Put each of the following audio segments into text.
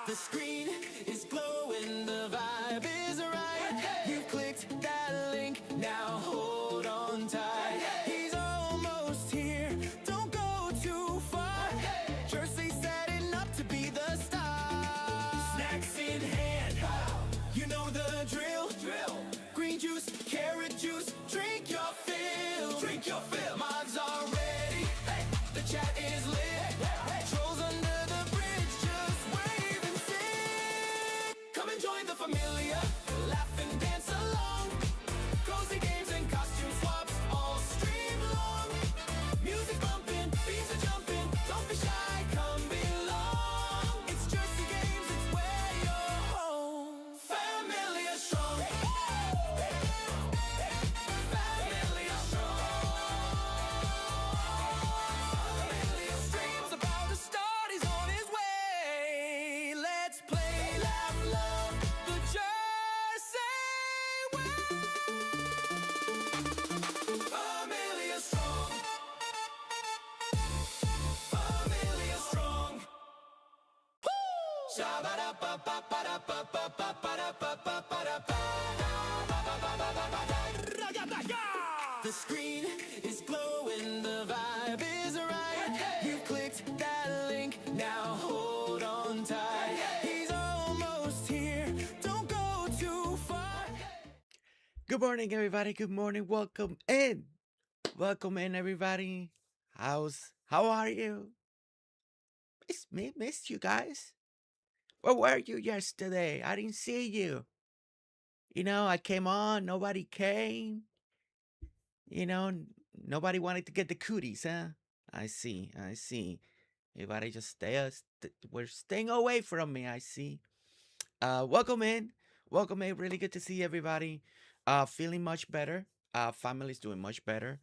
The screen is glowing, the vibe is right. You've clicked that link, now hold on tight. He's almost here, don't go too far. Jersey setting up to be the star. Snacks in hand, you know the drill. Green juice, carrot juice, drink your fill. Drink your fill. Mods are ready, the chat is lit. Trolls under the bridge, just wave and sing. Come and join the familia, laugh and dance along. Cozy games and costume swaps all stream long. Music bumping, beats are jumping, don't be shy, come belong. It's GerseGames, it's where you're home. Familia strong. Familia strong. Familia streams about to start, he's on his way. Let's play, laugh, love the Jersey way. Familia strong. Familia strong. The screen is glowing, the vibe is right. You've clicked that link, now hold on tight. He's almost here, don't go too far. Good morning, everybody. Good morning. Welcome in. Welcome in, everybody. How are you? Missed you guys. Where were you yesterday? I didn't see you. You know, I came on, nobody came. You know, nobody wanted to get the cooties, huh? I see. Everybody just we're staying away from me, I see. Welcome in. Really good to see everybody. Feeling much better. Family's doing much better.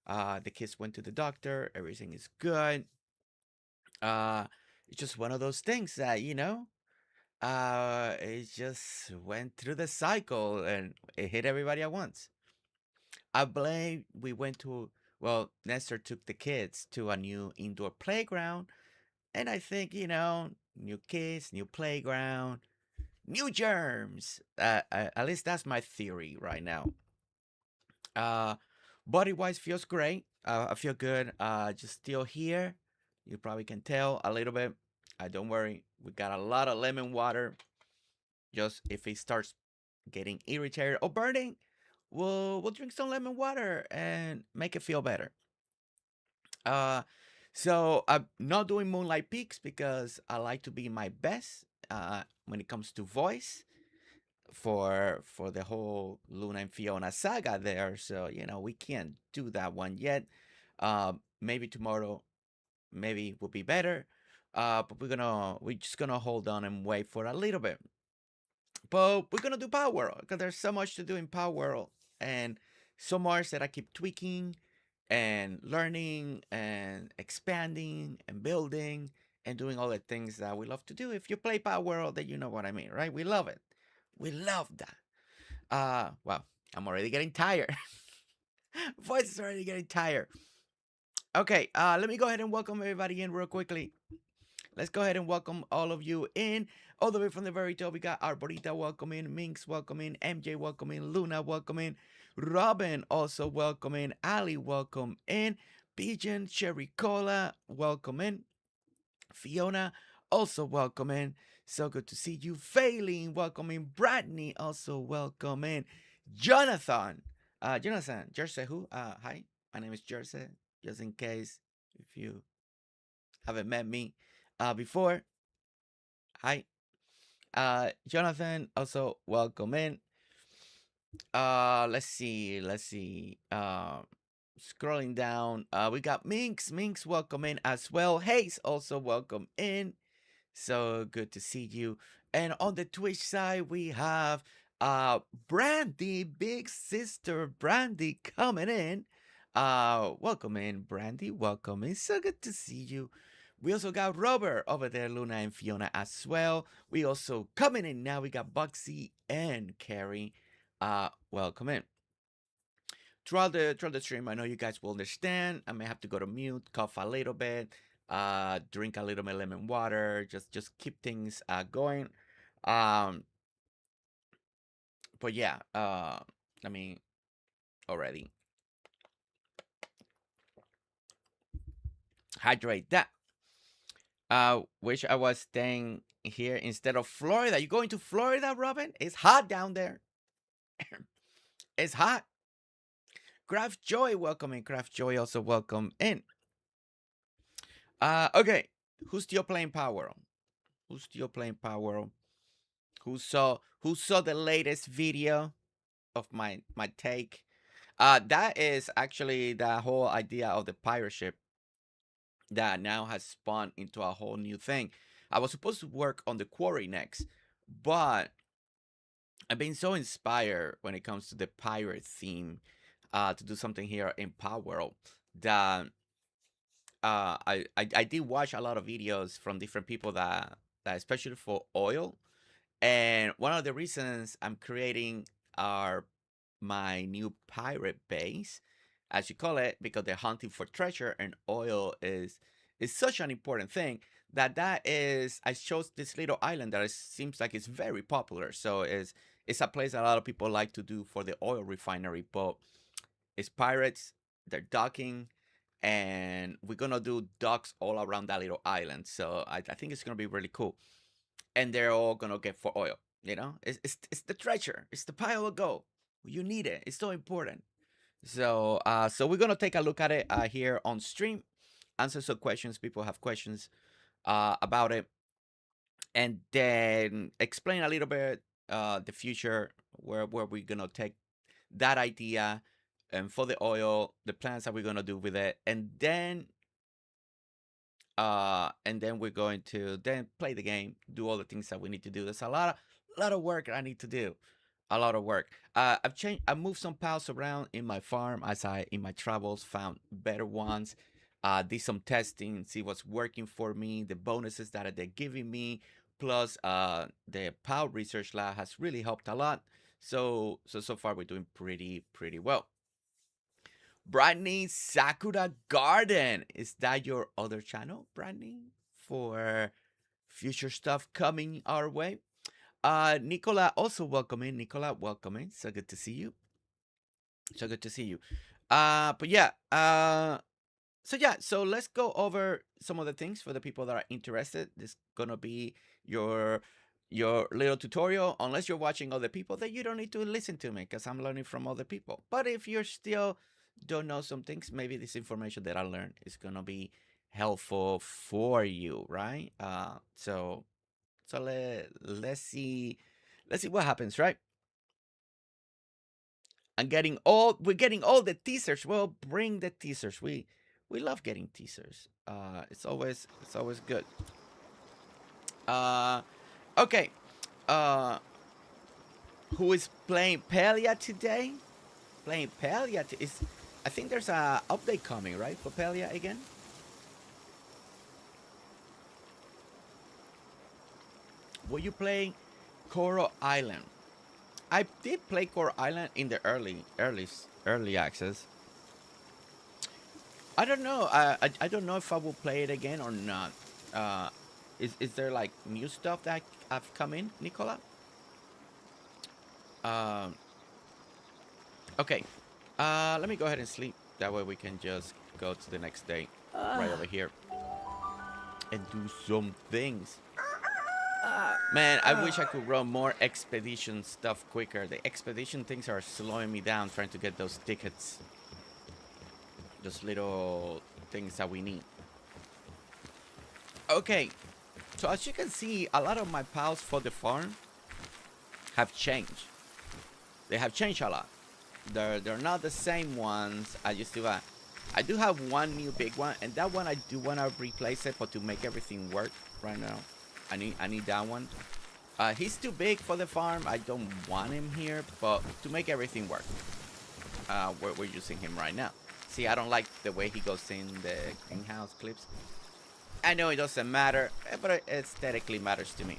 The kids went to the doctor. Everything is good. It's just one of those things that, it just went through the cycle and it hit everybody at once. I blame Nestor took the kids to a new indoor playground. And I think, new kids, new playground, new germs. At least that's my theory right now. Body-wise feels great. I feel good. Just still here. You probably can tell a little bit. Don't worry. We got a lot of lemon water. Just if it starts getting irritated or burning, we'll drink some lemon water and make it feel better. So I'm not doing Moonlight Peaks because I like to be my best when it comes to voice for the whole Luna and Fiona saga there. So, we can't do that one yet. Maybe tomorrow, maybe will be better. But we're just gonna hold on and wait for a little bit. But we're gonna do Palworld because there's so much to do in Palworld and so much that I keep tweaking and learning and expanding and building and doing all the things that we love to do. If you play Palworld, then you know what I mean, right? We love it. We love that. Well, I'm already getting tired. Voice is already getting tired. Okay, let me go ahead and welcome everybody in real quickly. Let's go ahead and welcome all of you in. All the way from the very top, we got Arborita, welcome in. Minx, welcome in. MJ, welcome in. Luna, welcome in. Robin, also welcome in. Alli, welcome in. Pigeon, Cherry Cola, welcome in. Fiona, also welcome in. So good to see you. Phaelyn, welcome in. Bradney, also welcome in. Jonathan, Jersey who? Hi, my name is Jersey. Just in case if you haven't met me before. Hi. Jonathan, also welcome in. Let's see. Scrolling down, we got Minx, welcome in as well. Hayes, also welcome in. So good to see you. And on the Twitch side, we have Brandy, big sister Brandy coming in. Welcome in, Brandy. Welcome in. So good to see you. We also got Robert over there, Luna and Fiona as well. We also coming in now. We got Bugsy and Carrie. Welcome in. throughout the stream, I know you guys will understand. I may have to go to mute, cough a little bit, drink a little bit of lemon water, just keep things going. Um, but yeah, I mean, already hydrate that. Wish I was staying here instead of Florida. You going to Florida, Robin? It's hot down there. It's hot. Craft Joy, welcome in. Craft Joy also welcome in. Okay. Who's still playing Palworld? Who's still playing Palworld? Who saw the latest video of my take? That is actually the whole idea of the pirate ship that now has spawned into a whole new thing. I was supposed to work on the quarry next, but I've been so inspired when it comes to the pirate theme to do something here in Palworld that I did watch a lot of videos from different people that especially for oil, and one of the reasons I'm creating my new pirate base, as you call it, because they're hunting for treasure, and oil is such an important thing that is I chose this little island that seems like it's very popular. So it's a place a lot of people like to do for the oil refinery, but it's pirates, they're docking, and we're gonna do docks all around that little island. So I think it's gonna be really cool, and they're all gonna get for oil. You know, it's the treasure, it's the pile of gold. You need it. It's so important. So so we're gonna take a look at it here on stream, answer some questions. People have questions about it, and then explain a little bit the future, where we're gonna take that idea, and for the oil, the plans that we're gonna do with it, and then we're going to then play the game, do all the things that we need to do. There's a lot of work I need to do. A lot of work. I moved some pals around in my farm as I in my travels found better ones. Did some testing, see what's working for me, the bonuses that they're giving me, plus the PAL research lab has really helped a lot. So far we're doing pretty well. Brittany Sakura Garden, is that your other channel, Brittany, for future stuff coming our way? Nicola, also welcome in. Nicola, welcome in. So good to see you. So good to see you. But yeah, so let's go over some of the things for the people that are interested. This is gonna be your little tutorial. Unless you're watching other people, then you don't need to listen to me, because I'm learning from other people. But if you're still don't know some things, maybe this information that I learned is gonna be helpful for you, right? So let's see what happens, right? We're getting all the teasers. Well, bring the teasers. We love getting teasers. It's always good. Okay. Who is playing Palia today? Playing Palia is, I think there's a update coming, right, for Palia again? Were you playing Coral Island? I did play Coral Island in the early access. I don't know. I don't know if I will play it again or not. Is there like new stuff that have come in, Nicola? Okay. Let me go ahead and sleep. That way we can just go to the next day right over here and do some things. Man, I wish I could run more expedition stuff quicker. The expedition things are slowing me down trying to get those tickets. Those little things that we need. Okay. So as you can see, a lot of my pals for the farm have changed. They have changed a lot. They're not the same ones I used to have. I do have one new big one, and that one I do want to replace it, but to make everything work right now, I need that one. He's too big for the farm. I don't want him here, but to make everything work, we're using him right now. See, I don't like the way he goes in the greenhouse clips. I know it doesn't matter, but it aesthetically matters to me.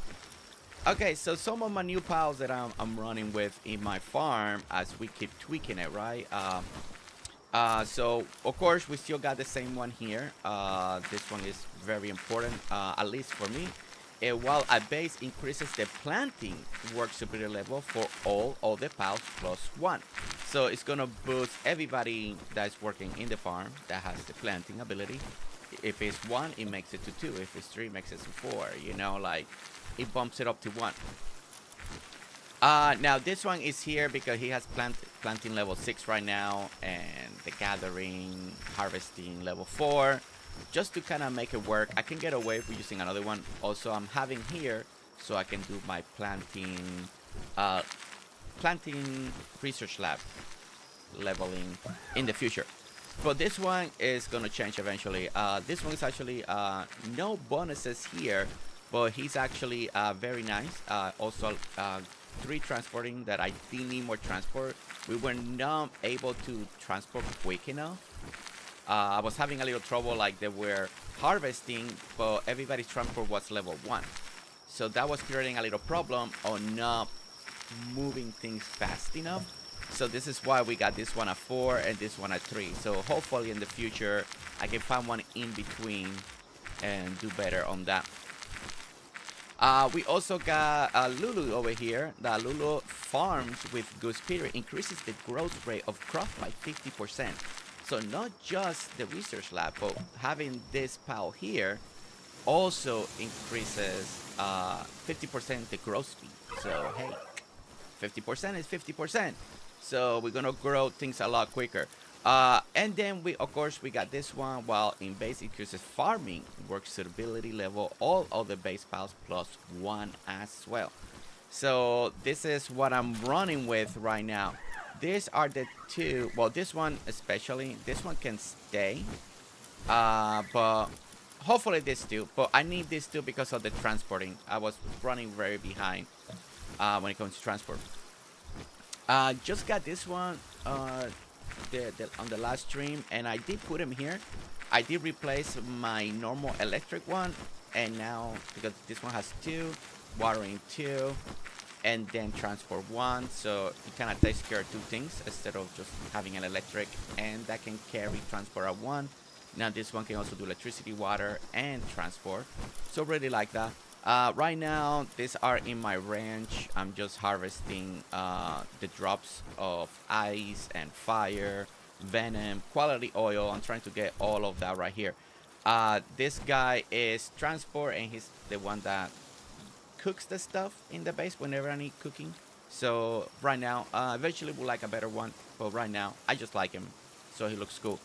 Okay, so some of my new pals that I'm running with in my farm as we keep tweaking it, right? So of course we still got the same one here. This one is very important, at least for me. While a base increases the planting work superior level for all the pals +1. So it's gonna boost everybody that's working in the farm that has the planting ability. If it's 1, it makes it to 2. If it's 3, it makes it to 4. You know, like it bumps it up to 1. Now this one is here because he has planting level 6 right now, and the gathering, harvesting level 4. Just to kind of make it work, I can get away with using another one. Also, I'm having here so I can do my planting research lab leveling in the future. But this one is gonna change eventually. This one is actually no bonuses here, but he's actually very nice. Also 3 transporting that I didn't need more transport. We were not able to transport quick enough. I was having a little trouble, like they were harvesting, but everybody's transport was level 1. So that was creating a little problem on not moving things fast enough. So this is why we got this one at 4 and this one at 3. So hopefully in the future I can find one in between and do better on that. We also got Lulu over here. The Lulu farms with Good Spirit increases the growth rate of crop by 50%. So not just the research lab, but having this pal here also increases 50% the growth speed. So hey, 50% is 50%. So we're gonna grow things a lot quicker. And then of course we got this one. While in base increases farming work suitability level, all other base pals +1 as well. So this is what I'm running with right now. These are the 2. Well, this one especially, this one can stay, but hopefully this 2. But I need this 2 because of the transporting. I was running very behind when it comes to transport. Just got this one on the last stream, and I did put him here. I did replace my normal electric one, and now because this one has 2, watering 2, and then transport 1, so it kind of takes care of 2 things instead of just having an electric, and that can carry transport at 1. Now this one can also do electricity, water, and transport, so really like that. Right now these are in my ranch. I'm just harvesting the drops of ice and fire, venom, quality oil. I'm trying to get all of that right here. This guy is transport, and he's the one that cooks the stuff in the base whenever I need cooking. So right now, eventually we'll like a better one, but right now I just like him, so he looks cool.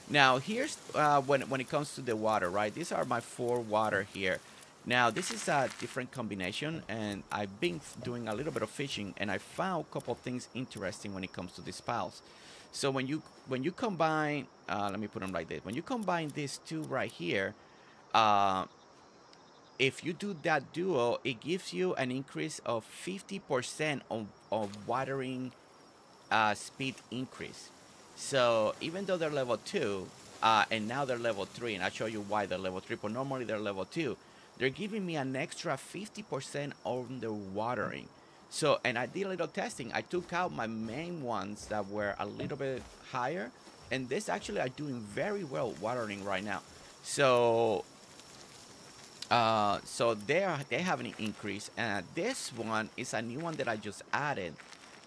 Now here's when it comes to the water, right? These are my 4 water here. Now this is a different combination, and I've been doing a little bit of fishing, and I found a couple of things interesting when it comes to these pals. So when you combine, let me put them like this. When you combine these 2 right here, if you do that duo, it gives you an increase of 50% on watering speed increase. So even though they're level 2, and now they're level 3, and I'll show you why they're level 3, but normally they're level 2, they're giving me an extra 50% on the watering. So, and I did a little testing. I took out my main ones that were a little bit higher, and this actually are doing very well watering right now. So so they have an increase, and this one is a new one that I just added.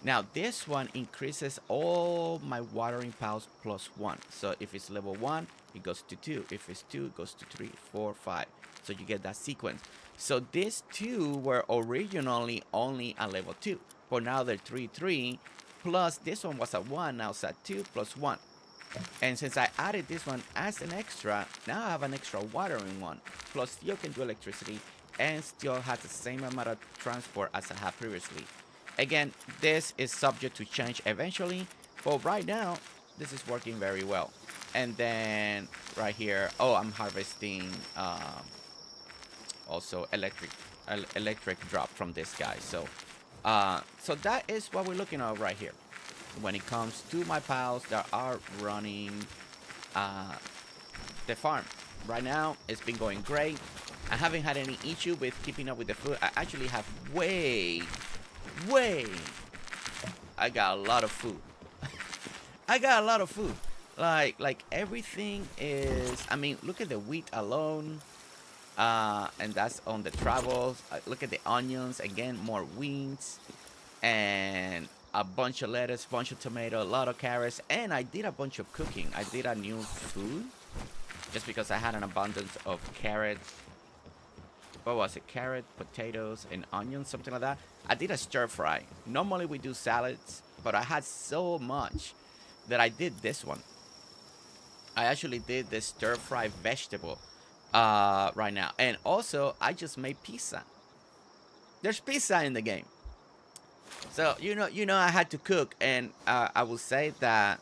Now this one increases all my watering pals +1. So if it's level 1, it goes to 2. If it's 2, it goes to 3, 4, 5. So you get that sequence. So these 2 were originally only a level 2, but now they're 3, 3. Plus this one was a 1, now it's a 2 + 1. And since I added this one as an extra, now I have an extra watering one. Plus still can do electricity and still has the same amount of transport as I had previously. Again, this is subject to change eventually, but right now this is working very well. And then right here, oh, I'm harvesting also electric drop from this guy. So so that is what we're looking at right here when it comes to my pals that are running the farm. Right now it's been going great. I haven't had any issue with keeping up with the food. I actually have I got a lot of food. I got a lot of food. Like everything is, I mean, look at the wheat alone. And that's on the travels. Look at the onions, again, more wheats. And a bunch of lettuce, bunch of tomato, a lot of carrots. And I did a bunch of cooking. I did a new food. Just because I had an abundance of carrots. What was it? Carrot, potatoes, and onions, something like that. I did a stir fry. Normally we do salads, but I had so much that I did this one. I actually did the stir fry vegetable right now. And also, I just made pizza. There's pizza in the game. So, you know, I had to cook. And I will say that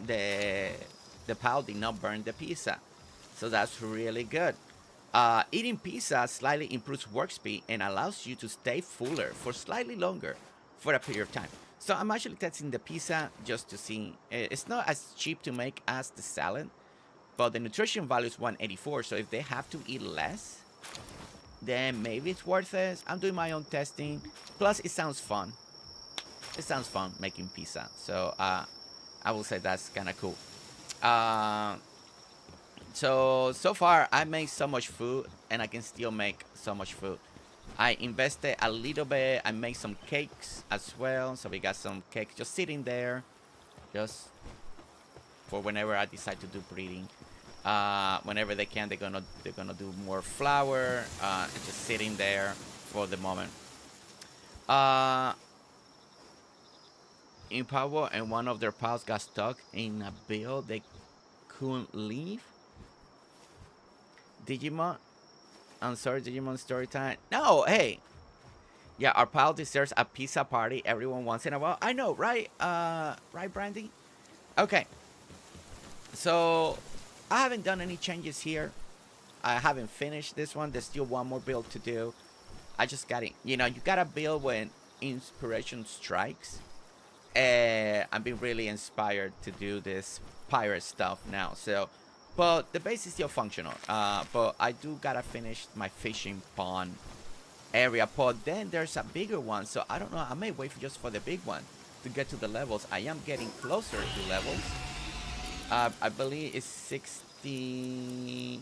the pal did not burn the pizza. So that's really good. Eating pizza slightly improves work speed and allows you to stay fuller for slightly longer for a period of time. So I'm actually testing the pizza just to see. It's not as cheap to make as the salad, but the nutrition value is 184. So if they have to eat less, then maybe it's worth it. I'm doing my own testing. Plus, it sounds fun. It sounds fun making pizza. So I will say that's kind of cool. So far, I made so much food, and I can still make so much food. I invested a little bit. I made some cakes as well. So we got some cakes just sitting there, just for whenever I decide to do breeding. Whenever they can, they're gonna do more flour. It's just sitting there for the moment. In Palworld, and one of their pals got stuck in a build they couldn't leave. Digimon? I'm sorry, Digimon story time. No, hey. Yeah, our pal deserves a pizza party every once in a while. I know, right? Right, Brandy? Okay. So, I haven't done any changes here. I haven't finished this one. There's still one more build to do. I just got it. You know, you gotta build when inspiration strikes. And I've been really inspired to do this pirate stuff now. So, but the base is still functional. But I do gotta finish my fishing pond area. But then there's a bigger one. So I don't know. I may wait just for the big one to get to the levels. I am getting closer to levels. I believe it's 60.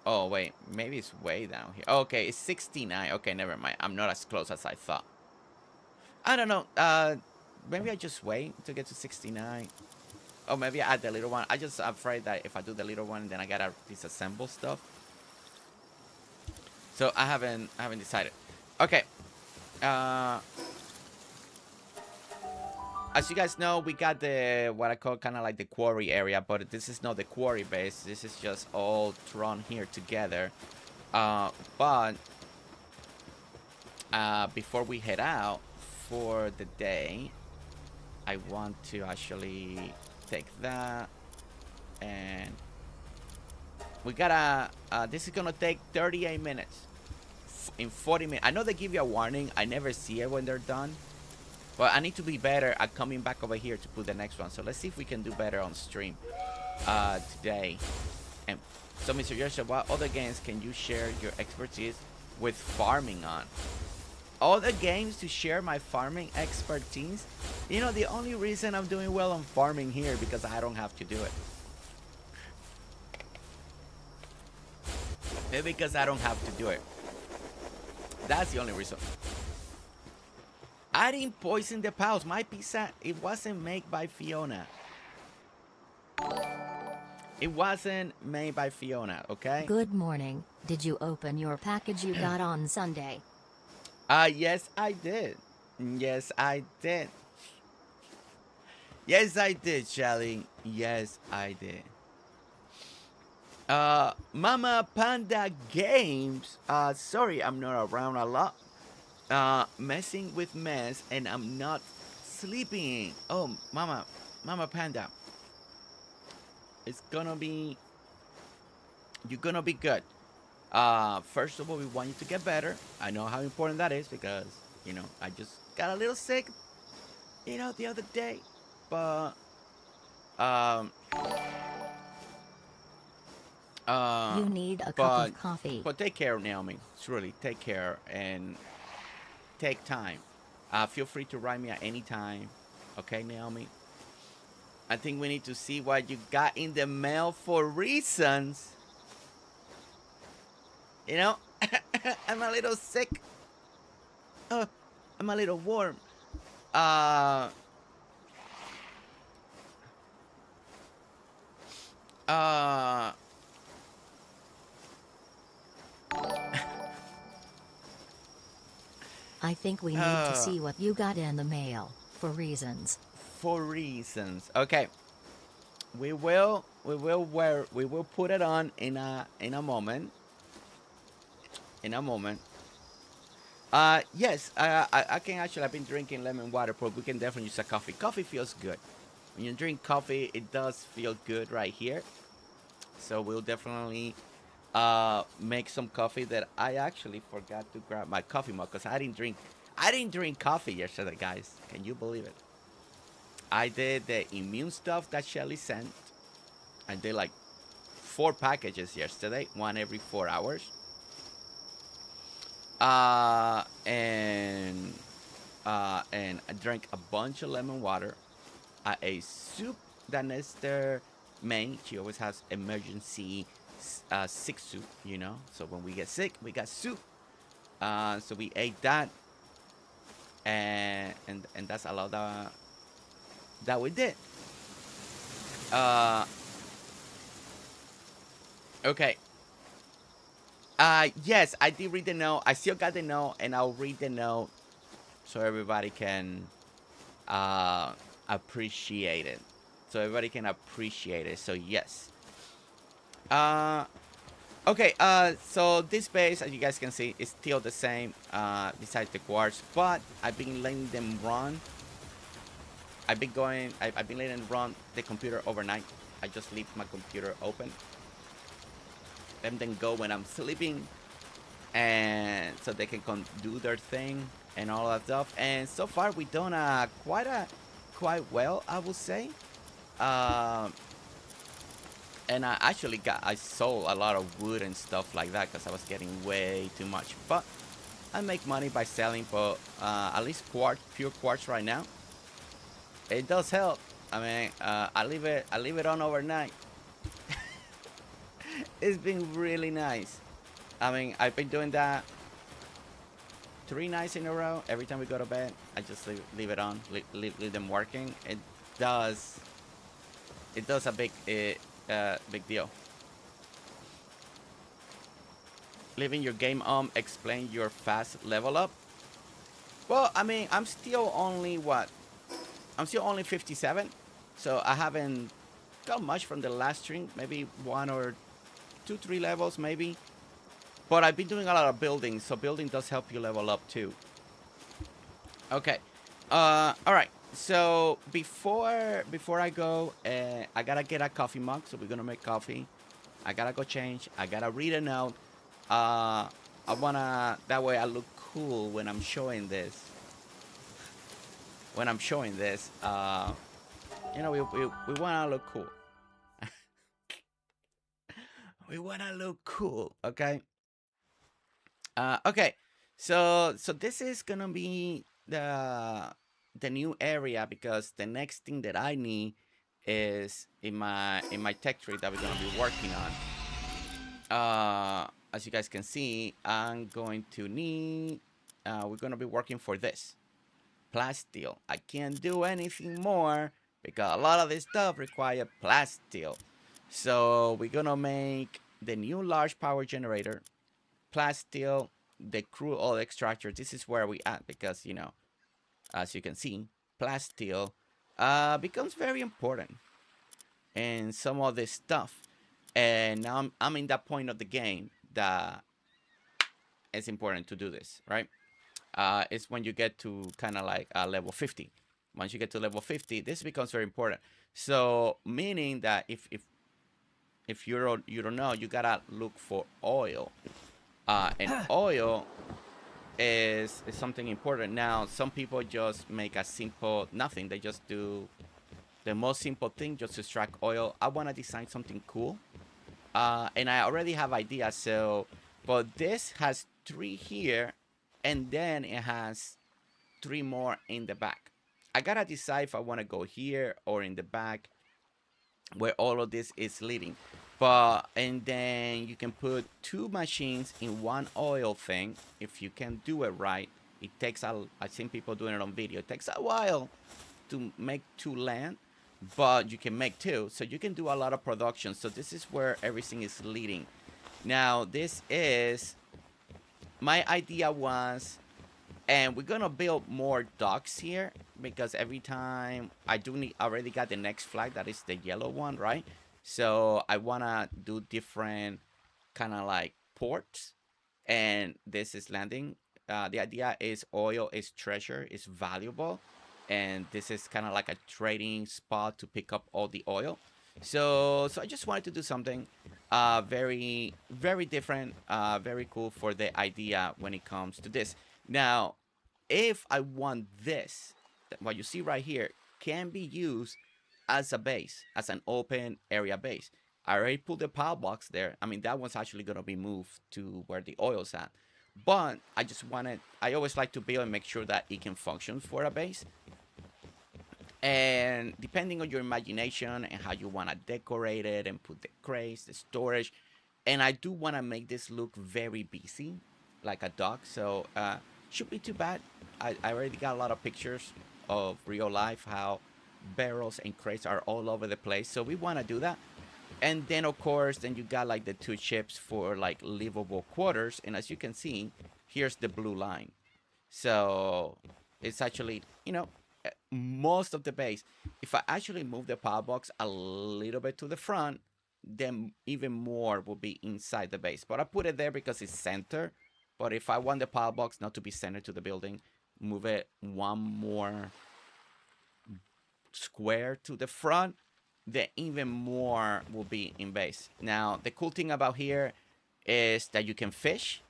Oh, wait. Maybe it's way down here. Okay, it's 69. Okay, never mind. I'm not as close as I thought. I don't know. Maybe I just wait to get to 69. Or maybe I add the little one. I'm afraid that if I do the little one, then I gotta disassemble stuff. So I haven't decided. Okay. As you guys know, we got the what I call kind of like the quarry area, but this is not the quarry base. This is just all thrown here together. But before we head out for the day, I want to actually take that, and we gotta. This is gonna take 38 minutes. In 40 minutes, I know they give you a warning. I never see it when they're done. But I need to be better at coming back over here to put the next one. So let's see if we can do better on stream today. And so, Mr. Joshua, what other games can you share your expertise with farming on? Other games to share my farming expertise? You know, the only reason I'm doing well on farming here because I don't have to do it. Maybe because I don't have to do it. That's the only reason. I didn't poison the pals. My pizza, it wasn't made by Fiona. It wasn't made by Fiona, okay? Good morning. Did you open your package you got on Sunday? Yes, I did. Yes, I did. Yes, I did, Shelly. Yes, I did. Mama Panda Games. Sorry, I'm not around a lot. Messing with mess, and I'm not sleeping. Oh, Mama Panda. It's gonna be. You're gonna be good. First of all, we want you to get better. I know how important that is because, you know, I just got a little sick, you know, the other day. But Um, You need a cup but of coffee. take care, Naomi. Truly, take care and take time. Feel free to write me at any time. Okay, Naomi. I think we need to see what you got in the mail for reasons. You know, I'm a little sick. I'm a little warm. Uh, I think we need to see what you got in the mail for reasons. For reasons. Okay. We will put it on in a moment. In a moment. Yes, I can actually, I've been drinking lemon water, but we can definitely use a coffee. Coffee feels good. When you drink coffee, it does feel good right here. So we'll definitely make some coffee. That I actually forgot to grab my coffee mug because I didn't drink coffee yesterday, guys. Can you believe it? I did the immune stuff that Shelly sent. I did like 4 packages yesterday, one every 4 hours. And I drank a bunch of lemon water. I ate soup that Nestor made. She always has emergency sick soup, you know. So when we get sick, we got soup. So we ate that, and that's a lot that we did. Okay. Yes, I did read the note. I still got the note, and I'll read the note so everybody can appreciate it. So everybody can appreciate it. So yes. Okay. So this base, as you guys can see, is still the same. Besides the quartz, but I've been letting them run. I've been letting them run the computer overnight. I just leave my computer open. Let them go when I'm sleeping, and so they can do their thing and all that stuff. And so far we done quite well, I would say. And I sold a lot of wood and stuff like that because I was getting way too much. But I make money by selling, but at least pure quartz right now. It does help. I mean, I leave it on overnight. It's been really nice. I mean, I've been doing that 3 nights in a row. Every time we go to bed, I just leave it on, leave them working. It does a big deal. Leaving your game on, explain your fast level up. Well, I mean, I'm still only 57, so I haven't got much from the last stream. Maybe 1 or 2, 3 levels, maybe. But I've been doing a lot of building, so building does help you level up too. Okay. All right. So before I go, I gotta get a coffee mug. So we're gonna make coffee. I gotta go change. I gotta read a note. I wanna, that way I look cool when I'm showing this. You know, we wanna look cool. We wanna look cool, okay? Okay. So this is gonna be the new area, because the next thing that I need is in my tech tree that we're gonna be working on. As you guys can see, I'm going to need. We're gonna be working for this plasteel. I can't do anything more because a lot of this stuff requires plasteel. So we're gonna make the new large power generator, plasteel, the crude oil extractor. This is where we at, because, you know, as you can see, plasteel becomes very important in some of this stuff. And now I'm in that point of the game that it's important to do this, right? It's when you get to kind of like level 50. Once you get to level 50, this becomes very important. So meaning that if you don't know, you gotta look for oil, and oil is something important. Now some people just make a simple nothing. They just do The most simple thing, just extract oil. I want to design something cool. And I already have ideas. So, but this has 3 here, and then it has 3 more in the back. I gotta decide if I want to go here or in the back where all of this is leading. But, and then you can put 2 machines in 1 oil thing. If you can do it right, it takes I've seen people doing it on video. It takes a while to make 2 land, but you can make 2, so you can do a lot of production. So this is where everything is leading. Now this is my idea was, and we're gonna build more docks here, because every time I already got the next flag, that is the yellow one, right? So I wanna do different kind of like ports, and this is landing. The idea is oil is treasure, is valuable, and this is kind of like a trading spot to pick up all the oil. So I just wanted to do something very, very different, very cool for the idea when it comes to this. Now, if I want this, what you see right here can be used as a base, as an open area base. I already put the pile box there. I mean, that one's actually going to be moved to where the oil's at. But I always like to build and make sure that it can function for a base. And depending on your imagination and how you want to decorate it and put the crates, the storage. And I do want to make this look very busy, like a dock. So, shouldn't be too bad. I already got a lot of pictures of real life, how barrels and crates are all over the place. So we want to do that. And then, of course, then you got like the 2 ships for like livable quarters. And as you can see, here's the blue line. So it's actually, you know, most of the base. If I actually move the power box a little bit to the front, then even more will be inside the base. But I put it there because it's center. But if I want the power box not to be centered to the building, move it 1 more square to the front, then even more will be in base. Now, the cool thing about here is that you can fish.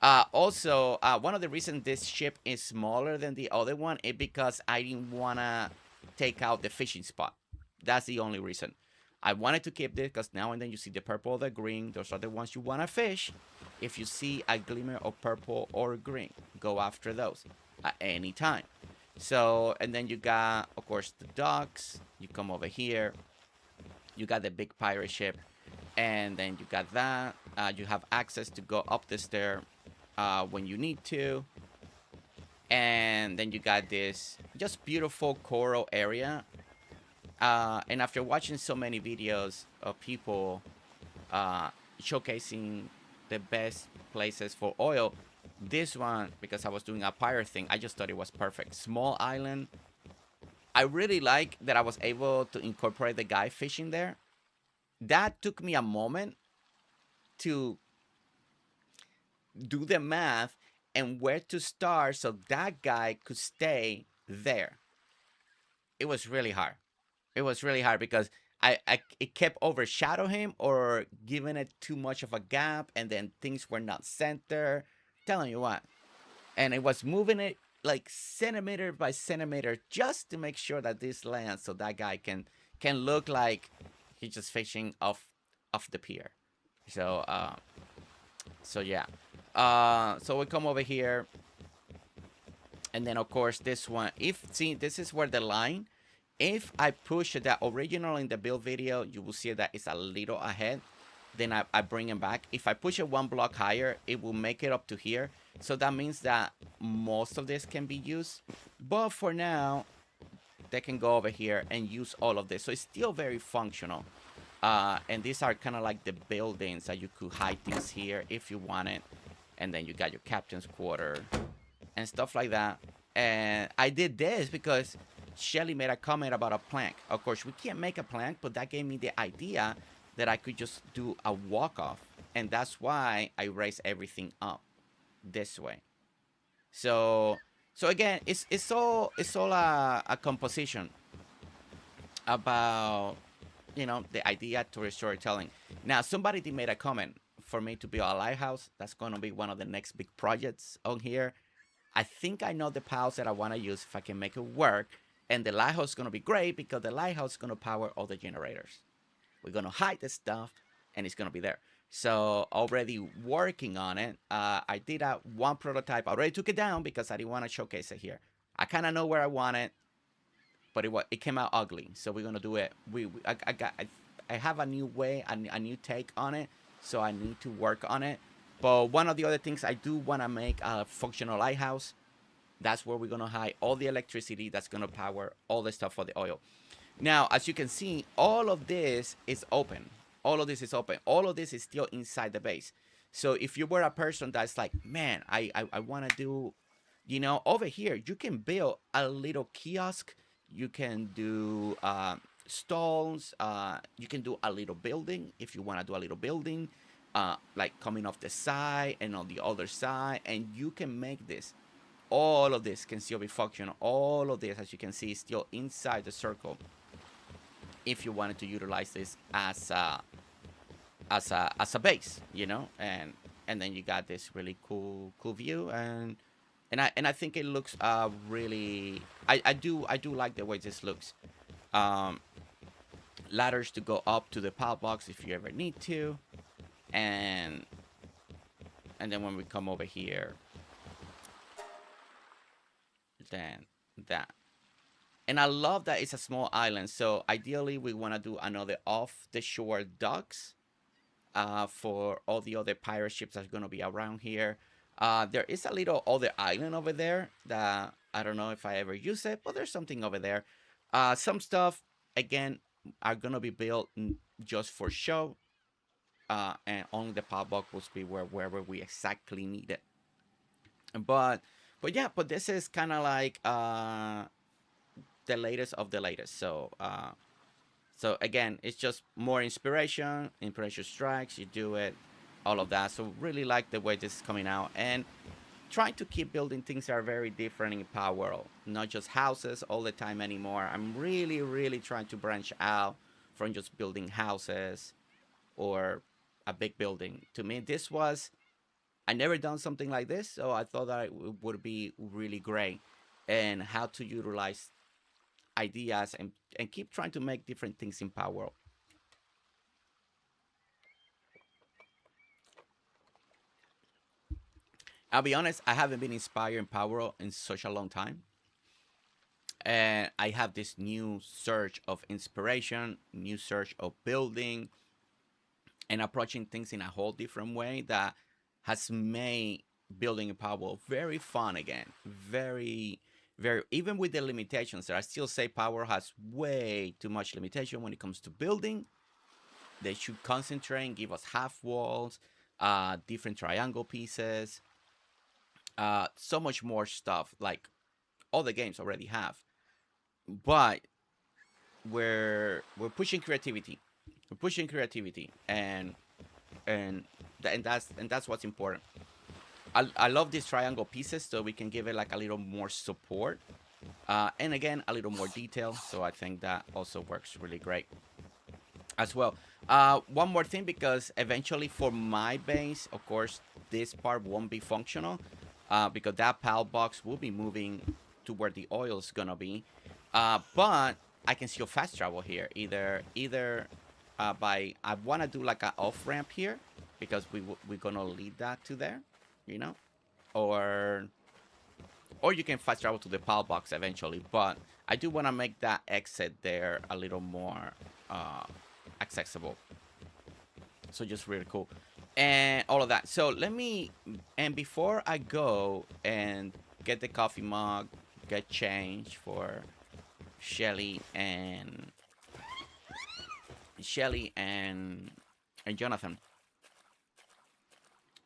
Also, one of the reasons this ship is smaller than the other one is because I didn't want to take out the fishing spot. That's the only reason. I wanted to keep this because now and then you see the purple or the green. Those are the ones you want to fish. If you see a glimmer of purple or green, go after those at any time. So, and then you got, of course, the docks. You come over here. You got the big pirate ship. And then you got that. You have access to go up the stair when you need to. And then you got this just beautiful coral area. And after watching so many videos of people showcasing the best places for oil, this one, because I was doing a pirate thing, I just thought it was perfect. Small island. I really like that I was able to incorporate the guy fishing there. That took me a moment to do the math and where to start so that guy could stay there. It was really hard. It was really hard because it kept overshadowing him or giving it too much of a gap, and then things were not centered. Telling you what. And it was moving it like centimeter by centimeter just to make sure that this lands so that guy can look like he's just fishing off the pier. So so yeah. So we come over here, and then of course this one, this is where the line, if I push that original in the build video, you will see that it's a little ahead. Then I bring it back. If I push it 1 block higher, it will make it up to here. So that means that most of this can be used. But for now, they can go over here and use all of this. So it's still very functional. And these are kind of like the buildings that you could hide things here if you want it. And then you got your captain's quarter and stuff like that. And I did this because Shelly made a comment about a plank. Of course, we can't make a plank, but that gave me the idea that I could just do a walk-off. And that's why I raise everything up this way. So again, it's all a composition about, you know, the idea to storytelling. Now, somebody did made a comment for me to build a lighthouse. That's going to be one of the next big projects on here. I think I know the piles that I want to use if I can make it work. And the lighthouse is going to be great because the lighthouse is going to power all the generators. We're going to hide the stuff, and it's going to be there. So already working on it. I did one prototype. I already took it down because I didn't want to showcase it here. I kind of know where I want it, but it came out ugly. So we're going to do it. I have a new way, a new take on it. So I need to work on it. But one of the other things, I do want to make a functional lighthouse. That's where we're going to hide all the electricity that's going to power all the stuff for the oil. Now, as you can see, all of this is open. All of this is open. All of this is still inside the base. So if you were a person that's like, man, I want to do, you know, over here, you can build a little kiosk. You can do stalls. You can do a little building if you want to do a little building, like coming off the side and on the other side. And you can make this. All of this can still be functional. All of this, as you can see, is still inside the circle. If you wanted to utilize this as a base, you know, and then you got this really cool view, and I think it looks really. I do like the way this looks. Ladders to go up to the pile box if you ever need to, and then when we come over here. Than that. And I love that it's a small island. So ideally we want to do another off the shore docks for all the other pirate ships that's going to be around here. There is a little other island over there that I don't know if I ever use it, but there's something over there. Some stuff again are going to be built just for show, and only the pile box will be wherever we exactly need it. But yeah, but this is kind of like the latest of the latest. So again, it's just more inspiration strikes, you do it, all of that. So really like the way this is coming out, and trying to keep building things that are very different in Palworld, not just houses all the time anymore. I'm really trying to branch out from just building houses or a big building. To me, I never done something like this, so I thought that it would be really great, and how to utilize ideas and keep trying to make different things in Palworld. I'll be honest, I haven't been inspired in Palworld in such a long time, and I have this new surge of inspiration, new surge of building, and approaching things in a whole different way that has made building in Palworld very fun again. Very, even with the limitations there, I still say Palworld has way too much limitation when it comes to building. They should concentrate and give us half walls, different triangle pieces, so much more stuff like all the games already have. But we're pushing creativity. We're pushing creativity, and that's what's important. I love these triangle pieces, so we can give it like a little more support, and again a little more detail. So I think that also works really great as well. One more thing, because eventually for my base, of course, this part won't be functional, because that pal box will be moving to where the oil is gonna be. But I can still fast travel here, either by, I want to do like an off ramp here, because we're gonna lead that to there, you know, or you can fast travel to the pal box eventually. But I do want to make that exit there a little more accessible. So just really cool, and all of that. So and before I go and get the coffee mug, get change for Shelly and Jonathan.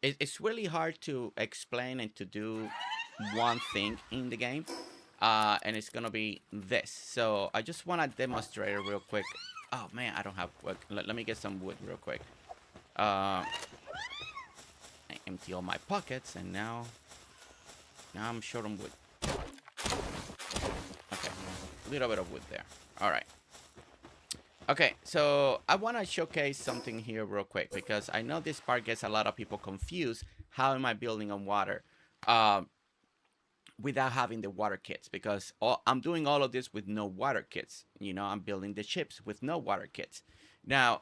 It's really hard to explain and to do one thing in the game, and it's gonna be this. So I just want to demonstrate it real quick. Oh man, I don't have wood. Let me get some wood real quick. I empty all my pockets, and now I'm short on wood. Okay, a little bit of wood there. All right. Okay, so I want to showcase something here real quick, because I know this part gets a lot of people confused. How am I building on water? without having the water kits, because I'm doing all of this with no water kits. You know, I'm building the ships with no water kits. Now,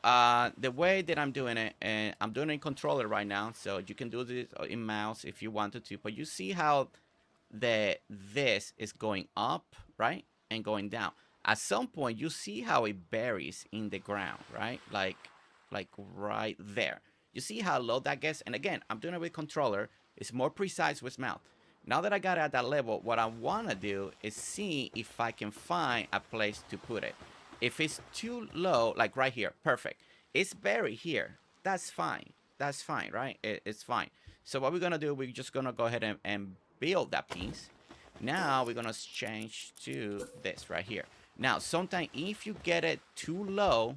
the way that I'm doing it, and I'm doing it in controller right now, so you can do this in mouse if you wanted to, but you see how this is going up, right, and going down. At some point, you see how it buries in the ground, right, like right there. You see how low that gets? And again, I'm doing it with controller. It's more precise with mouse. Now that I got it at that level, what I want to do is see if I can find a place to put it. If it's too low, like right here, perfect. It's buried here. That's fine. That's fine, right? It's fine. So what we're going to do, we're just going to go ahead and build that piece. Now we're going to change to this right here. Now, sometimes if you get it too low,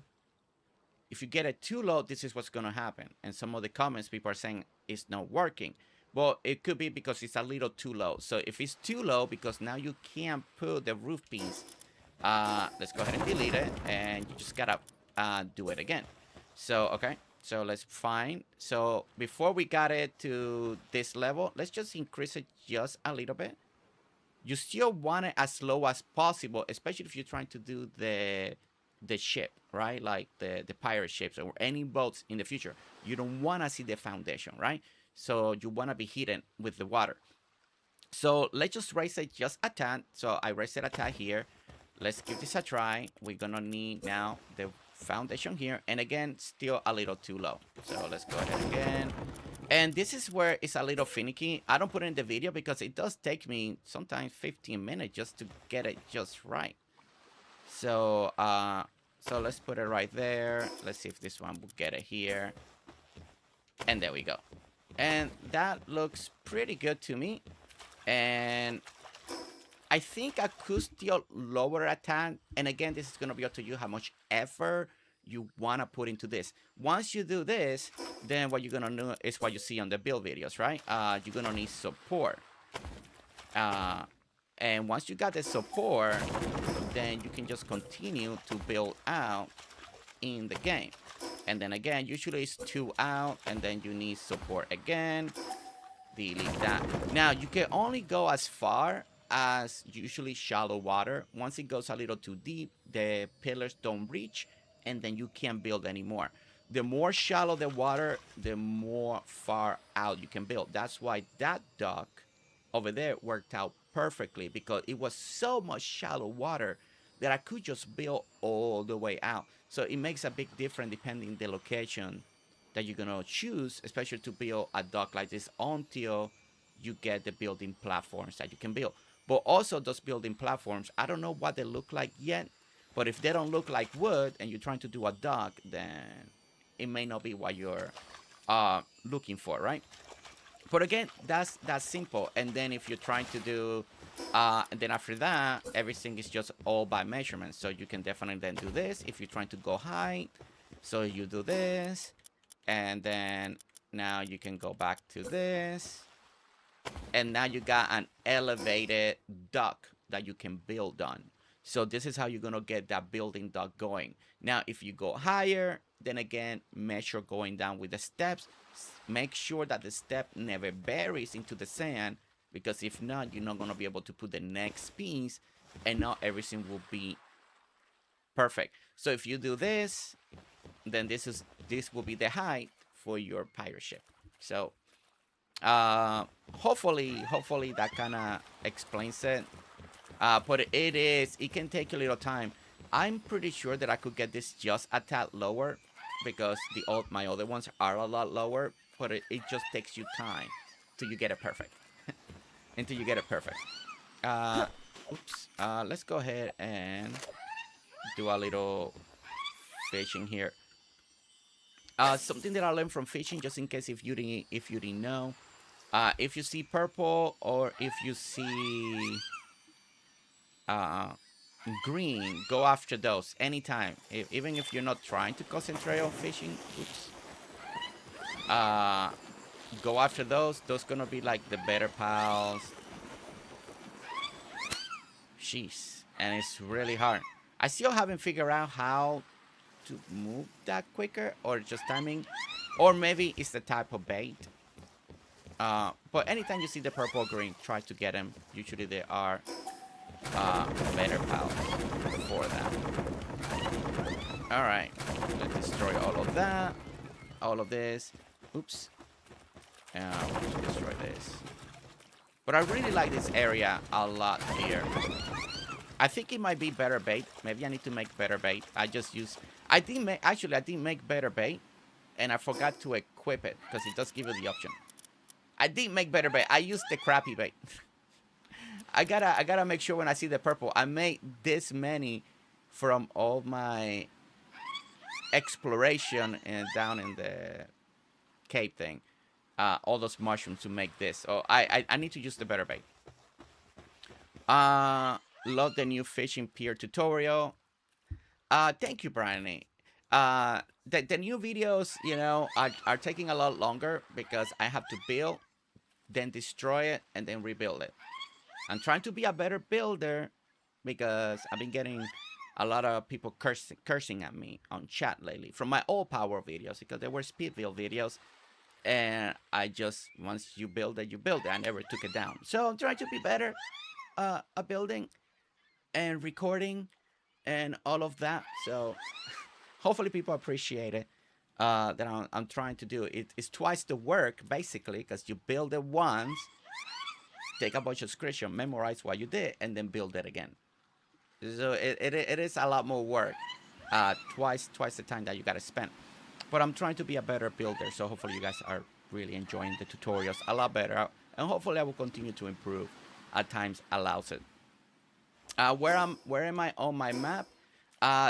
this is what's going to happen. And some of the comments, people are saying it's not working. Well, it could be because it's a little too low. So if it's too low, because now you can't put the roof piece, let's go ahead and delete it, and you just gotta do it again. So, okay, so let's find. So before we got it to this level, let's just increase it just a little bit. You still want it as low as possible, especially if you're trying to do the ship, right? Like the pirate ships or any boats in the future. You don't want to see the foundation, right? So you want to be hidden with the water. So let's just raise it just a tad. So I raised it a tad here. Let's give this a try. We're gonna need now the foundation here, and again, still a little too low. So let's go ahead again. And this is where it's a little finicky. I don't put it in the video because it does take me sometimes 15 minutes just to get it just right. So so let's put it right there. Let's see if this one will get it here. And there we go. And that looks pretty good to me. And I think I could still lower a tad. And again, this is going to be up to you how much effort you want to put into this. Once you do this, then what you're going to do is what you see on the build videos, right? You're going to need support. And once you got the support, then you can just continue to build out in the game. And then again, usually it's 2 out, and then you need support again. Delete that. Now, you can only go as far as usually shallow water. Once it goes a little too deep, the pillars don't reach, and then you can't build anymore. The more shallow the water, the more far out you can build. That's why that dock over there worked out perfectly, because it was so much shallow water that I could just build all the way out. So it makes a big difference depending the location that you're gonna choose, especially to build a dock like this, until you get the building platforms that you can build. But also those building platforms, I don't know what they look like yet, but if they don't look like wood and you're trying to do a dock, then it may not be what you're looking for, right? But again, that's simple. And then if you're trying to do, and then after that, everything is just all by measurement. So you can definitely then do this if you're trying to go high. So you do this, and then now you can go back to this. And now you got an elevated dock that you can build on. So this is how you're going to get that building dock going. Now, if you go higher, then again, measure going down with the steps. Make sure that the step never buries into the sand, because if not, you're not going to be able to put the next piece, and not everything will be perfect. So if you do this, then this will be the height for your pirate ship. So hopefully that kind of explains it. But it can take a little time. I'm pretty sure that I could get this just a tad lower, because my other ones are a lot lower, but it just takes you time till you get it perfect. Until you get it perfect. Oops. Let's go ahead and do a little fishing here. Something that I learned from fishing, just in case if you didn't know, if you see purple or if you see green, go after those anytime. Even if you're not trying to concentrate on fishing. Oops. Go after those. Those gonna be like the better pals. Jeez, and it's really hard. I still haven't figured out how to move that quicker, or just timing, or maybe it's the type of bait. But anytime you see the purple or green, try to get them. Usually they are better pals for that. Alright, let's destroy all of that. All of this. Oops. Let's destroy this. But I really like this area a lot here. I think it might be better bait. Maybe I need to make better bait. I just use... I didn't make better bait. And I forgot to equip it. Because it does give you the option. I didn't make better bait. I used the crappy bait. I gotta make sure when I see the purple. I made this many from all my exploration and down in the cave thing. All those mushrooms to make this. So I need to use the better bait. Love the new fishing pier tutorial. Thank you, Brian. The new videos, you know, are taking a lot longer because I have to build, then destroy it, and then rebuild it. I'm trying to be a better builder because I've been getting a lot of people cursing at me on chat lately from my old Palworld videos because they were speed build videos. And I just, once you build it, you build it. I never took it down. So I'm trying to be better at building and recording and all of that. So hopefully people appreciate it that I'm trying to do. It's twice the work, basically, because you build it once, take a bunch of screenshots, memorize what you did, and then build it again. So it is a lot more work. Twice the time that you got to spend. But I'm trying to be a better builder, so hopefully you guys are really enjoying the tutorials a lot better. And hopefully I will continue to improve at times allows it. Where am I on my map?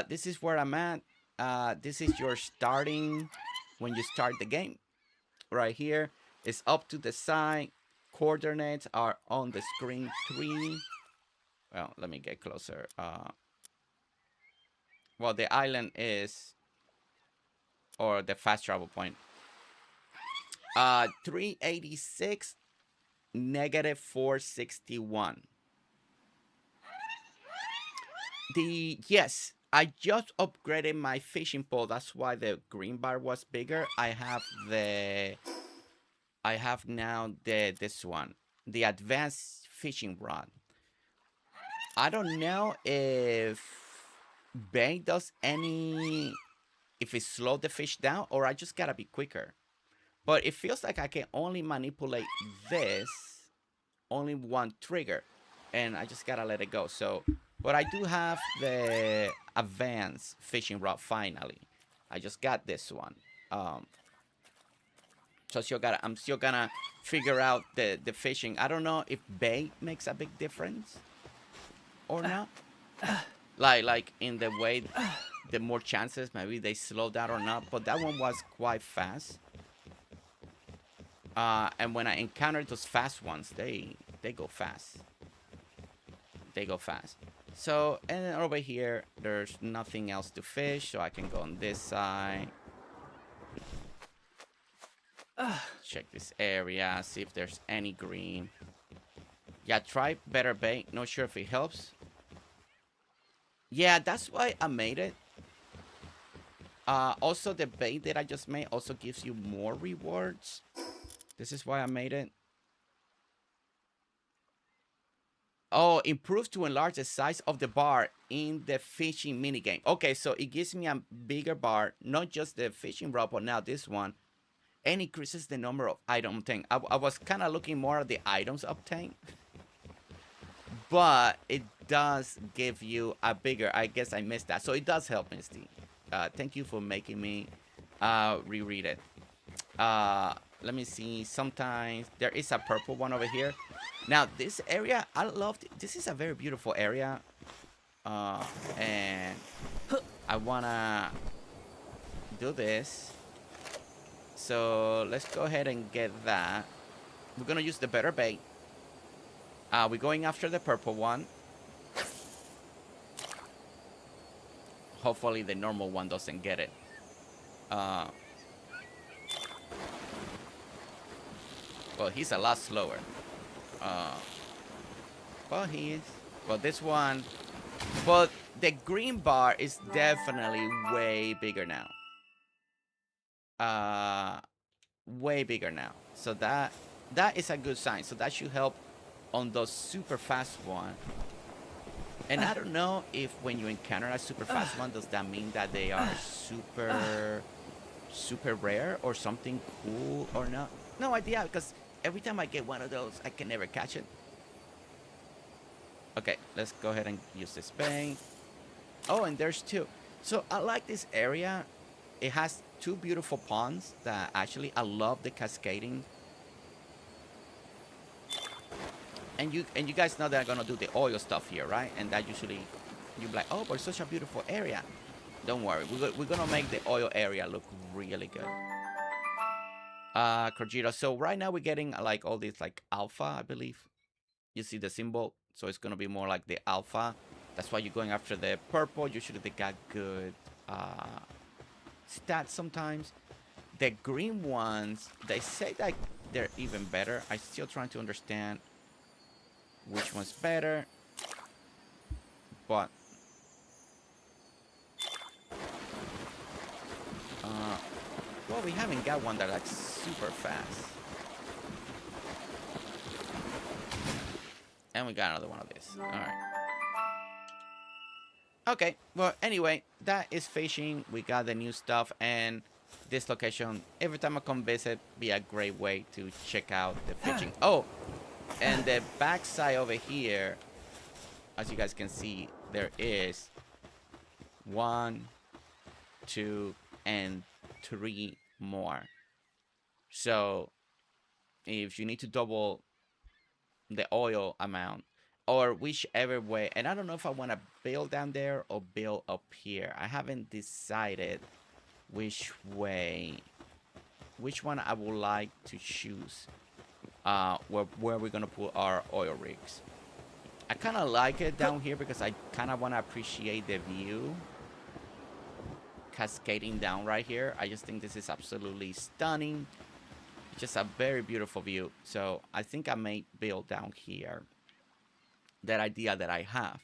This is where I'm at. This is your starting when you start the game. Right here. It's up to the side. Coordinates are on the screen 3. Well, let me get closer. Well, the island is, or the fast travel point. 386, -461. Yes, I just upgraded my fishing pole. That's why the green bar was bigger. I have now this one, the advanced fishing rod. I don't know if bait does any, if it slowed the fish down, or I just gotta be quicker. But it feels like I can only manipulate this, only one trigger, and I just gotta let it go. So, but I do have the advanced fishing rod finally. I just got this one. So I'm still gonna figure out the fishing. I don't know if bait makes a big difference or not. Like in the way, the more chances maybe they slow down or not. But that one was quite fast. And when I encountered those fast ones, they go fast. They go fast. So, and then over here, there's nothing else to fish, so I can go on this side. Check this area, see if there's any green. Yeah, try better bait. Not sure if it helps. Yeah, that's why I made it. Also, the bait that I just made also gives you more rewards. This is why I made it. Oh, improve to enlarge the size of the bar in the fishing minigame. Okay, so it gives me a bigger bar, not just the fishing rod, but now this one. And increases the number of items obtained. I was kind of looking more at the items obtained. But it does give you a bigger, I guess I missed that. So it does help, Misty. Thank you for making me reread it. Let me see. Sometimes there is a purple one over here. Now, this area, I loved it. This is a very beautiful area. And I want to do this. So let's go ahead and get that. We're going to use the better bait. We're going after the purple one. Hopefully the normal one doesn't get it. Well, he's a lot slower. Well, he is. But this one... But the green bar is definitely way bigger now. Way bigger now. So that that is a good sign. So that should help on those super fast one. And I don't know if when you encounter a super fast one, does that mean that they are super rare or something cool or not? No idea, because every time I get one of those, I can never catch it. Okay, let's go ahead and use this bang. Oh, and there's two. So I like this area. It has two beautiful ponds that actually I love the cascading. And you guys know that I'm gonna do the oil stuff here, right? And that usually you're like, oh, but it's such a beautiful area. Don't worry, we're gonna make the oil area look really good. Crogito. So right now we're getting like all these like alpha, I believe. You see the symbol, so it's gonna be more like the alpha. That's why you're going after the purple. Usually they got good stats sometimes. The green ones, they say that they're even better. I'm still trying to understand which one's better, but well, we haven't got one that like super fast, and we got another one of these. All right. Okay, well, anyway, that is fishing. We got the new stuff, and this location, every time I come visit, be a great way to check out the fishing. Oh, and the backside over here, as you guys can see, there is 1, 2, and 3 more. So if you need to double the oil amount, or whichever way, and I don't know if I want to build down there or build up here. I haven't decided which way, which one I would like to choose. Where we're gonna put our oil rigs. I kind of like it down here because I kind of want to appreciate the view cascading down right here. I just think this is absolutely stunning. It's just a very beautiful view. So I think I may build down here. That idea that I have.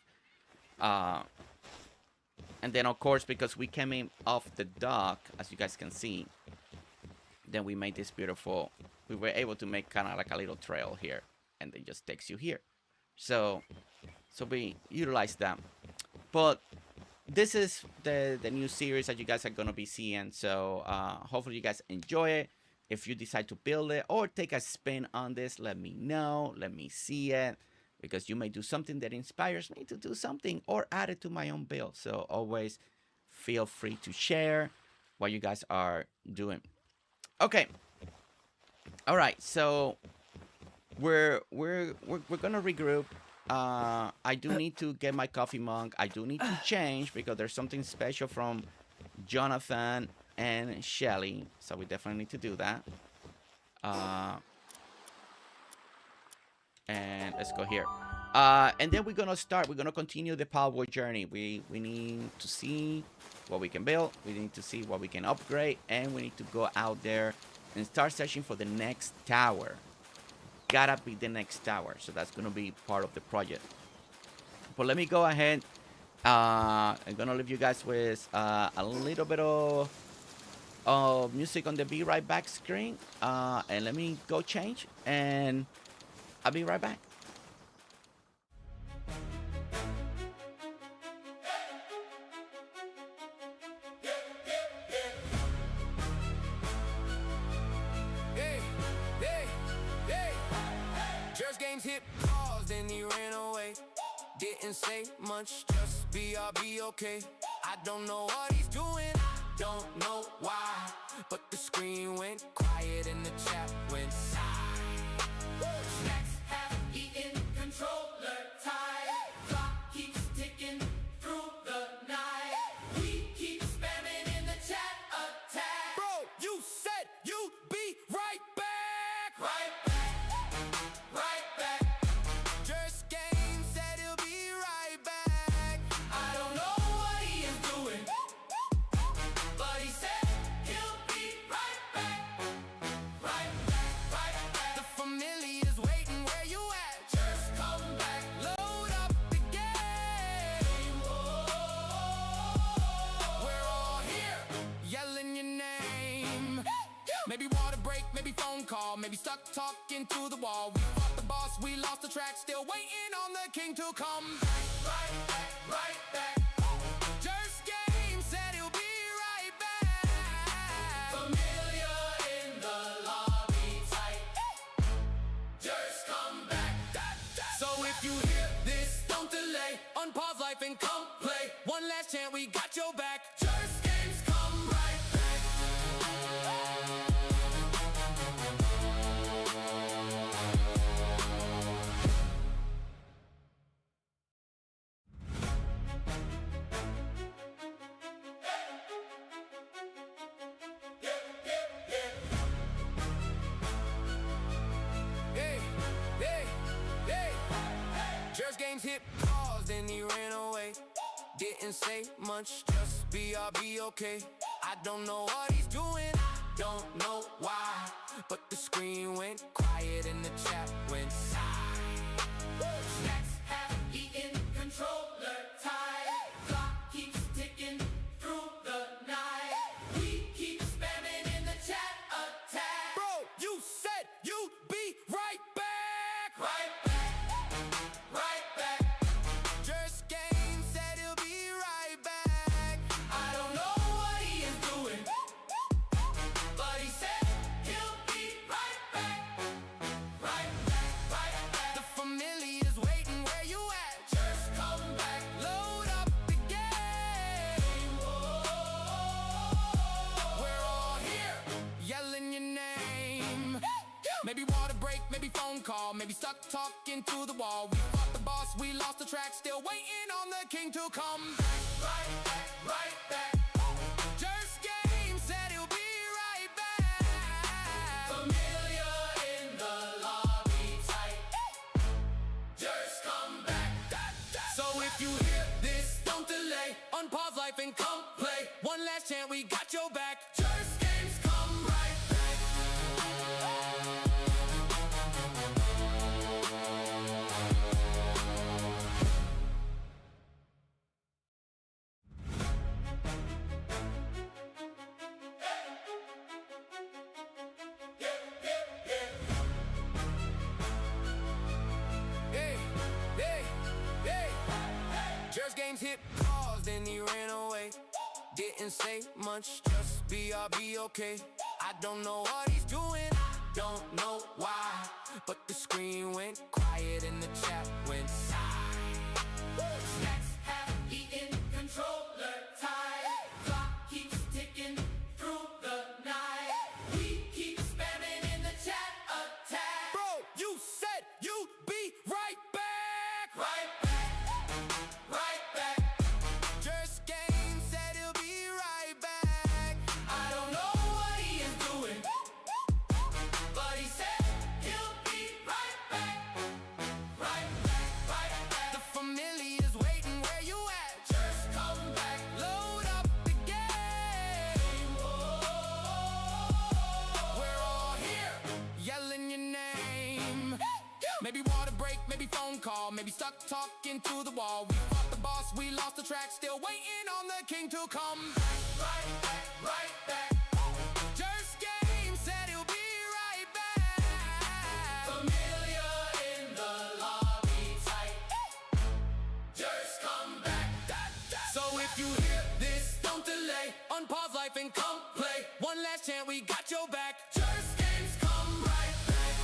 And then of course, because we came in off the dock, as you guys can see, then we made this beautiful, we were able to make kind of like a little trail here, and it just takes you here. So we utilize that. But this is the new series that you guys are gonna be seeing. So hopefully you guys enjoy it. If you decide to build it or take a spin on this, let me know. Let me see it, because you may do something that inspires me to do something or add it to my own build. So always feel free to share what you guys are doing. Okay. All right. So we're gonna regroup. I do need to get my coffee mug. I do need to change because there's something special from Jonathan and Shelly. So we definitely need to do that. And let's go here. And then we're gonna start. We're gonna continue the Palworld journey. We need to see what we can build. We need to see what we can upgrade, and we need to go out there and start searching for the next tower. Gotta be the next tower. So that's gonna be part of the project. But let me go ahead. I'm gonna leave you guys with a little bit of music on the Be Right Back screen. And let me go change, and I'll be right back. GerseGames hit pause, then he ran away. Didn't say much, just BRB okay. I don't know what he's doing, don't know why, but the screen went quiet and the chat went silent. Snacks have eaten, controller tied. Clock keeps ticking through the night. We keep spamming in the chat attack. Bro, you said you'd be right back. Right back, right back. GerseGames said he'll be right back. I don't know what he is doing, but he said he'll be right back. Right back, right back. The familiar's waiting, where you at? Just come back. stuck talking to the wall. We fought the boss, we lost the track, still waiting on the king to come back. Right back, right back. GerseGames said he'll be right back. Familiar in the lobby tight. Gerse, come back. So if you hear this, don't delay. Unpause life and come play. One last chance, we got your back. GerseGames, come right back. GerseGames hit pause, then he ran away. Didn't say much, just BRB okay. I don't know what he's doing, don't know why. But the screen went quiet and the chat went silent. Snacks have eaten, controller tied. Clock keeps ticking through the night. We keep spamming in the chat attack. Bro, you said you'd be right back. Right back. Right back. GerseGames said he'll be right back. I don't know what he is doing, but he said he'll be right back. Right back, right back. The familiar's waiting, where you at? Gerse, come back. Load up the game. We're all here, yelling your name. Maybe water break, maybe phone call, maybe stuck talking to the wall. We fought the boss, we lost the track, still waiting on the king to come back. Right back, right back. GerseGames said he'll be right back. Familiar in the lobby tight. Gerse, come back. So if you hear this, don't delay. Unpause life and come play. One last chance, we got your back. GerseGames, come right back. GerseGames hit pause, then he ran away. Didn't say much, just BRB okay. I don't know what he's doing, don't know why. But the screen went quiet and the chat went silent. Snacks have eaten, controller tied. Clock keeps ticking through the night. We keep spamming in the chat attack. Bro, you said you'd be right back. Right back. Right back. GerseGames said he'll be right back. I don't know what he is doing, but he said he'll be right back. Right back, right back. The familiar's waiting, where you at? Gerse, come back. Load up the game. We're all here, yelling your name. Maybe water break, maybe phone call, maybe stuck talking to the wall. We fought the boss, we lost the track, still waiting on the king to come back. Right back, right back. GerseGames said he'll be right back. Familiar in the lobby tight. Gerse, come back. So if you hear this, don't delay. Unpause life and come play. One last chance, we got your back. GerseGames, come right back.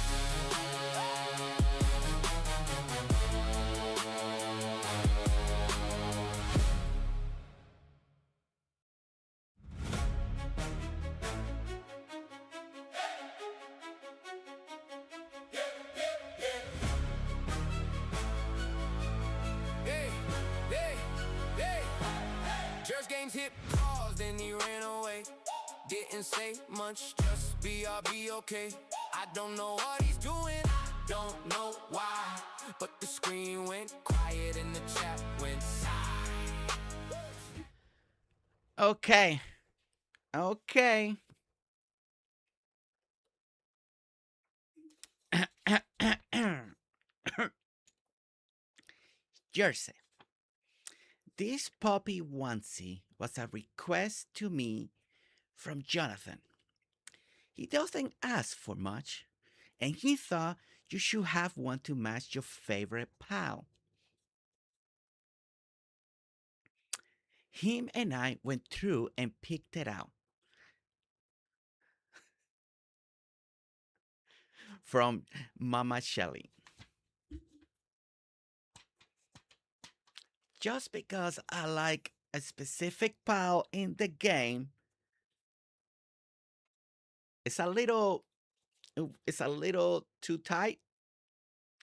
GerseGames hit pause, then he ran away. Didn't say much, just BRB okay. I don't know what he's doing, don't know why. But the screen went quiet and the chat went silent. Okay. Okay. Jersey. This puppy onesie was a request to me from Jonathan. He doesn't ask for much, and he thought you should have one to match your favorite pal. Him and I went through and picked it out. From Mama Shelly. Just because I like a specific pal in the game, it's a little too tight.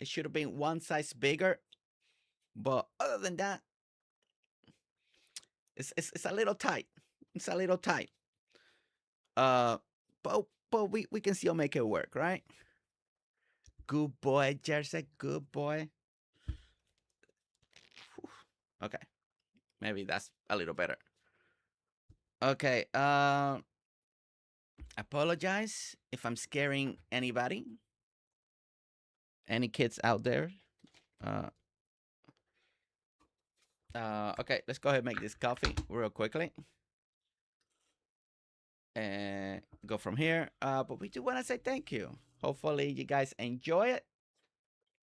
It should have been one size bigger. But other than that, it's a little tight. It's a little tight. But we can still make it work, right? Good boy, Jersey. Good boy. Whew. Okay. Maybe that's a little better. Okay. Apologize if I'm scaring anybody. Any kids out there? Okay, let's go ahead and make this coffee real quickly. And go from here. But we do want to say thank you. Hopefully you guys enjoy it,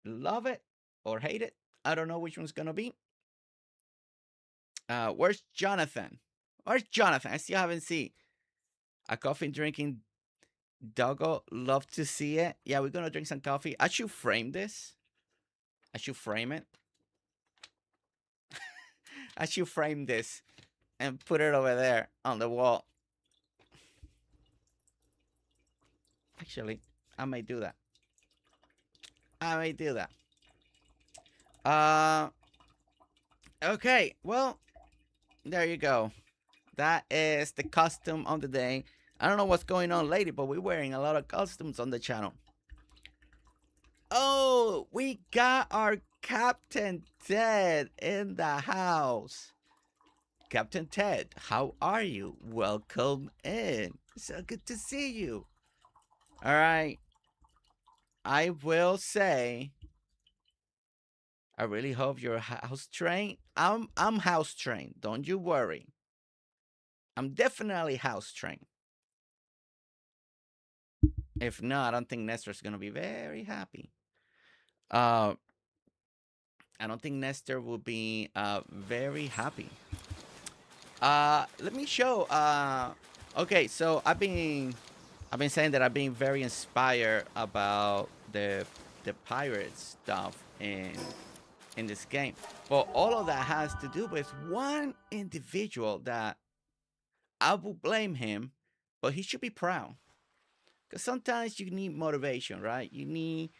love it, or hate it. I don't know which one's gonna be. Where's Jonathan? Where's Jonathan? I still haven't seen a coffee drinking doggo. Love to see it. Yeah, we're gonna drink some coffee. I should frame this. I should frame it. I should frame this and put it over there on the wall. Actually, I may do that. I may do that. Okay, well, there you go. That is the costume of the day. I don't know what's going on lately, but we're wearing a lot of costumes on the channel. Oh, we got our Captain Ted in the house. Captain Ted, how are you? Welcome in. So good to see you. All right. I will say, I really hope you're house trained. I'm house trained. Don't you worry. I'm definitely house trained. If not, I don't think Nestor's gonna be very happy. I don't think Nestor will be very happy. Let me show. Okay, so I've been saying that I've been very inspired about the pirate stuff in this game, but all of that has to do with one individual that I will blame him, but he should be proud. Because sometimes you need motivation, right? You need,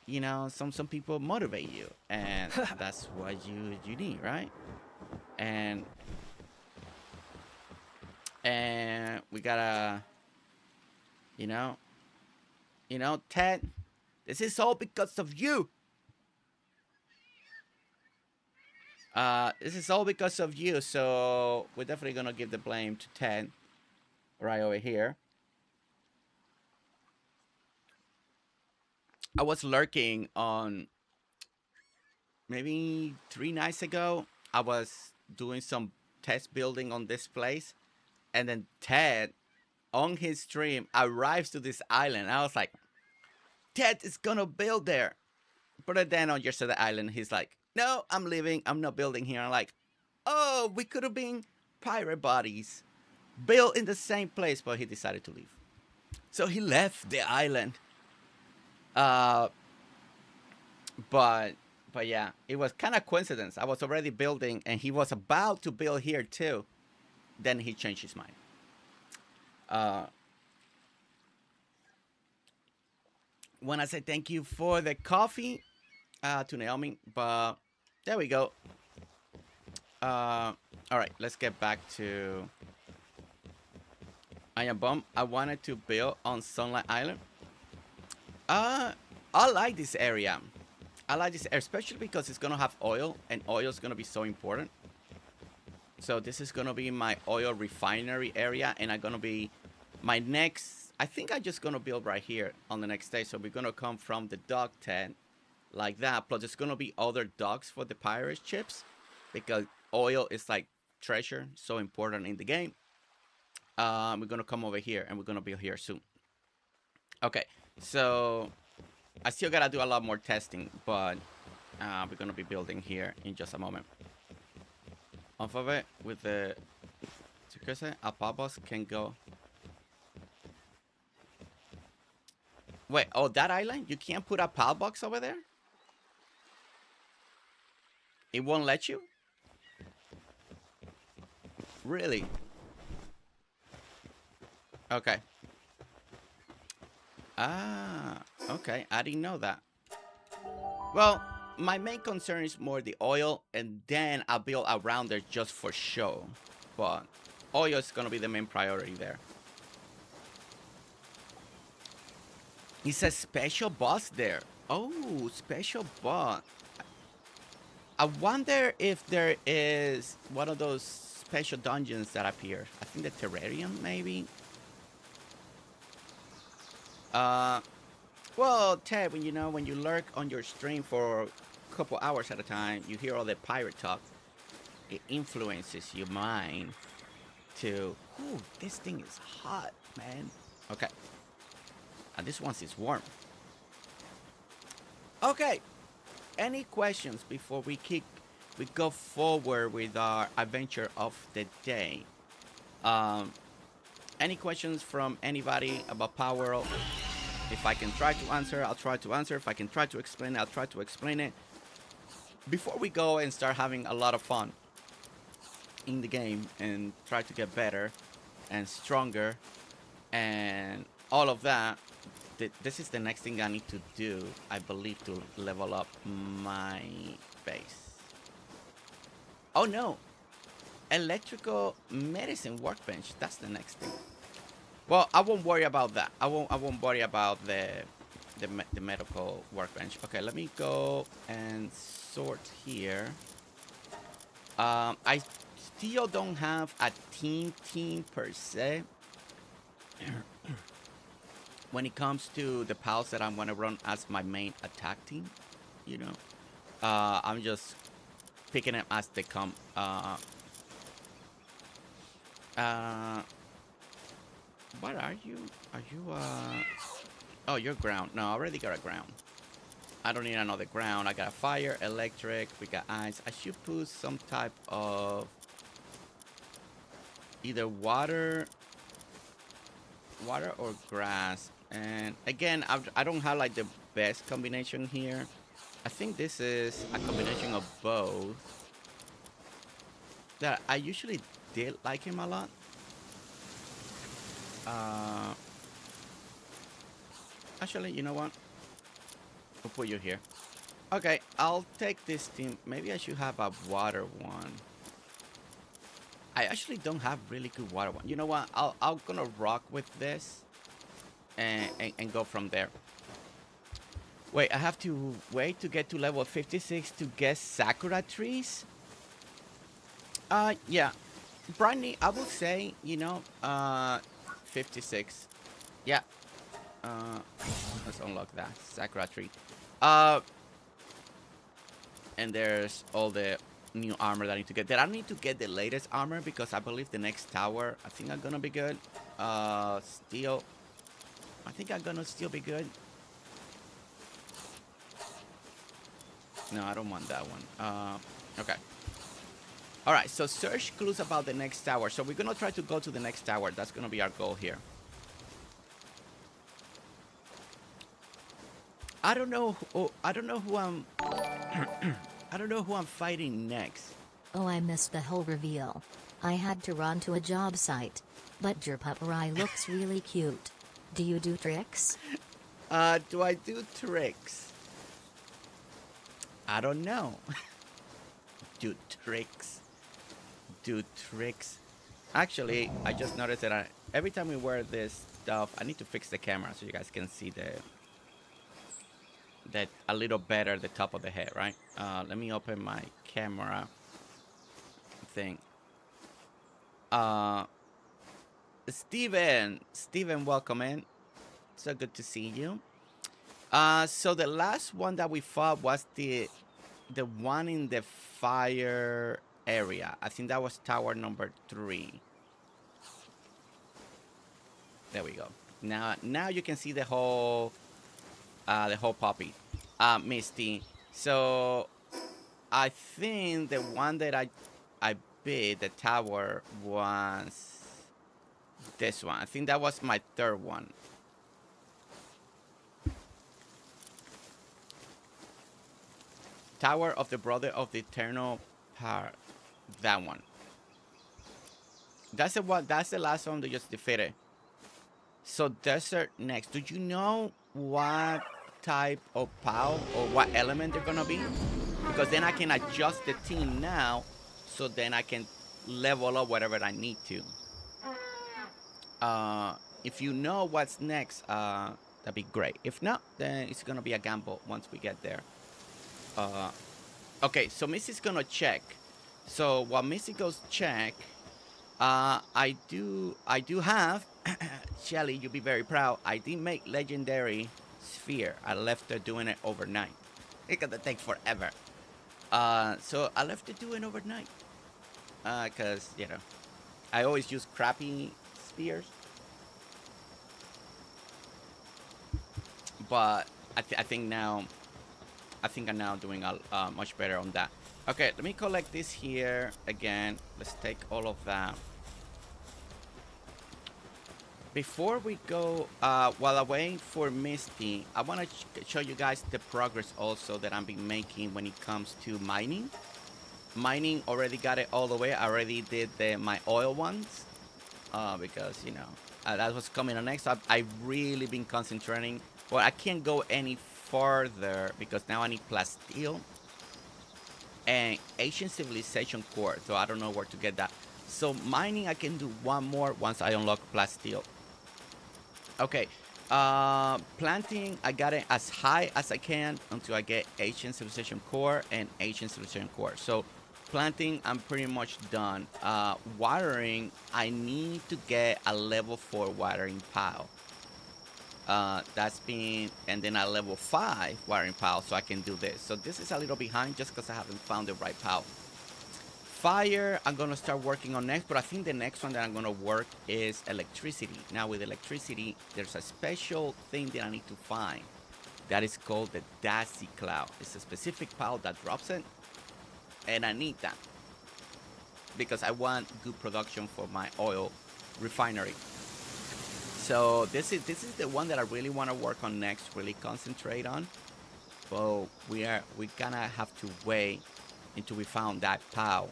you know, some people motivate you, and that's what you need, right? And we gotta, you know, Ted, this is all because of you. This is all because of you, so we're definitely gonna give the blame to Ted right over here. I was lurking on maybe 3 nights ago. I was doing some test building on this place, and then Ted on his stream arrives to this island. I was like, Ted is gonna build there. But then on just the island, he's like, no, I'm leaving. I'm not building here. I'm like, oh, we could have been pirate buddies, built in the same place, but he decided to leave. So he left the island. But yeah, it was kind of coincidence. I was already building, and he was about to build here too. Then he changed his mind. Want to say thank you for the coffee to Naomi, but there we go. All right, let's get back to AngelMom. I wanted to build on Sunlight Island. I like this area. I like this area, especially because it's gonna have oil, and oil is gonna be so important. So this is gonna be my oil refinery area, and I'm gonna be my next. I think I'm just gonna build right here on the next day. So we're gonna come from the dock tent like that. Plus, there's gonna be other docks for the pirate ships because oil is like treasure, so important in the game. We're gonna come over here, and we're gonna build here soon. Okay. So I still gotta do a lot more testing, but we're gonna be building here in just a moment. Off of it with the a pop box can go. Wait, oh, that island? You can't put a pal box over there? It won't let you? Really? Okay. Ah, okay. I didn't know that. Well, my main concern is more the oil, and then I'll build around there just for show. But oil is gonna be the main priority there. It's a special boss there. Oh, special boss. I wonder if there is one of those special dungeons that appear. I think the terrarium, maybe. Well, Ted, when you lurk on your stream for a couple hours at a time, you hear all the pirate talk. It influences your mind to, ooh, this thing is hot, man. Okay. And this one is warm. Okay. Any questions before we go forward with our adventure of the day? Any questions from anybody about Palworld? If I can try to answer, I'll try to answer. If I can try to explain it, I'll try to explain it. Before we go and start having a lot of fun in the game and try to get better and stronger and all of that, this is the next thing I need to do, I believe, to level up my base. Oh no! Electrical medicine workbench. That's the next thing. Well, I won't worry about that. I won't worry about the medical workbench. Okay, let me go and sort here. I still don't have a team per se. When it comes to the pals that I'm gonna run as my main attack team, you know, I'm just picking them as they come. What are you? Are you oh, you're ground. No, I already got a ground. I don't need another ground. I got a fire, electric, we got ice. I should put some type of either water or grass. And again, I don't have like the best combination here. I think this is a combination of both. That I usually did like him a lot. Actually, you know what? We'll put you here. Okay, I'll take this team. Maybe I should have a water one. I actually don't have really good water one. You know what? I'm gonna rock with this and go from there. Wait, I have to wait to get to level 56 to get Sakura trees? Yeah. Briny, I will say, 56. Yeah. Let's unlock that Sakura tree. And there's all the new armor that I need to get. That I need to get the latest armor because I believe the next tower, I think I'm gonna be good. Steel. I think I'm gonna still be good. No, I don't want that one. Okay. Alright, so search clues about the next tower. So we're gonna try to go to the next tower. That's gonna be our goal here. I don't know who I'm I don't know who I'm fighting next. Oh, I missed the whole reveal. I had to run to a job site. But your puppery looks really cute. Do you do tricks? Do I do tricks? I don't know. Do tricks. Actually, I just noticed that every time we wear this stuff, I need to fix the camera so you guys can see that a little better the top of the head, right? Let me open my camera thing. Steven, welcome in. So good to see you. So the last one that we fought was the one in the fire area. I think that was tower number 3. There we go. Now you can see the whole the whole puppy, Misty. So I think the one that I beat the tower was this one. I think that was my third one. Tower of the Brother of the Eternal Power. That one. That's the one. That's the last one they just defeated. So desert next. Do you know what type of POW or what element they're gonna be? Because then I can adjust the team now, so then I can level up whatever I need to. If you know what's next, that'd be great. If not, then it's gonna be a gamble once we get there. Okay, so Missy's gonna check. So while Missy goes check, I do have Shelly, you'll be very proud. I did make legendary sphere. I left her doing it overnight. Because it takes forever. So I left her doing overnight. Cause you know, I always use crappy spears. But I think now, I'm now doing much better on that. Okay, let me collect this here again. Let's take all of that. Before we go, while I wait for Misty, I want to show you guys the progress also that I've been making when it comes to mining. Mining, already got it all the way. I already did my oil ones because, you know, that was coming on next. I've really been concentrating. Well, I can't go any further because now I need plasteel and ancient civilization core, so I don't know where to get that. So mining, I can do one more once I unlock plasteel. Okay, planting, I got it as high as I can until I get ancient civilization core and ancient civilization core. So planting, I'm pretty much done. Watering, I need to get a level 4 watering pile. That's been, and then a level 5 watering pile, so I can do this. So this is a little behind just because I haven't found the right pile. Fire, I'm gonna start working on next, but I think the next one that I'm gonna work is electricity. Now with electricity, there's a special thing that I need to find. That is called the Daisy Cloud. It's a specific pile that drops it, and I need that because I want good production for my oil refinery. So this is the one that I really want to work on next, really concentrate on. But we gonna have to wait until we found that pile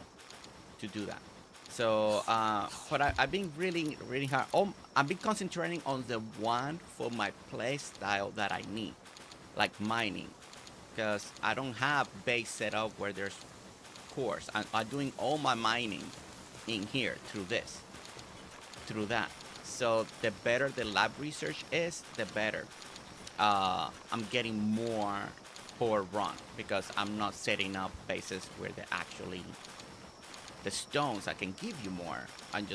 to do that. So but I've been really hard. I've been concentrating on the one for my play style that I need, like mining, because I don't have base set up where there's cores. I'm doing all my mining in here through that. So the better the lab research is, the better I'm getting more per run, because I'm not setting up bases where the stones I can give you more. I'm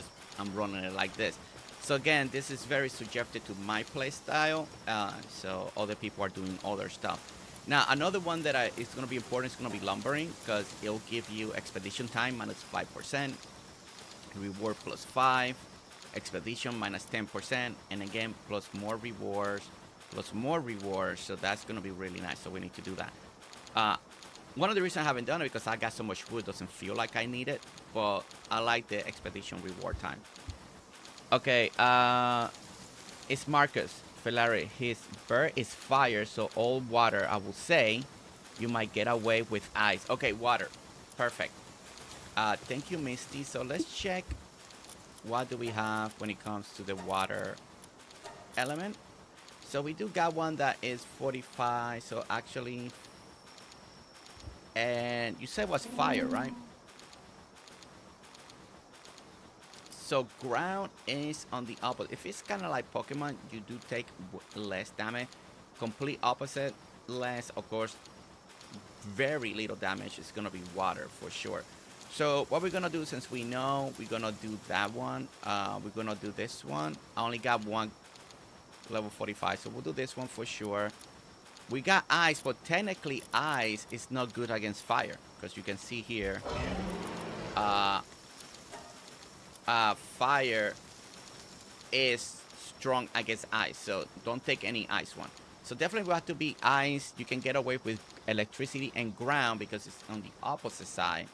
running it like this. So again, this is very subjective to my play style. So other people are doing other stuff. Now another one that is going to be important is going to be lumbering, because it'll give you expedition time minus 5%, reward plus 5. Expedition minus 10%, and again plus more rewards. So that's gonna be really nice. So we need to do that. One of the reasons I haven't done it because I got so much wood, doesn't feel like I need it, but I like the expedition reward time. Okay, it's Marcus Felari. His bird is fire, so all water. I will say you might get away with ice. Okay, water, perfect. Thank you, Misty. So let's check. What do we have when it comes to the water element? So we do got one that is 45. So actually, and you said was fire, right? So ground is on the opposite. If it's kind of like Pokemon, you do take less damage. Complete opposite, less. Of course, very little damage is gonna be water for sure. So what we're gonna do, since we know we're gonna do that one, we're gonna do this one. I only got one level 45, so we'll do this one for sure. We got ice, but technically ice is not good against fire, because you can see here, fire is strong against ice, so don't take any ice one. So definitely will have to be ice. You can get away with electricity and ground because it's on the opposite side.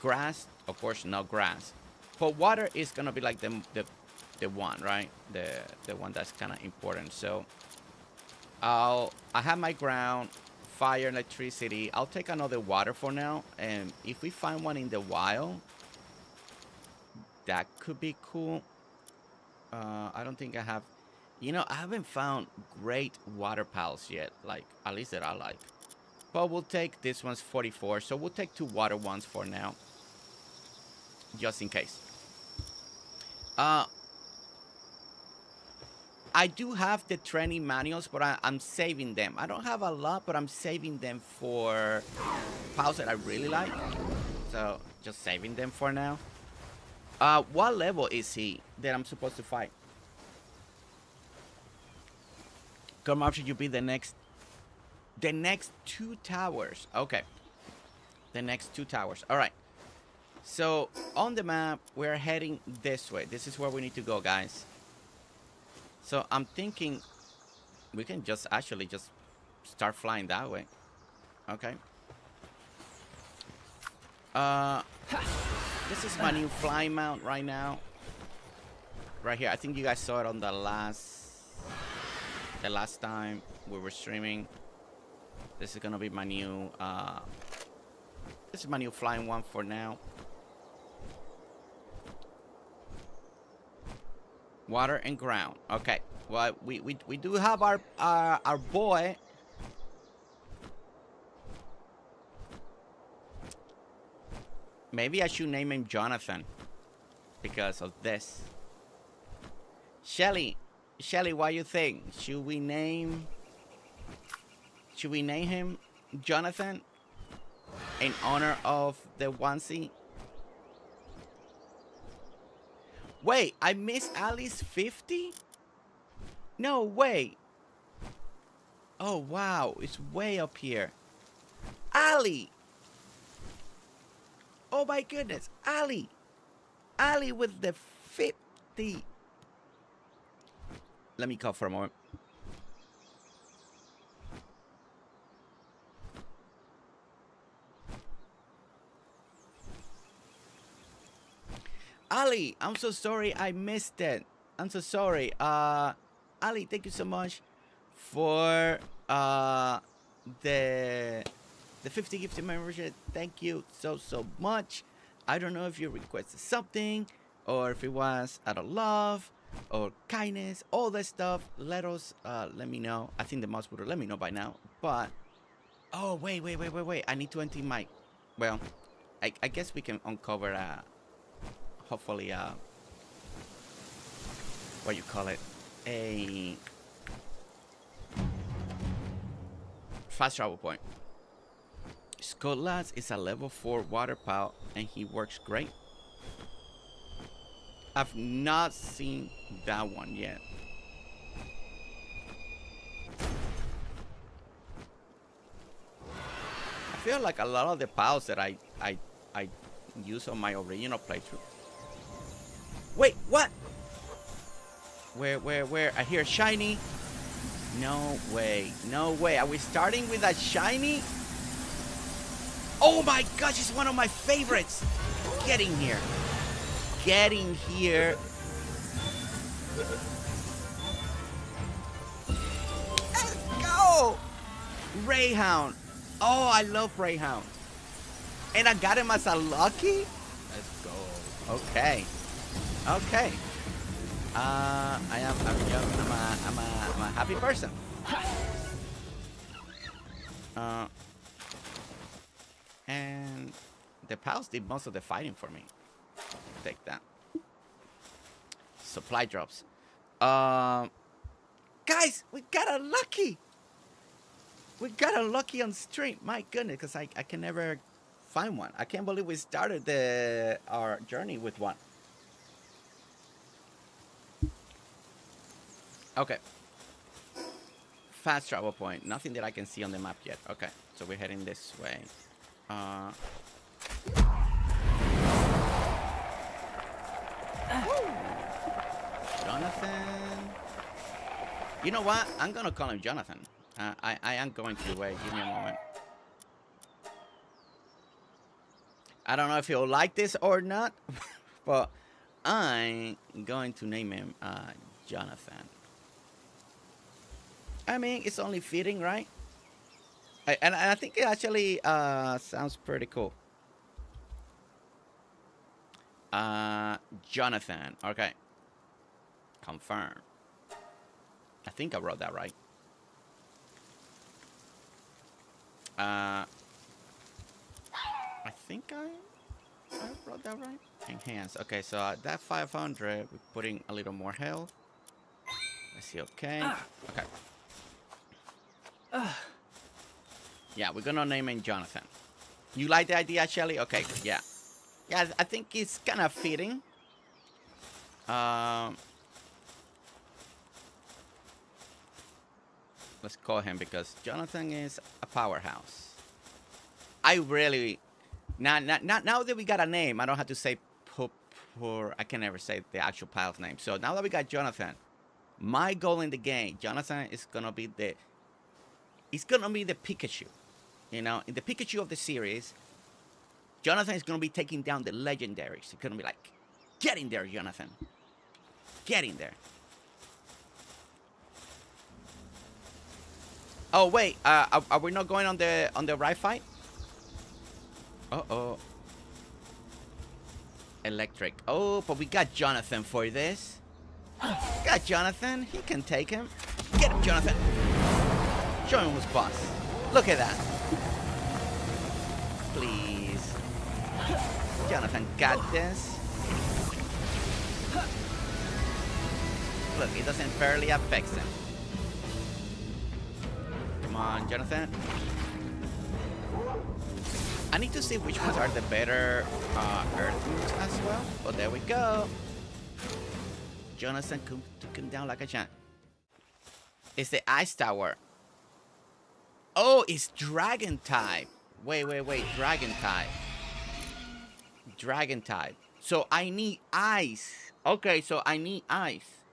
Grass, of course, no grass. But water is gonna be like the one, right? The one that's kind of important. So I have my ground, fire, electricity. I'll take another water for now. And if we find one in the wild, that could be cool. I don't think I have. You know, I haven't found great water pals yet. Like, at least that I like. But we'll take, this one's 44. So we'll take 2 water ones for now. Just in case. I do have the training manuals, but I'm saving them. I don't have a lot, but I'm saving them for pals that I really like. So, just saving them for now. What level is he that I'm supposed to fight? Come after you be the next 2 towers. Okay. The next 2 towers. All right. So, on the map, we're heading this way. This is where we need to go, guys. So, I'm thinking we can just actually just start flying that way. Okay. This is my new flying mount right now. Right here. I think you guys saw it on the last time we were streaming. This is gonna be my new this is my new flying one for now. Water and ground. Okay. Well, we do have our boy. Maybe I should name him Jonathan because of this. Shelly, what do you think? Should we name him Jonathan in honor of the onesie? Wait, I missed Alli's 50? No way. Oh wow, it's way up here. Alli. Oh my goodness, Alli with the 50. Let me cough for a moment. Alli, I'm so sorry I missed it. I'm so sorry. Alli, thank you so much for the 50 gifted membership. Thank you so much. I don't know if you requested something or if it was out of love or kindness, all that stuff. Let me know. I think the mouse would let me know by now. But oh wait. I need to empty my, well, I guess we can uncover hopefully what you call it, a fast travel point. Scott Lads is a level 4 water pal and he works great. I've not seen that one yet. I feel like a lot of the pals that I use on my original playthrough. Wait, what? Where? I hear shiny. No way. Are we starting with a shiny? Oh my gosh, it's one of my favorites. Get in here. Let's go. Rayhound. Oh, I love Rayhound. And I got him as a lucky? Let's go. Okay. I'm a happy person. And the pals did most of the fighting for me. Take that. Supply drops. Guys, we got a lucky. On stream. My goodness, because I can never find one. I can't believe we started our journey with one. Okay. Fast travel point. Nothing that I can see on the map yet. Okay, so we're heading this way. Jonathan. You know what? I'm gonna call him Jonathan. I am going to wait. Give me a moment. I don't know if you'll like this or not, but I'm going to name him Jonathan. I mean, it's only fitting, right? And I think it actually sounds pretty cool. Jonathan. Okay. Confirm. I think I wrote that right. I think I wrote that right. Enhance. Okay, so that 500, we're putting a little more health. Let's see. Okay. Okay. Yeah, we're gonna name him Jonathan. You like the idea, Shelly? Okay. Yeah. Yeah, I think it's kind of fitting. Let's call him because Jonathan is a powerhouse. I really now that we got a name, I don't have to say poor. I can never say the actual pal's name. So now that we got Jonathan, my goal in the game, Jonathan is gonna be the. It's gonna be the Pikachu. You know, in the Pikachu of the series, Jonathan is gonna be taking down the legendaries. It's gonna be like, get in there, Jonathan. Get in there. Oh wait, are we not going on the right fight? Uh-oh. Electric. Oh, but we got Jonathan for this. Got Jonathan. He can take him. Get him, Jonathan. Show him who's boss. Look at that. Please. Jonathan got this. Look, it doesn't barely affect him. Come on, Jonathan. I need to see which ones are the better earth moves as well. But there we go. Jonathan took him down like a champ. It's the ice tower. Oh, it's dragon type. Wait. Dragon type. Dragon type. So I need ice. Okay, so I need ice.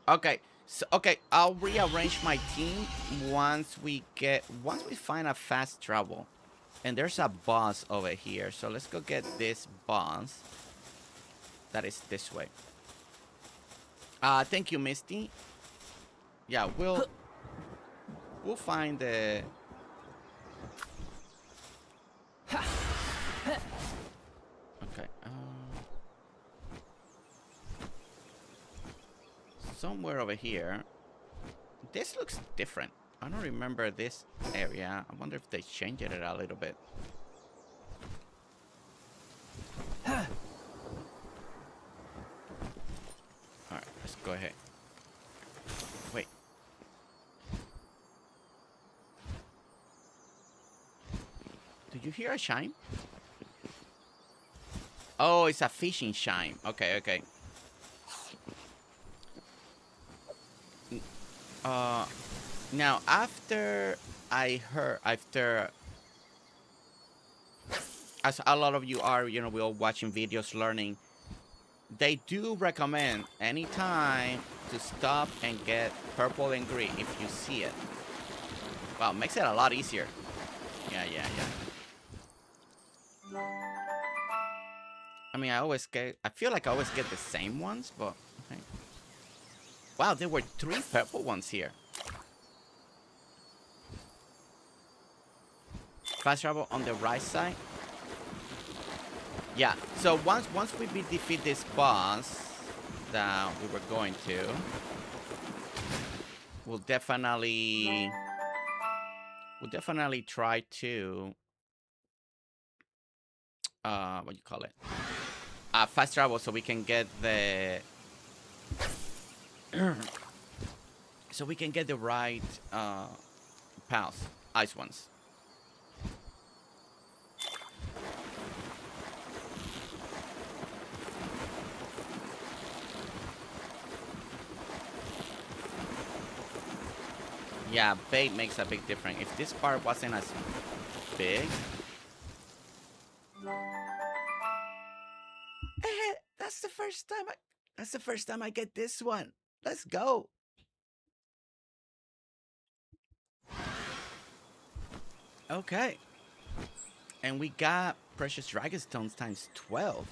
Okay. So, okay, I'll rearrange my team once we find a fast travel. And there's a boss over here. So let's go get this boss. That is this way. Thank you, Misty. Yeah, we'll find the okay. Somewhere over here. This looks different. I don't remember this area. I wonder if they changed it a little bit. Alright, let's go ahead. Wait. Did you hear a chime? Oh, it's a fishing chime. Okay. Now after as a lot of you are, you know, we're all watching videos, learning, they do recommend anytime to stop and get purple and green if you see it. Wow, makes it a lot easier. Yeah. I mean, I feel like I always get the same ones, but okay. Wow, there were 3 purple ones here. Fast travel on the right side. Yeah, so once we defeat this boss that we were going to, we'll definitely try to what do you call it? Fast travel so we can get the right pals, ice ones. Yeah, bait makes a big difference. If this part wasn't as big. That's the first time I get this one. Let's go. Okay. And we got precious dragonstones times 12.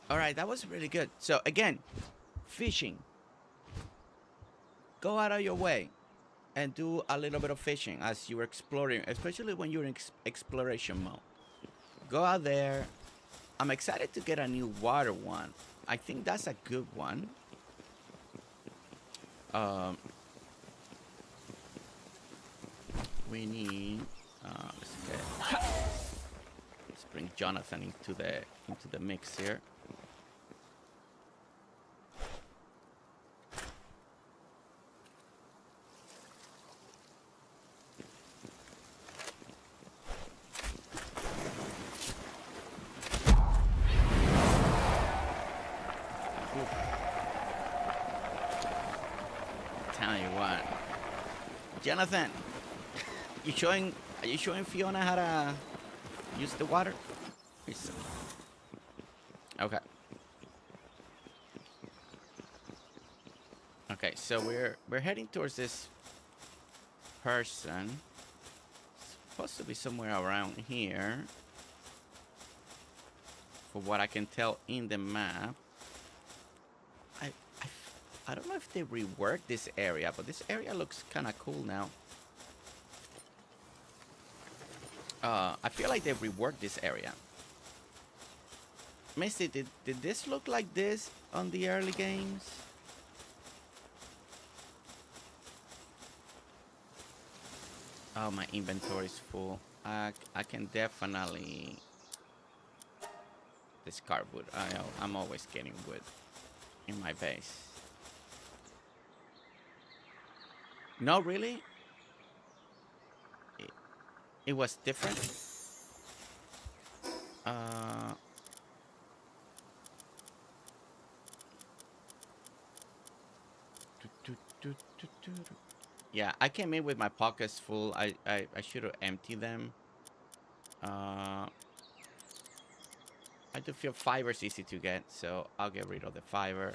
All right, that was really good. So again, fishing. Go out of your way and do a little bit of fishing as you're exploring, especially when you're in exploration mode. Go out there. I'm excited to get a new water one. I think that's a good one. We need let's bring Jonathan into the mix here. Tell you what, Jonathan, are you showing Fiona how to use the water? Okay. Okay, so we're heading towards this person. It's supposed to be somewhere around here, for what I can tell in the map. I don't know if they reworked this area, but this area looks kind of cool now. I feel like they reworked this area. Misty, did this look like this on the early games? Oh, my inventory is full. I can definitely discard wood. I'm always getting wood in my base. No, really? It was different? Yeah, I came in with my pockets full. I should have emptied them. I do feel fiber's easy to get, so I'll get rid of the fiber.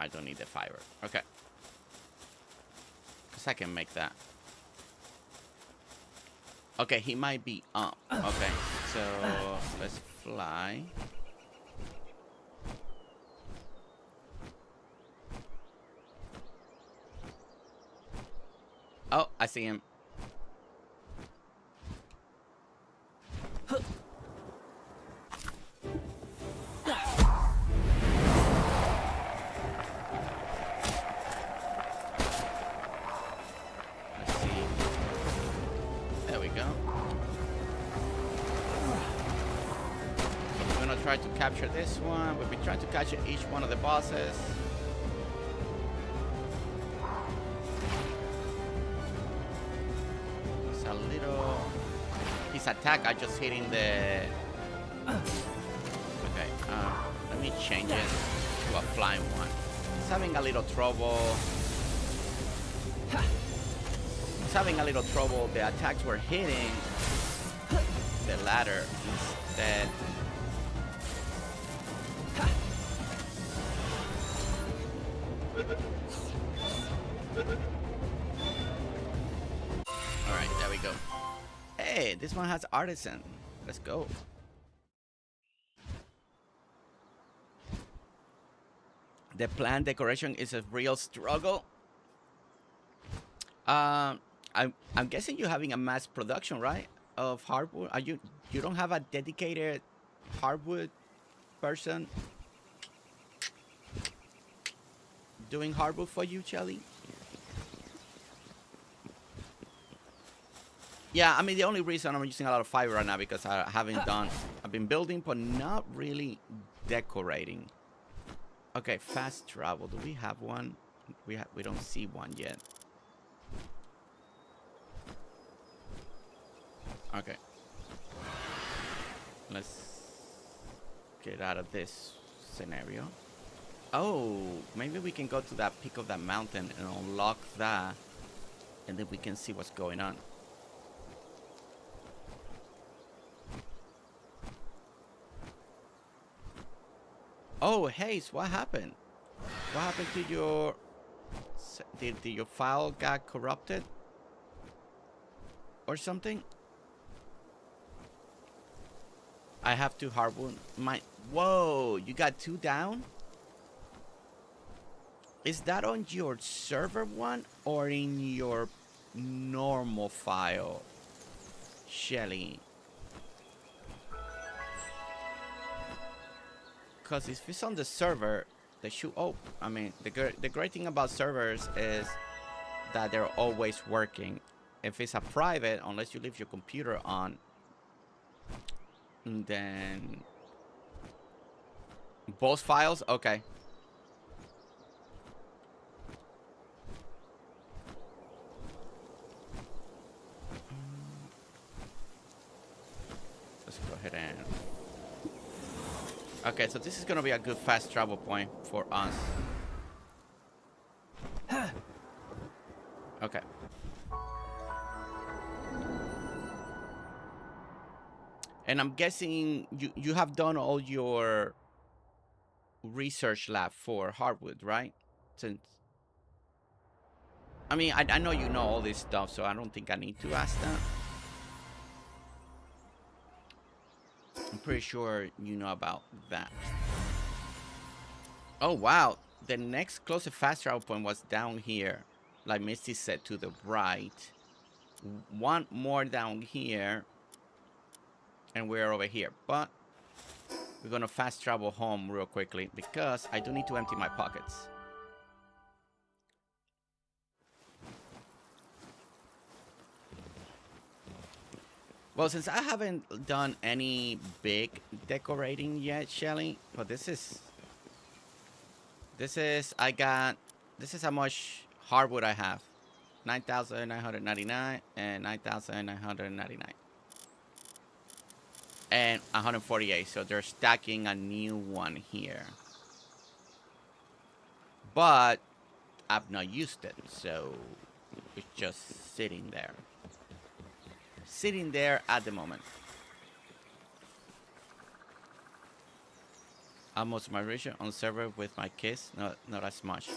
I don't need the fiber. Okay. Because I can make that. Okay, he might be up. Okay, so let's fly. Oh, I see him. Try to capture this one. We've been trying to catch each one of the bosses. It's a little... His attack, I just hitting the... Okay, let me change it to a flying one. He's having a little trouble. He's having a little trouble. The attacks were hitting the ladder instead. Alright, there we go. Hey, this one has artisan. Let's go. The plant decoration is a real struggle. I'm guessing you're having a mass production, right? Of hardwood. You don't have a dedicated hardwood person doing hardwood for you, Shelly? Yeah, I mean, the only reason I'm using a lot of fiber right now because I haven't done... I've been building, but not really decorating. Okay, fast travel. Do we have one? We don't see one yet. Okay. Let's get out of this scenario. Oh, maybe we can go to that peak of that mountain and unlock that, and then we can see what's going on. Oh, Hayes, what happened? What happened to your Did your file got corrupted or something? I have to hardwood my. Whoa, you got 2 down? Is that on your server one or in your normal file, Shelly? Because if it's on the server, they should. Oh, I mean, the great thing about servers is that they're always working. If it's a private, unless you leave your computer on, then both files, okay. Let's go ahead and. Okay, so this is gonna be a good fast travel point for us. Okay. And I'm guessing you have done all your research lab for hardwood, right? Since I mean, I know you know all this stuff, so I don't think I need to ask that. I'm pretty sure you know about that. Oh, wow. The next closest fast travel point was down here. Like Misty said, to the right. One more down here. And we're over here. But we're going to fast travel home real quickly because I do need to empty my pockets. Well, since I haven't done any big decorating yet, Shelly, but this is how much hardwood I have. 9,999 and 9,999. And 148, so they're stacking a new one here. But I've not used it, so it's just sitting there. Sitting there at the moment. Almost my region on server with my kids, not as much.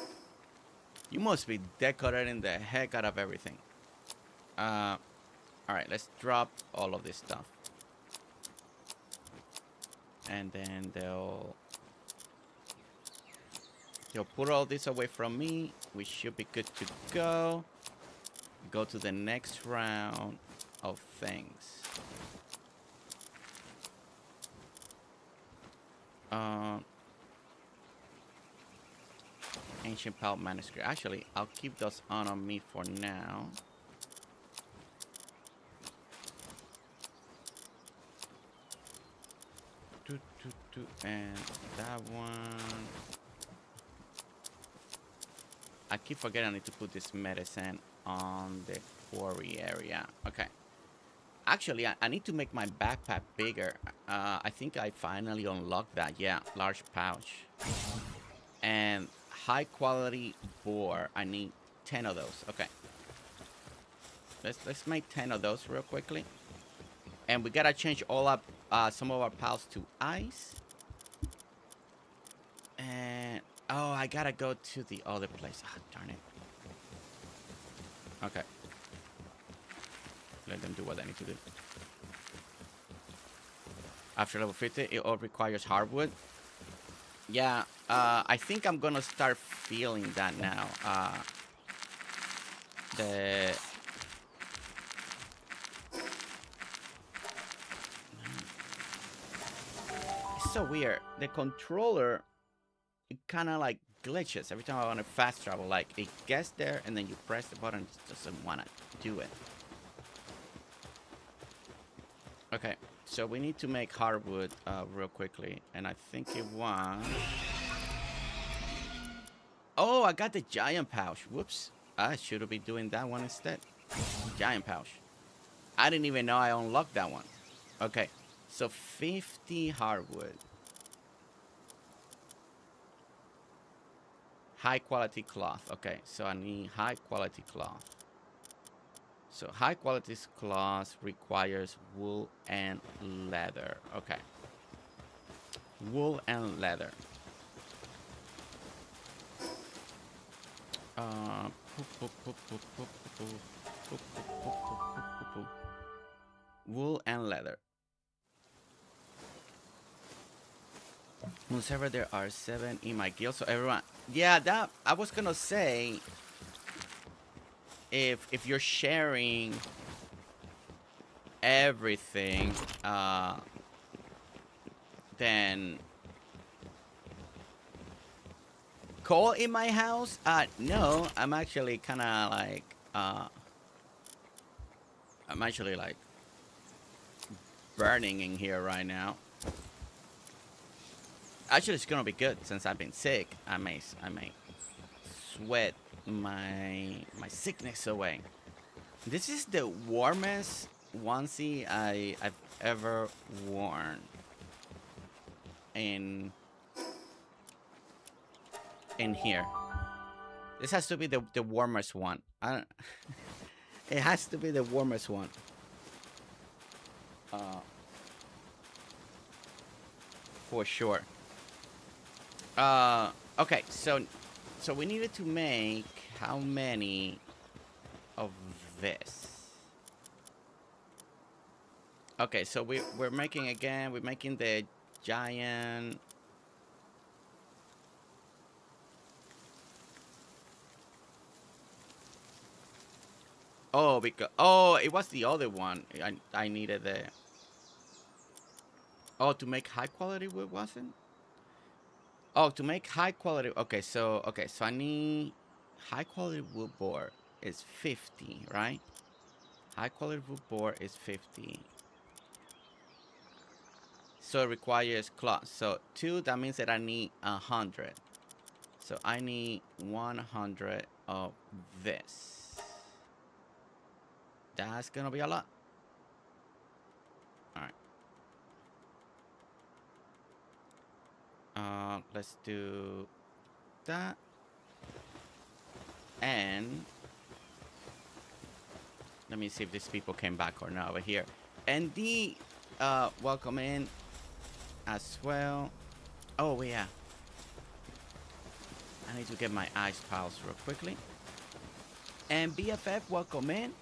You must be decorating the heck out of everything. Alright, let's drop all of this stuff. And then they'll put all this away from me. We should be good to go. Go to the next round of things. Ancient Palworld manuscript. Actually, I'll keep those on me for now. And that one. I keep forgetting I need to put this medicine on the quarry area. Okay. Actually, I need to make my backpack bigger. I think I finally unlocked that. Yeah, large pouch. And high quality boar. I need 10 of those. Okay. Let's make 10 of those real quickly. And we gotta change all up some of our pals to ice. And oh, I gotta go to the other place. Ah, darn it. Okay. Let them do what they need to do. After level 50, it all requires hardwood. Yeah, I think I'm gonna start feeling that now. It's so weird. The controller, it kind of like glitches every time I want to fast travel. Like it gets there and then you press the button, it doesn't want to do it. Okay, so we need to make hardwood real quickly, and I think it was. Oh, I got the giant pouch. Whoops, I should have been doing that one instead. Giant pouch. I didn't even know I unlocked that one. Okay, so 50 hardwood. High quality cloth. Okay, so I need high quality cloth. So high quality cloth requires wool and leather. Okay. Wool and leather. Uh, wool and leather. On server there are 7 in my guild, so everyone. Yeah, that I was gonna say. If you're sharing everything, then coal in my house? No, I'm actually kind of like, I'm actually like burning in here right now. Actually, it's gonna be good since I've been sick. I may sweat my sickness away. This is the warmest onesie I've ever worn in here. This has to be the warmest one. It has to be the warmest one. For sure. Okay, so we needed to make how many of this? Okay, so we're making again. We're making the giant. Oh, because it was the other one. I needed the. Oh, to make high quality wood, wasn't? Oh, to make high quality. Okay, so I need high quality wood board is 50, right? High quality wood board is 50. So it requires cloth. So 2, that means that I need 100. So I need 100 of this. That's gonna be a lot. All right. Let's do that. And let me see if these people came back or not over here. And the welcome in as well. Oh yeah. I need to get my ice piles real quickly. And BFF, welcome in.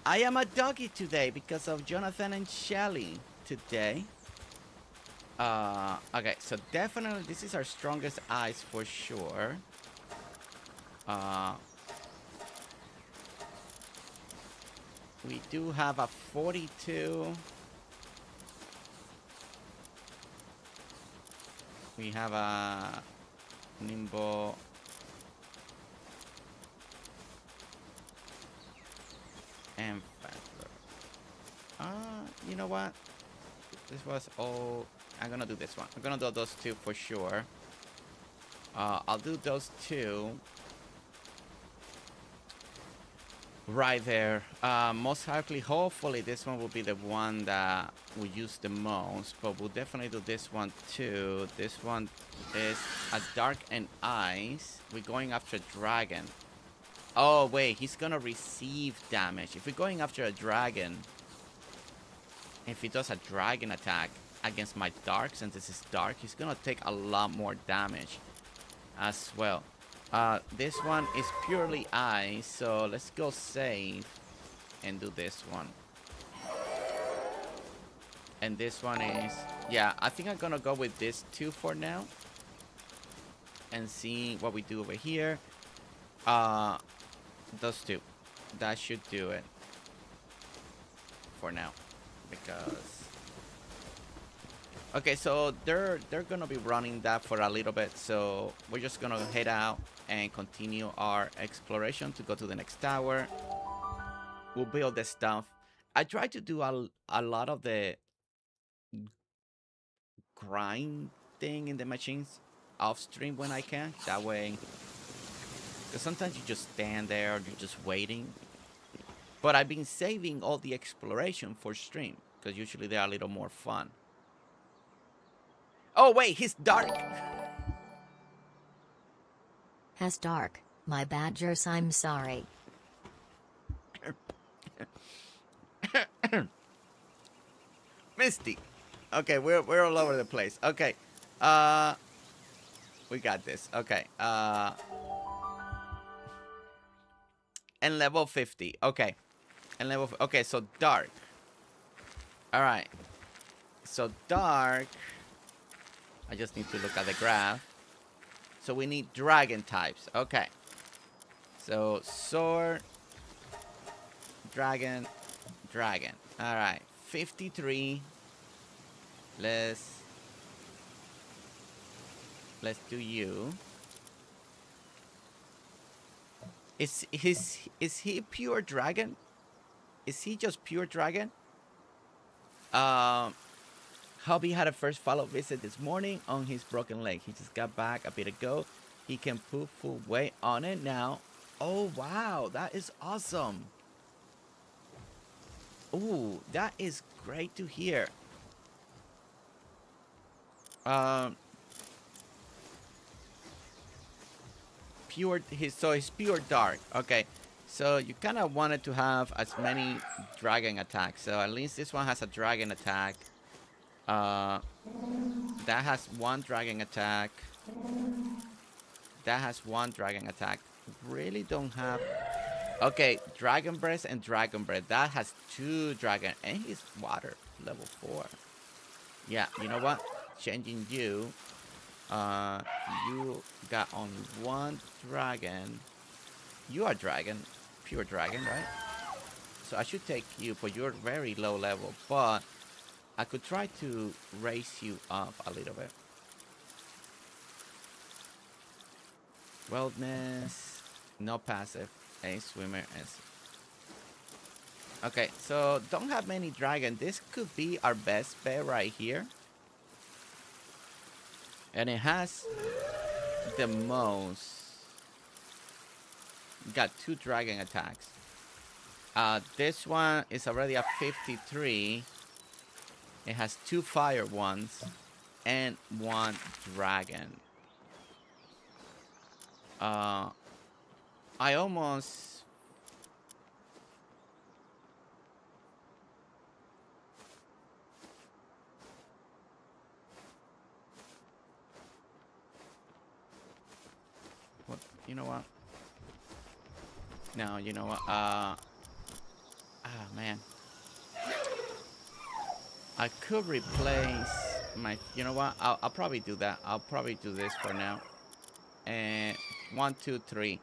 I am a doggy today because of Jonathan and Shelly today. Okay, so definitely this is our strongest ice for sure. We do have a 42. We have a Nimbo. And Fatler. You know what? This was all. I'm gonna do this one. I'm gonna do those 2 for sure. I'll do those 2. Right there. Most likely, hopefully, this one will be the one that we use the most. But we'll definitely do this one too. This one is a dark and ice. We're going after a dragon. Oh, wait. He's going to receive damage. If we're going after a dragon, if he does a dragon attack against my dark, since this is dark, he's going to take a lot more damage as well. This one is purely ice, so let's go save and do this one. And this one is, yeah, I think I'm gonna go with this 2 for now and see what we do over here. Those 2, that should do it for now, because okay, so they're gonna be running that for a little bit, so we're just gonna head out and continue our exploration to go to the next tower. We'll build the stuff. I try to do a lot of the grind thing in the machines off stream when I can. That way, because sometimes you just stand there, you're just waiting. But I've been saving all the exploration for stream, because usually they're a little more fun. Oh wait, he's dark. Has dark. My bad, Gers, I'm sorry. Misty. Okay, we're all over the place. Okay. We got this. Okay. And level 50. Okay. And level... Okay, so dark. Alright. So dark... I just need to look at the graph. So we need dragon types. Okay. So sword... Dragon... Dragon. Alright. 53. Let's do you. Is he pure dragon? Is he just pure dragon? Hubby had a first follow visit this morning on his broken leg. He just got back a bit ago. He can put full weight on it now. Oh wow, that is awesome. Ooh, that is great to hear. He's pure dark. Okay, so you kind of wanted to have as many dragon attacks. So at least this one has a dragon attack. That has one dragon attack. That has one dragon attack. Really don't have... Okay, Dragon Breath and Dragon Breath. That has 2 dragon. And he's water. Level 4. Yeah, you know what? Changing you. You got only 1 dragon. You are dragon. Pure dragon, right? So I should take you, but you're very low level. But I could try to raise you up a little bit. Wellness. No passive. A swimmer is... Okay, so don't have many dragon. This could be our best bet right here. And it has the most... Got 2 dragon attacks. This one is already at 53. It has 2 fire ones and 1 dragon. I almost... What? You know what? No, you know what? Ah, man. I could replace my... You know what? I'll probably do that. I'll probably do this for now. And 1, 2, 3.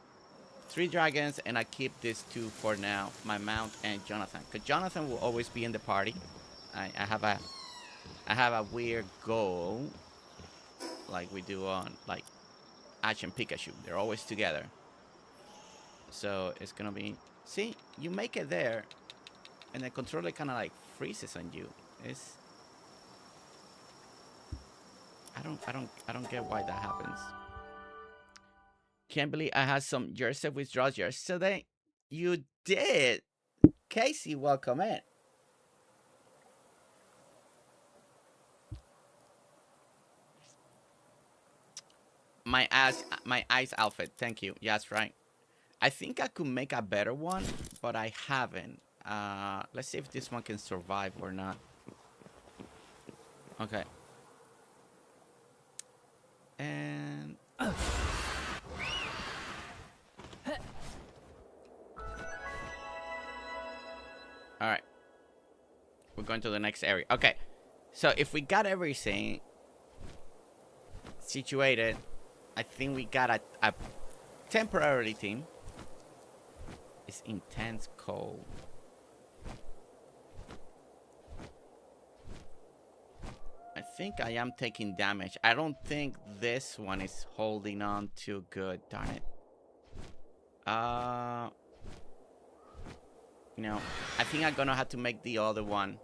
3 dragons, and I keep these 2 for now. My mount and Jonathan. Because Jonathan will always be in the party. I have a weird goal. Like we do on like Ash and Pikachu. They're always together. So it's gonna be... See, you make it there, and the controller kind of like freezes on you. It's... I don't get why that happens. Can't believe I had some jersey withdrawals yesterday. You did. Casey, welcome in. My ice outfit. Thank you. Yes, right. I think I could make a better one, but I haven't. Let's see if this one can survive or not. Okay. And... Alright. We're going to the next area. Okay. So if we got everything situated, I think we got a temporary team. It's intense cold. I think I am taking damage. I don't think this one is holding on too good. Darn it. No, I think I'm gonna have to make the other one.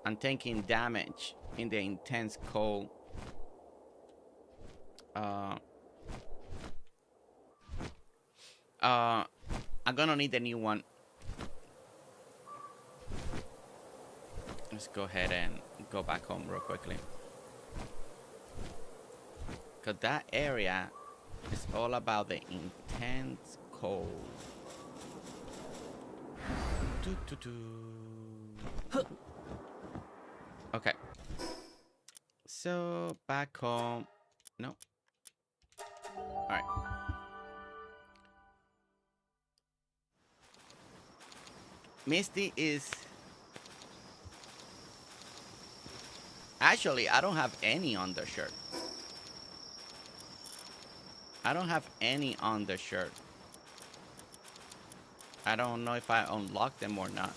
I'm taking damage in the intense cold. I'm gonna need a new one. Let's go ahead and go back home real quickly. Cause that area is all about the intense cold. Okay. So back home. No. Alright. Misty is... Actually, I don't have any undershirt. I don't have any undershirt. I don't know if I unlocked them or not.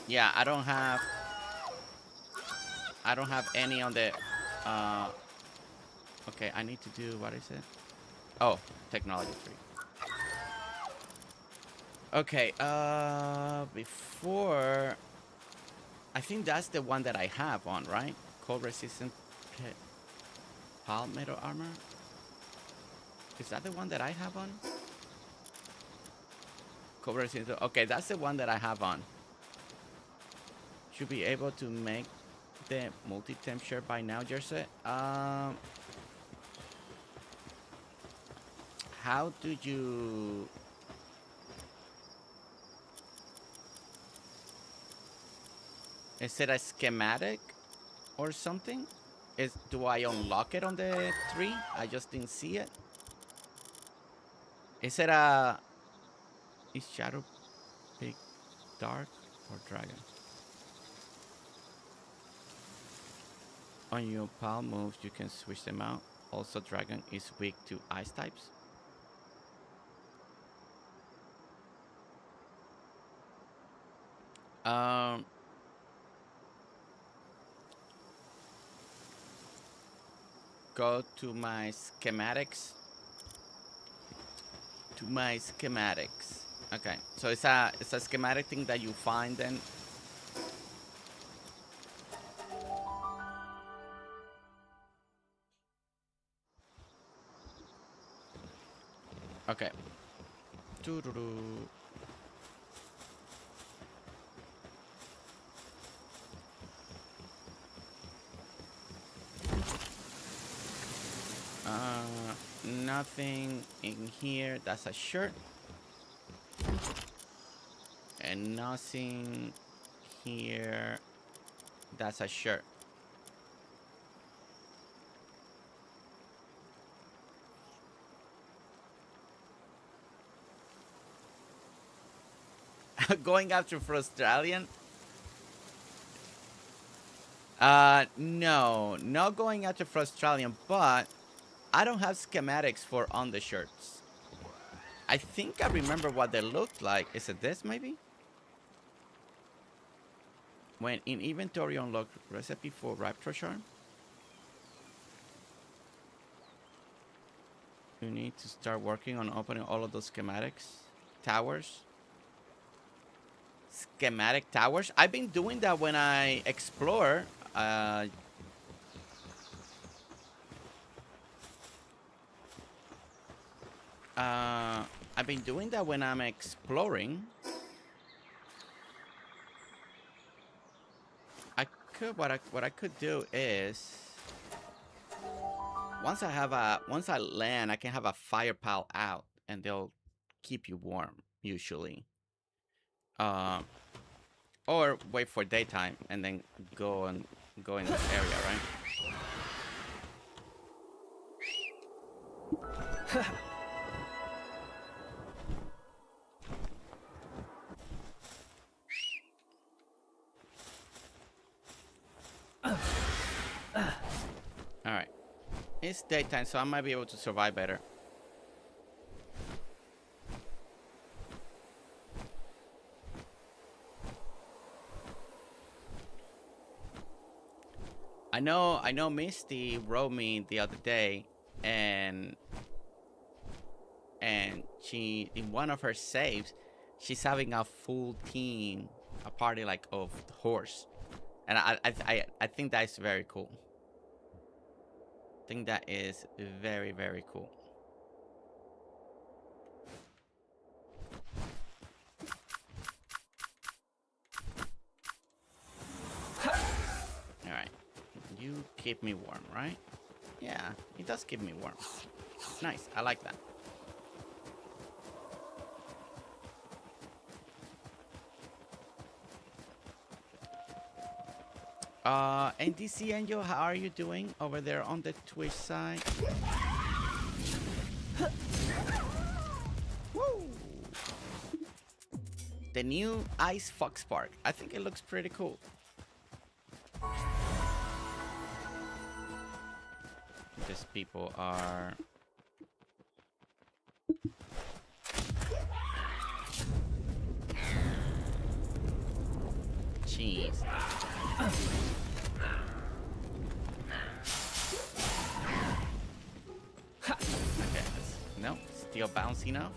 Yeah, I don't have any on the okay, I need to do, what is it? Oh, technology tree. Okay, before, I think that's the one that I have on, right? Cold resistant palmetto armor. Is that the one that I have on? Cold resistant. Okay, that's the one that I have on. Should be able to make the multi-temp shirt by now, Jersey. How do you... Is it a schematic or something? Do I unlock it on the tree? I just didn't see it. Is it a... Is shadow big, dark, or dragon? On your pal moves, you can switch them out. Also, dragon is weak to ice types. Go to my schematics. To my schematics. Okay, so it's a schematic thing that you find then. Okay. Doo-doo-doo. Nothing in here. That's a shirt. And nothing here. That's a shirt. Going after Australian? No, not going after Australian, but I don't have schematics for undershirts. I think I remember what they looked like. Is it this maybe? When in inventory unlock recipe for Raptor Charm. You need to start working on opening all of those schematics. Towers. Schematic towers. I've been doing that when I explore. I've been doing that when I'm exploring. What I could do is once I land, I can have a fire pal out and they'll keep you warm usually. Or wait for daytime and then go in this area, right? Alright. It's daytime, so I might be able to survive better. I know Misty wrote me the other day and she, in one of her saves, she's having a full team, a party like of horse. And I think that's very cool. I think that is very, very cool. Alright. You keep me warm, right? Yeah, it does keep me warm. Nice, I like that. NDC Angel, how are you doing over there on the Twitch side? Woo! The new Ice Fox Park. I think it looks pretty cool. These people are... Jeez. Okay, no, still bouncing off.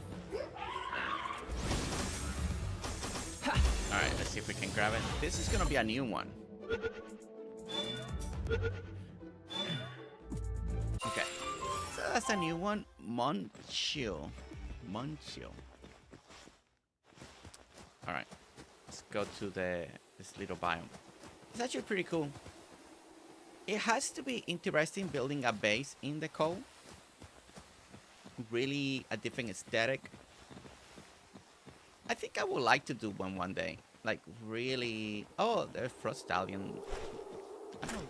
Alright, let's see if we can grab it. This is gonna be a new one. Okay, so that's a new one. Munchill. Alright, let's go to this little biome. It's actually pretty cool. It has to be interesting building a base in the cold. Really a different aesthetic. I think I would like to do one day. Like really... Oh, there's Frost Stallion. I don't know.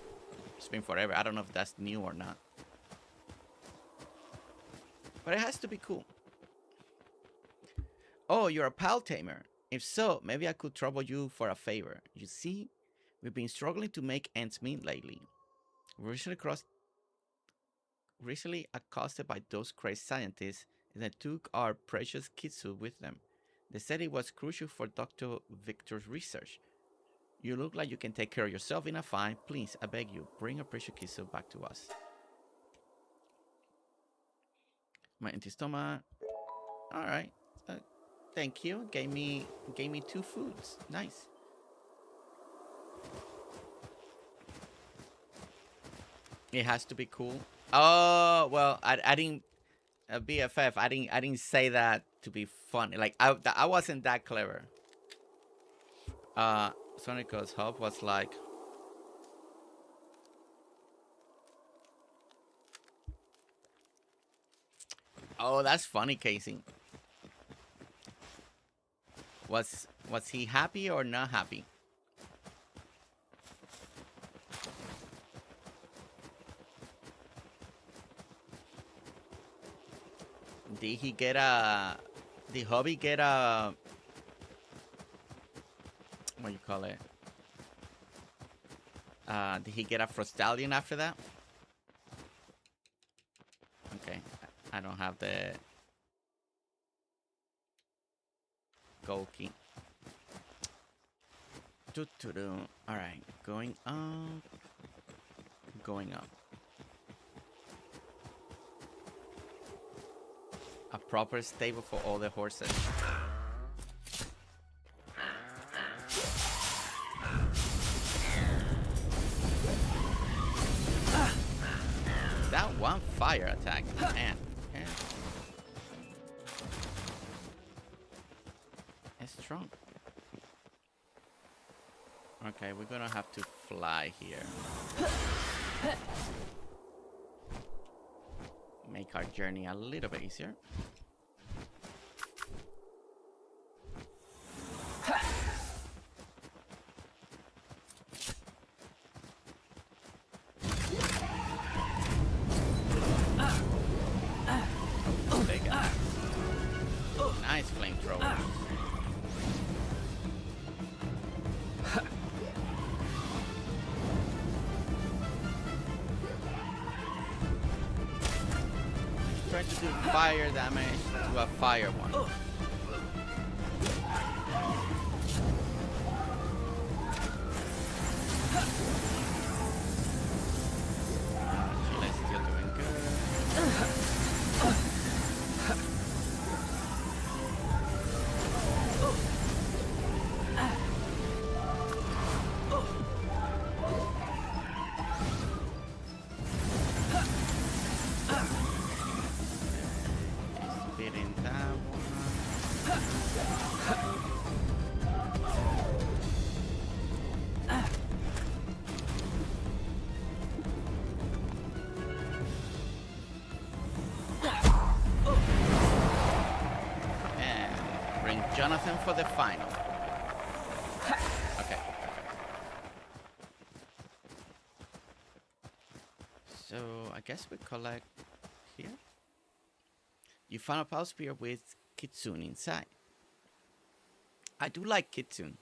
It's been forever. I don't know if that's new or not. But it has to be cool. Oh, you're a pal tamer. If so, maybe I could trouble you for a favor. You see, we've been struggling to make ends meet lately. We recently accosted by those crazy scientists, and they took our precious Kitsu with them. They said it was crucial for Dr. Victor's research. You look like you can take care of yourself in a fine. Please, I beg you, bring our precious Kitsu back to us. My empty stomach. All right. Thank you. Gave me 2 foods. Nice. It has to be cool. Oh well, I didn't. BFF. I didn't say that to be funny. Like I wasn't that clever. Sonico's hub was like. Oh, that's funny, Casey. Was he happy or not happy? Did he get a... Did Hobby get a... What do you call it? Did he get a Frostallion after that? Okay. I don't have the... gold key. Alright. Going up. Going up. A proper stable for all the horses. That one fire attack, man. It's strong. Okay, we're gonna have to fly here. Make our journey a little bit easier. Nice flamethrower. Trying to do fire damage to a fire one. Shelly's still doing good. Jonathan for the final. Okay. So I guess we collect here. You found a pulse spear with Kitsune inside. I do like Kitsune.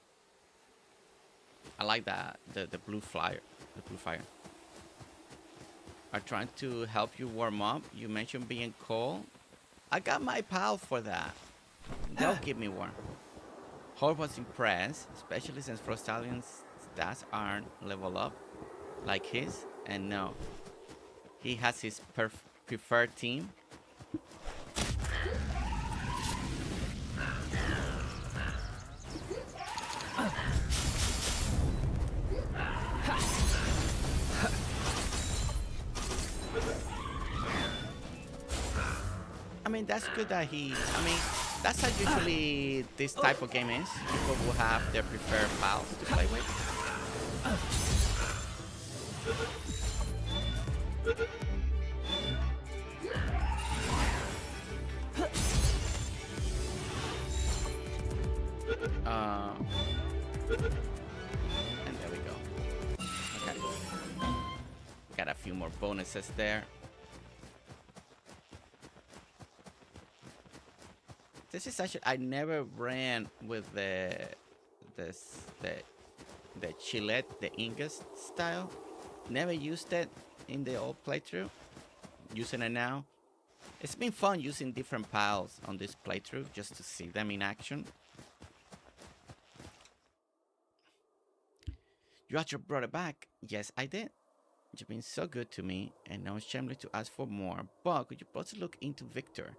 I like that the blue flyer, the blue fire. Are trying to help you warm up. You mentioned being cold. I got my pal for that. They'll keep me warm. Horde was impressed, especially since Frostalion's stats aren't level up like his. And no, he has his preferred team. I mean, that's good that that's how usually this type of game is. People will have their preferred pals to play with. And there we go. Okay. Got a few more bonuses there. This is actually, I never ran with the Chillet, the Ingus style. Never used it in the old playthrough. Using it now. It's been fun using different pals on this playthrough just to see them in action. You actually brought it back. Yes, I did. You've been so good to me, and now it's shameless to ask for more. But could you possibly look into Victor?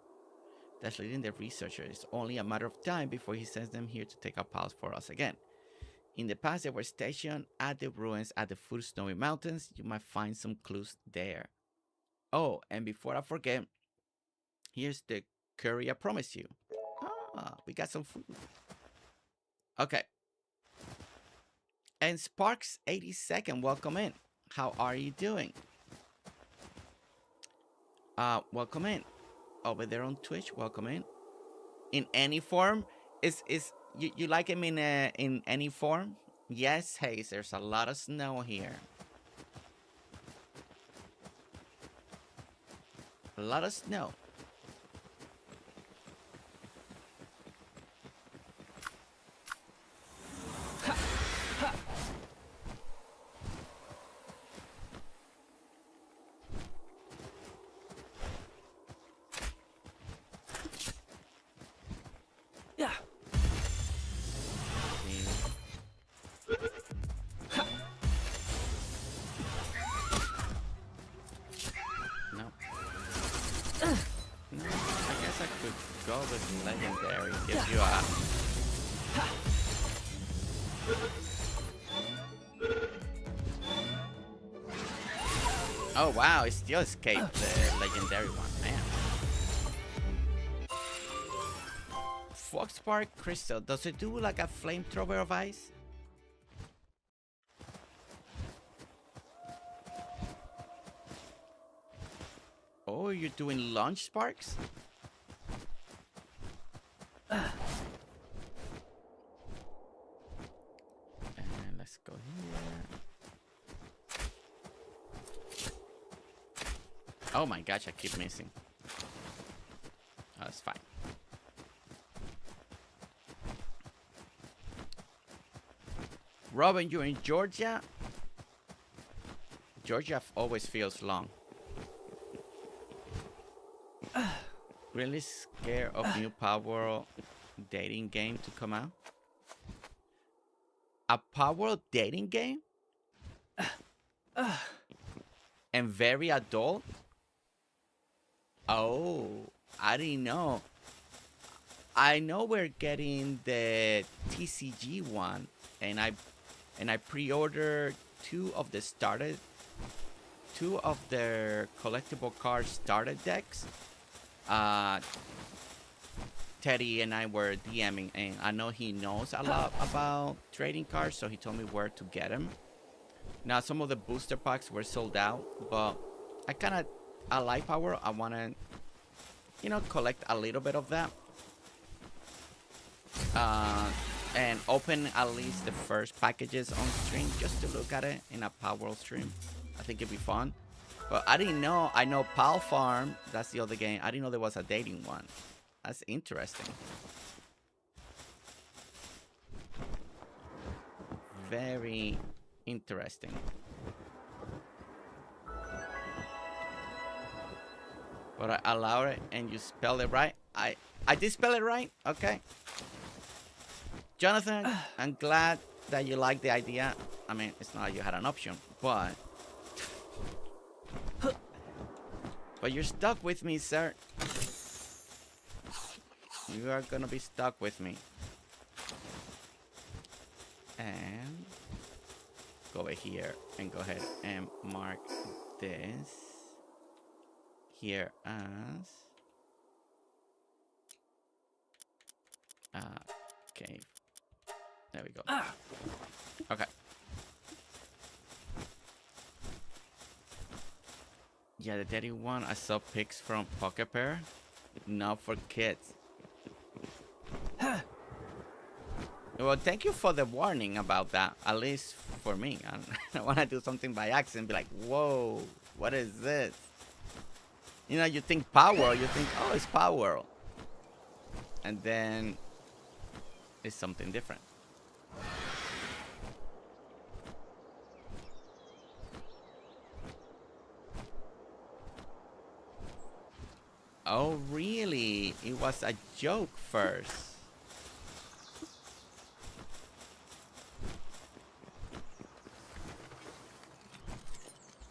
That's leading the researcher. It's only a matter of time before he sends them here to take our pals for us again. In the past, they were stationed at the ruins at the foot of Snowy Mountains. You might find some clues there. Oh, and before I forget, here's the curry I promised you. Ah, we got some food. Okay. And Sparks 82nd, welcome in. How are you doing? Welcome in. Over there on Twitch, welcome in. In any form, is you like him in any form? Yes, Hayes. There's a lot of snow here. A lot of snow. Legendary gives you a oh wow, it still escaped the legendary one, man. Foxpark Crystal, does it do like a flamethrower of ice? Oh, you're doing launch sparks? And let's go here. Oh my gosh, I keep missing. Oh, that's fine. Robin, you're in Georgia? Georgia always feels long. Really scared of new Palworld dating game to come out? A Palworld dating game? And very adult? Oh, I didn't know. I know we're getting the TCG one, and I pre-ordered two of their collectible card starter decks. Teddy and I were DMing, and I know he knows a lot about trading cards, so he told me where to get them. Now, some of the booster packs were sold out, but I like Palworld. I want to, collect a little bit of that. And open at least the first packages on stream just to look at it in a Palworld stream. I think it'd be fun. But I didn't know. I know Pal Farm. That's the other game. I didn't know there was a dating one. That's interesting. very interesting. But I allowed it and you spelled it right. I did spell it right. Okay. Jonathan, I'm glad that you like the idea. I mean, it's not like you had an option, but you're stuck with me, sir. You are gonna be stuck with me. And go over here and go ahead and mark this here as cave. There we go. Okay. Yeah, the daddy one, I saw pics from Pocket Pair. Not for kids. Well, thank you for the warning about that. At least for me. I don't want to do something by accident and be like, whoa, what is this? You know, you think Palworld, you think, oh, it's Palworld. And then it's something different. Oh, really? It was a joke first.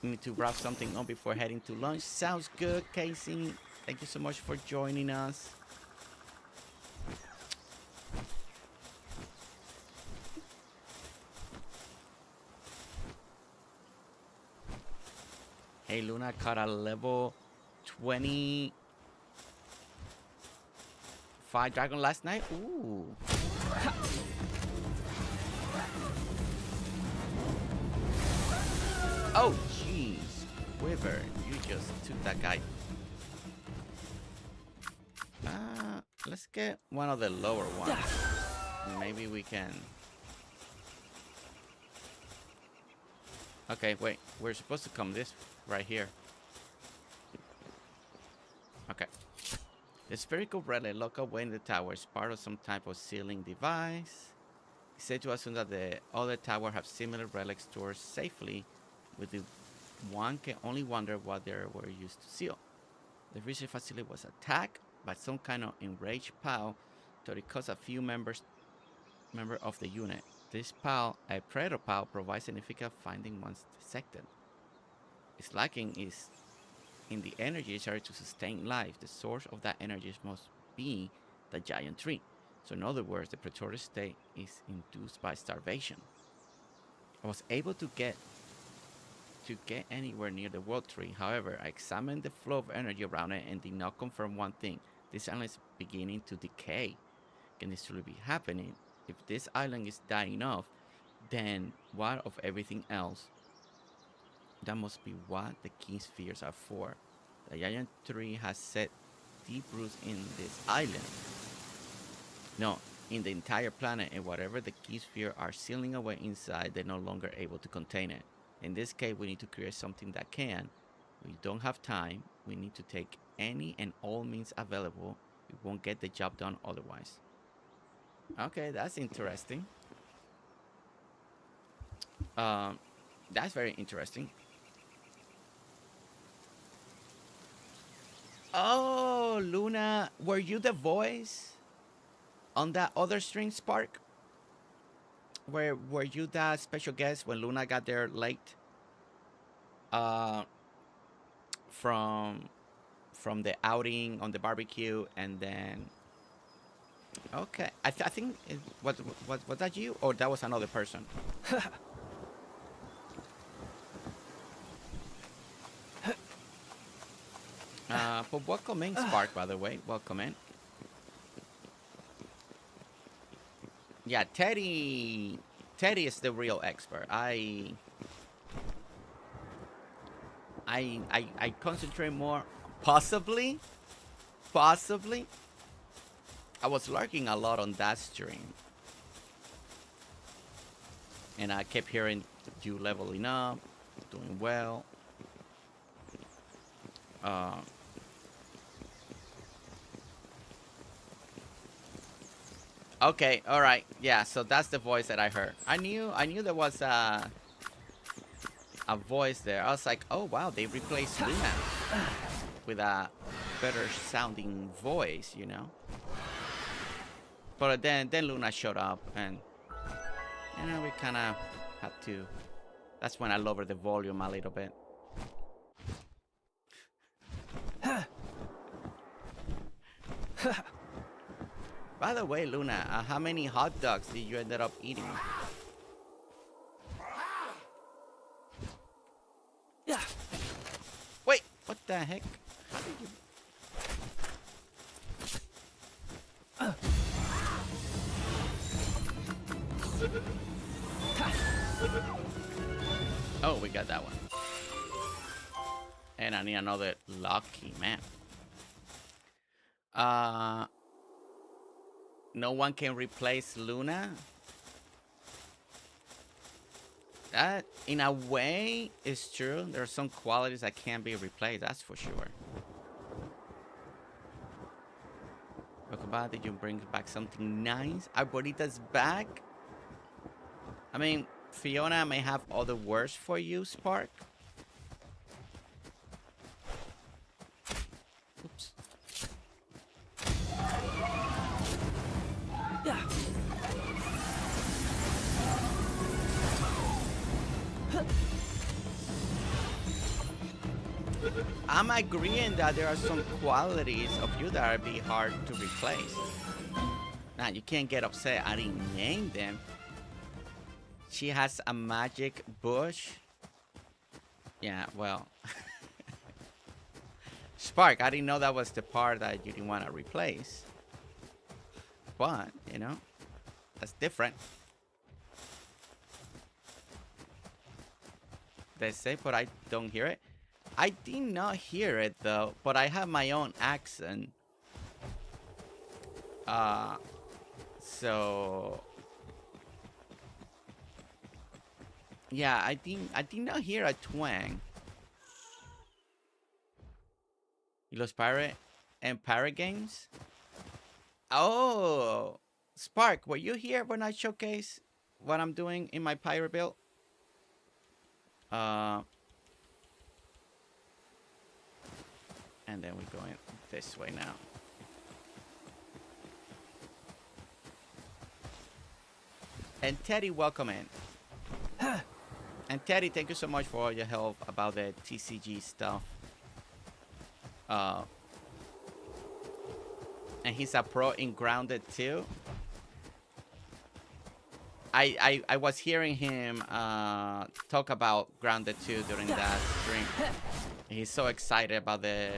Need to wrap something up before heading to lunch. Sounds good, Casey. Thank you so much for joining us. Hey, Luna caught a level 25 dragon last night. Ooh. Oh, jeez. Quiver, you just took that guy. Let's get one of the lower ones. Maybe we can. Okay, wait. We're supposed to come this right here. Okay. The spherical relic locked away in the tower is part of some type of sealing device. It's said to assume that the other tower have similar relics stored safely, with the one can only wonder what they were used to seal. The research facility was attacked by some kind of enraged PAL, that it caused a few member of the unit. This PAL, a predator PAL, provides significant finding once dissected. Its lacking is in the energy necessary to sustain life. The source of that energy must be the giant tree. So in other words, the predator state is induced by starvation. I was able to get anywhere near the world tree. However, I examined the flow of energy around it and did not confirm one thing. This island is beginning to decay. Can this truly be happening? If this island is dying off, then what of everything else? That must be what the key spheres are for. The giant tree has set deep roots in this island. No, in the entire planet, and whatever the key sphere are sealing away inside, they're no longer able to contain it. In this case, we need to create something that can. We don't have time. We need to take any and all means available. We won't get the job done otherwise. Okay, that's interesting. That's very interesting. Oh, Luna, were you the voice on that other stream, Spark? Were you that special guest when Luna got there late? From the outing on the barbecue, and then okay, I think was that you, or that was another person? But welcome in, Spark, by the way. Welcome in. Yeah, Teddy is the real expert. I concentrate more, possibly. I was lurking a lot on that stream, and I kept hearing you leveling up, doing well. Okay, all right. Yeah, so that's the voice that I heard. I knew there was a voice there. I was like, oh wow, they replaced Luna with a better sounding voice, you know. But then Luna showed up, and you know we kind of had to. That's when I lowered the volume a little bit. By the way, Luna, how many hot dogs did you ended up eating? Yeah. Wait, what the heck? How did you... Oh, we got that one. And I need another lucky man. No one can replace Luna. That, in a way, is true. There are some qualities that can't be replaced. That's for sure. Rockabye, did you bring back something nice? Arborita's back. I mean, Fiona may have other words for you, Spark. Oops. Yeah. I'm agreeing that there are some qualities of you that are be hard to replace. Now, you can't get upset. I didn't name them. She has a magic bush. Yeah, well. Spark, I didn't know that was the part that you didn't want to replace. But, you know, that's different. They say, but I don't hear it. I did not hear it though, but I have my own accent. So yeah, I did not hear a twang. Los Pirate and Pirate Games. Oh, Spark, were you here when I showcase what I'm doing in my pirate build? And then we're going this way now. And Teddy, welcome in. And Teddy, thank you so much for all your help about the TCG stuff. And he's a pro in Grounded too. I was hearing him talk about Grounded 2 during that stream. He's so excited about the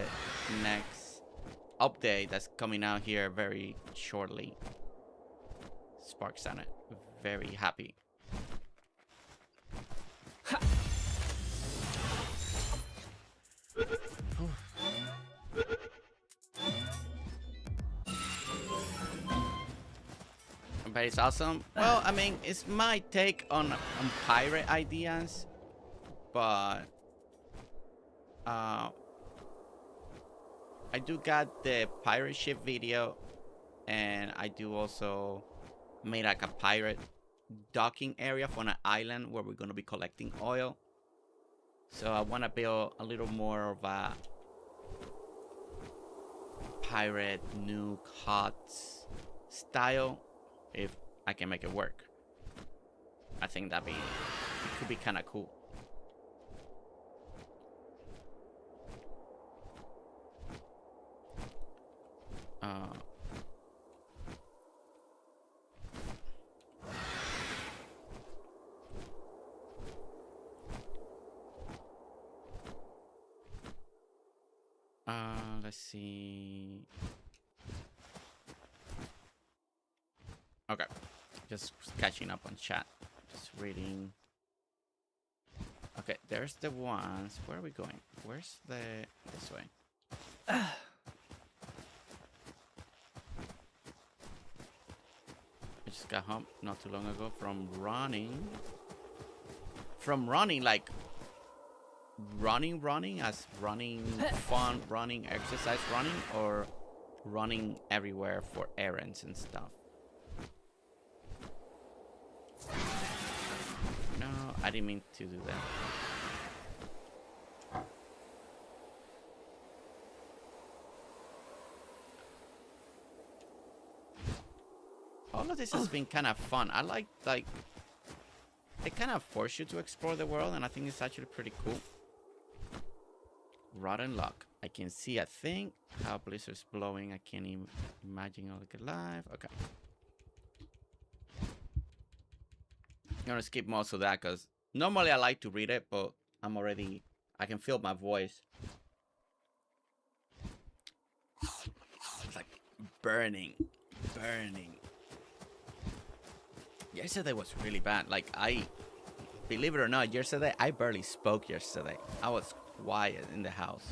next update that's coming out here very shortly. Spark sounded very happy. But it's awesome. Well, I mean, it's my take on pirate ideas, but I do got the pirate ship video, and I do also made like a pirate docking area for an island where we're gonna be collecting oil. So I want to build a little more of a pirate nuke huts style. If I can make it work, I think it could be kind of cool. Let's see. Okay, just catching up on chat. Just reading. Okay, there's the ones. Where are we going? Where's this way? I just got home not too long ago from running. Like running as running fun, running exercise running, or running everywhere for errands and stuff. didn't mean to do that. All of this has been kind of fun. I like they kind of force you to explore the world, and I think it's actually pretty cool. Rotten luck. I can see a thing. How blizzard's blowing. I can't even imagine I'll get live. Okay. I'm gonna skip most of that because normally I like to read it, but I can feel my voice. It's like burning. Yesterday was really bad. Like, believe it or not, yesterday I barely spoke yesterday. I was quiet in the house.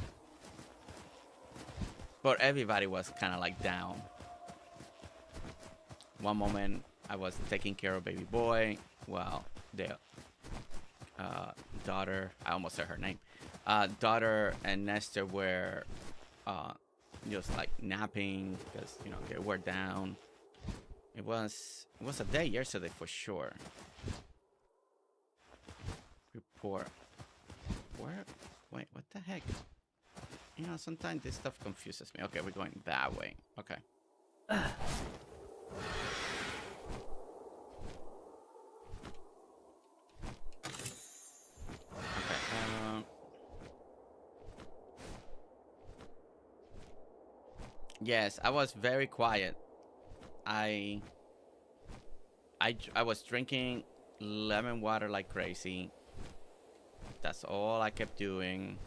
But everybody was kind of like down. One moment I was taking care of baby boy. Well, the daughter, I almost said her name. Daughter and Nestor were just like napping because, you know, they were down. It was a day yesterday for sure. Report. Where? Wait, what the heck? You know, sometimes this stuff confuses me. Okay, we're going that way. Okay. Yes, I was very quiet. I was drinking lemon water like crazy. That's all I kept doing.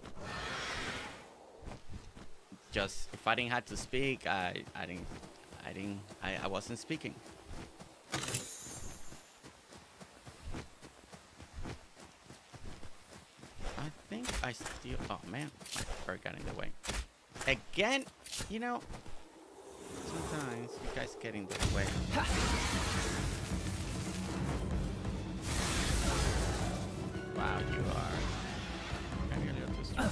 Just if I didn't have to speak, I wasn't speaking. I think I still. Oh man, my bird got in the way. Again, you know. Sometimes you guys get in the way. Wow, you are maybe a little too strong.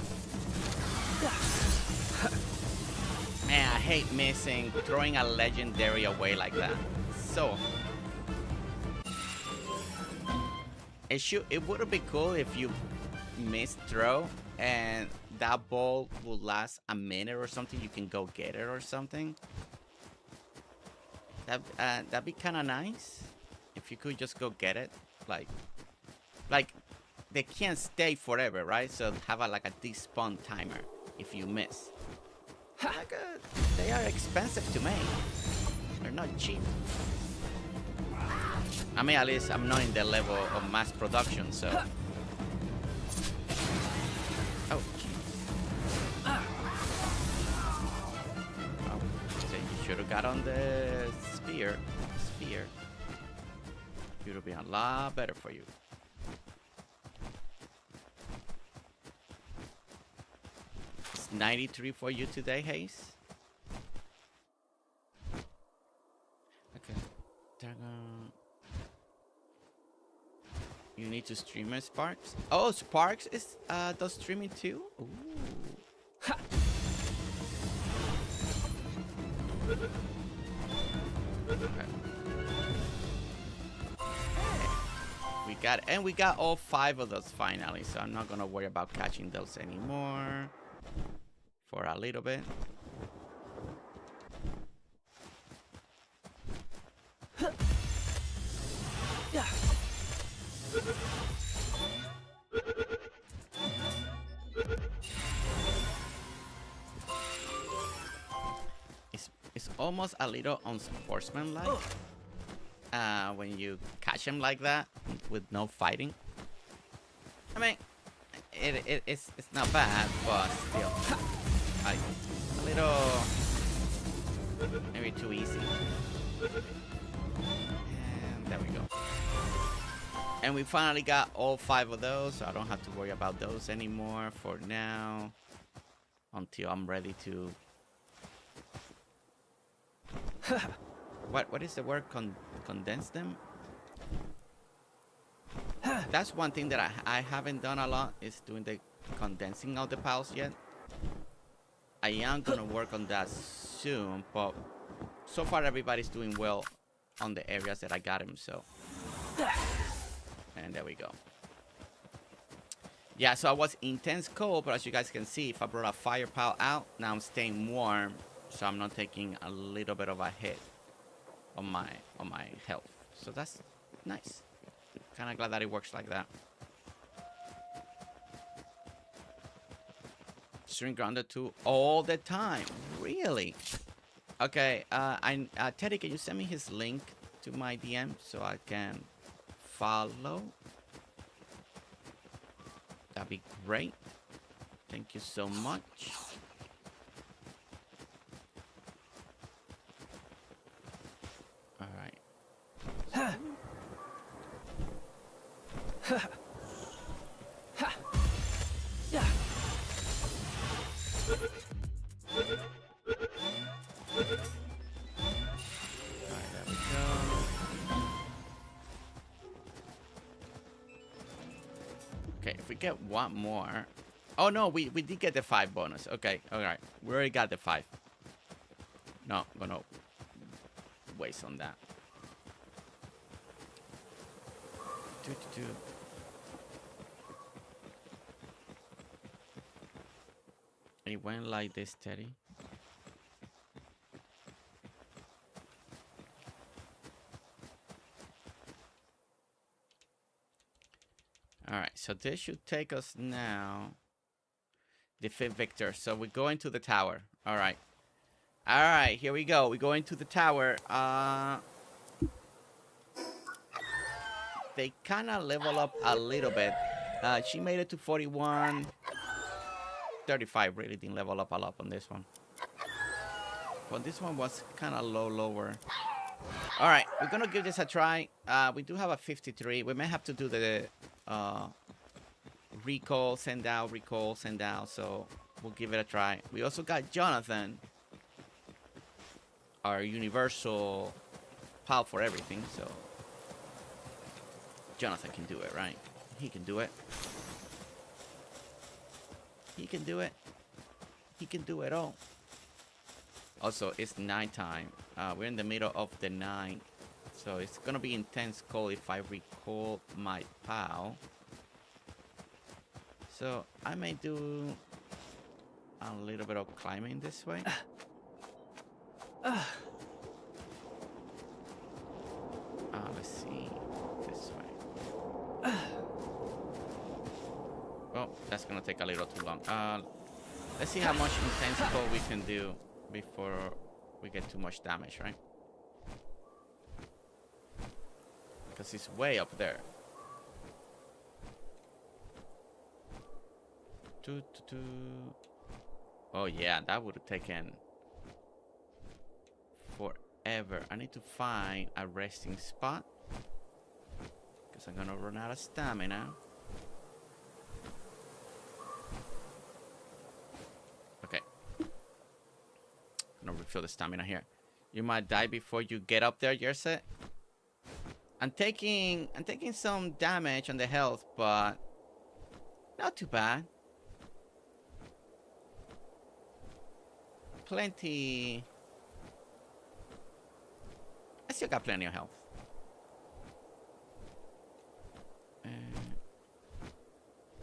Man, I hate missing, throwing a legendary away like that. So it would be cool if you missed throw and that ball will last a minute or something. You can go get it or something. That'd be kind of nice if you could just go get it. Like they can't stay forever, right? So have like a despawn timer if you miss. They are expensive to make. They're not cheap. I mean, at least I'm not in the level of mass production, so. Oh, jeez. Oh, so you should have got on the sphere. It would have been a lot better for you. It's 93 for you today, Hayes. Okay. You need to stream it, Sparks. Oh, Sparks is does streaming too. Ooh. Ha. Okay. We got all 5 of those finally, so I'm not gonna worry about catching those anymore for a little bit. It's almost a little unsportsmanlike when you catch him like that with no fighting. I mean, it's not bad, but still, like a little maybe too easy. And there we go. And we finally got all 5 of those, so I don't have to worry about those anymore for now. Until I'm ready to... What is the word? Condense them? That's one thing that I haven't done a lot, is doing the condensing of the piles yet. I am going to work on that soon, but so far everybody's doing well on the areas that I got him, so... And there we go. Yeah, so I was intense cold, but as you guys can see, if I brought a fire pile out, now I'm staying warm, so I'm not taking a little bit of a hit on my health. So that's nice. Kind of glad that it works like that. String grounded to all the time. Really? Okay. Teddy, can you send me his link to my DM so I can follow? That'd be great. Thank you so much. All right. Okay, if we get one more. Oh no, we did get the 5 bonus. Okay, alright. We already got the 5. No, I'm gonna waste on that. It went like this, Teddy. Alright, so this should take us now. Defeat Victor. So we're going to the tower. Alright. Alright, here we go. We're going to the tower. They kind of level up a little bit. She made it to 41. 35 really didn't level up a lot on this one. But this one was kind of lower. Alright, we're going to give this a try. We do have a 53. We may have to do the recall, send out, recall, send out. So we'll give it a try. We also got Jonathan, our universal pal for everything. So Jonathan can do it, right? He can do it. He can do it. He can do it all. Also, it's nighttime. We're in the middle of the night. So it's going to be intense cold if I recall my pal. So I may do a little bit of climbing this way. Let's see. This way. Oh, that's going to take a little too long. Let's see how much intense cold we can do before we get too much damage, right? Because it's way up there. Oh yeah, that would have taken forever. I need to find a resting spot because I'm gonna run out of stamina. Okay, I'm gonna refill the stamina here. You might die before you get up there, Gerse. I'm taking some damage on the health, but not too bad. Plenty. I still got plenty of health.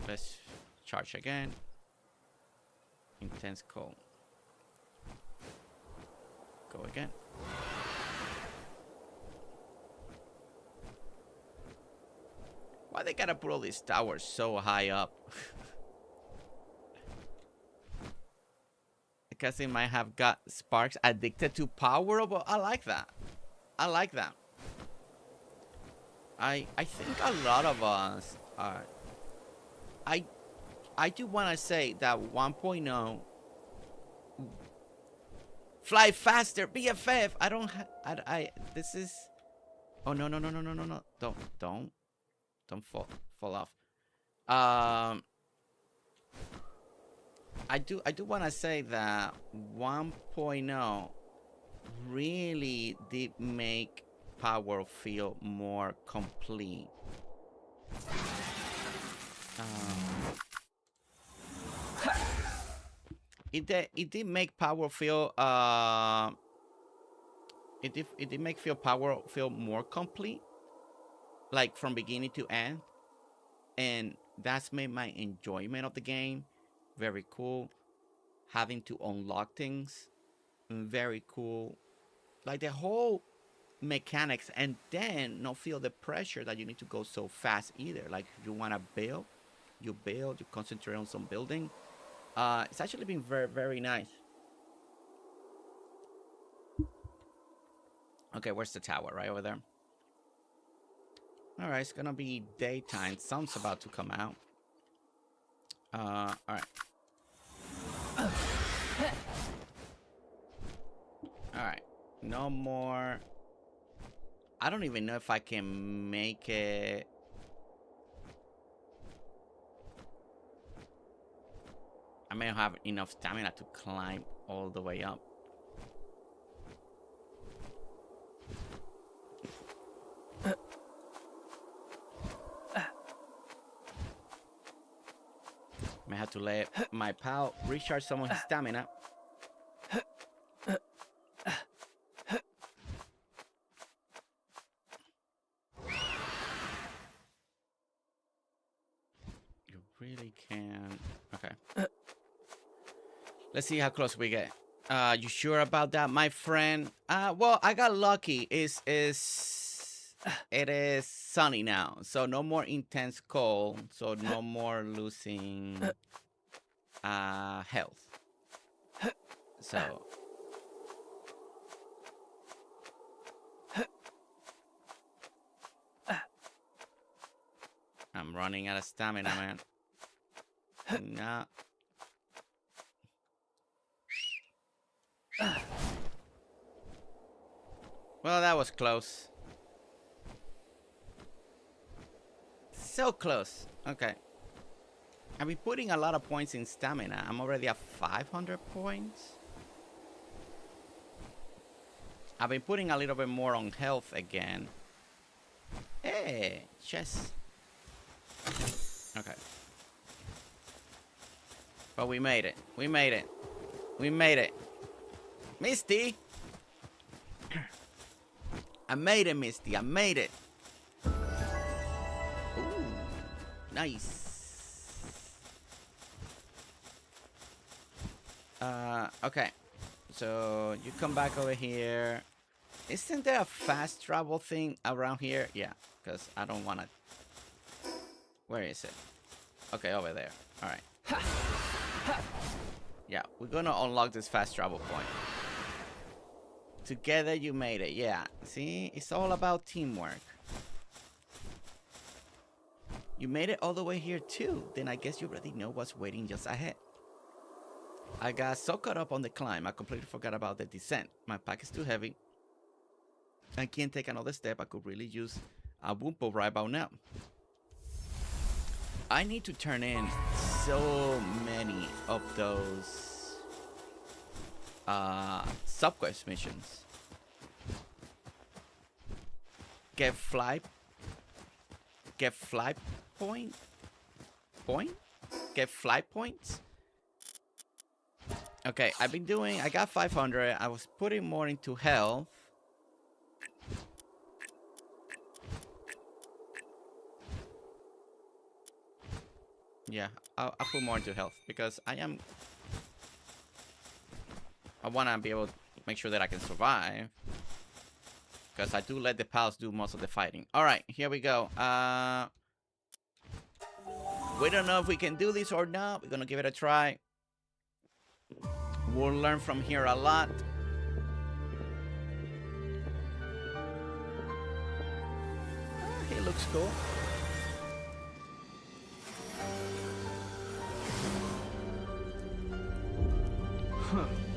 Let's charge again. Intense cold. Go again. Why they gotta put all these towers so high up? Because they might have got sparks addicted to power, but I like that. I like that. I think a lot of us are. I do want to say that 1.0 fly faster BFF. I don't. This is. Oh no. Don't fall off. I do want to say that 1.0 really did make Power feel more complete. It did make Power feel it did make Power feel more complete, like from beginning to end. And that's made my enjoyment of the game very cool. Having to unlock things, very cool. Like the whole mechanics, and then not feel the pressure that you need to go so fast either. Like if you want to build, you concentrate on some building. It's actually been very, very nice. Okay, where's the tower? Right over there. All right, it's gonna be daytime. Sun's about to come out. All right. All right, no more. I don't even know if I can make it. I may not have enough stamina to climb all the way up. May have to let my pal recharge some of his stamina. You really can. Okay. Let's see how close we get. You sure about that, my friend? Well, I got lucky. It is sunny now, so no more intense cold, so no more losing health. So I'm running out of stamina, man. Nah. Well, that was close. So close. Okay. I've been putting a lot of points in stamina. I'm already at 500 points. I've been putting a little bit more on health again. Hey, chest. Okay. But we made it. We made it. We made it. Misty! I made it, Misty. I made it. Ooh, nice. Okay. So you come back over here. Isn't there a fast travel thing around here? Yeah, because I don't want to. Where is it? Okay, over there. All right. Yeah, we're gonna unlock this fast travel point. Together you made it. Yeah, see, it's all about teamwork. You made it all the way here too. Then I guess you already know what's waiting just ahead. I got so caught up on the climb, I completely forgot about the descent. My pack is too heavy. I can't take another step. I could really use a Wumpo right about now. I need to turn in so many of those subquest missions. Get fly point? Get fly points? Okay, I've been doing, I got 500. I was putting more into health. Yeah, I'll put more into health because I want to be able to make sure that I can survive. Because I do let the pals do most of the fighting. Alright, here we go. We don't know if we can do this or not. We're going to give it a try. We'll learn from here a lot. He looks cool.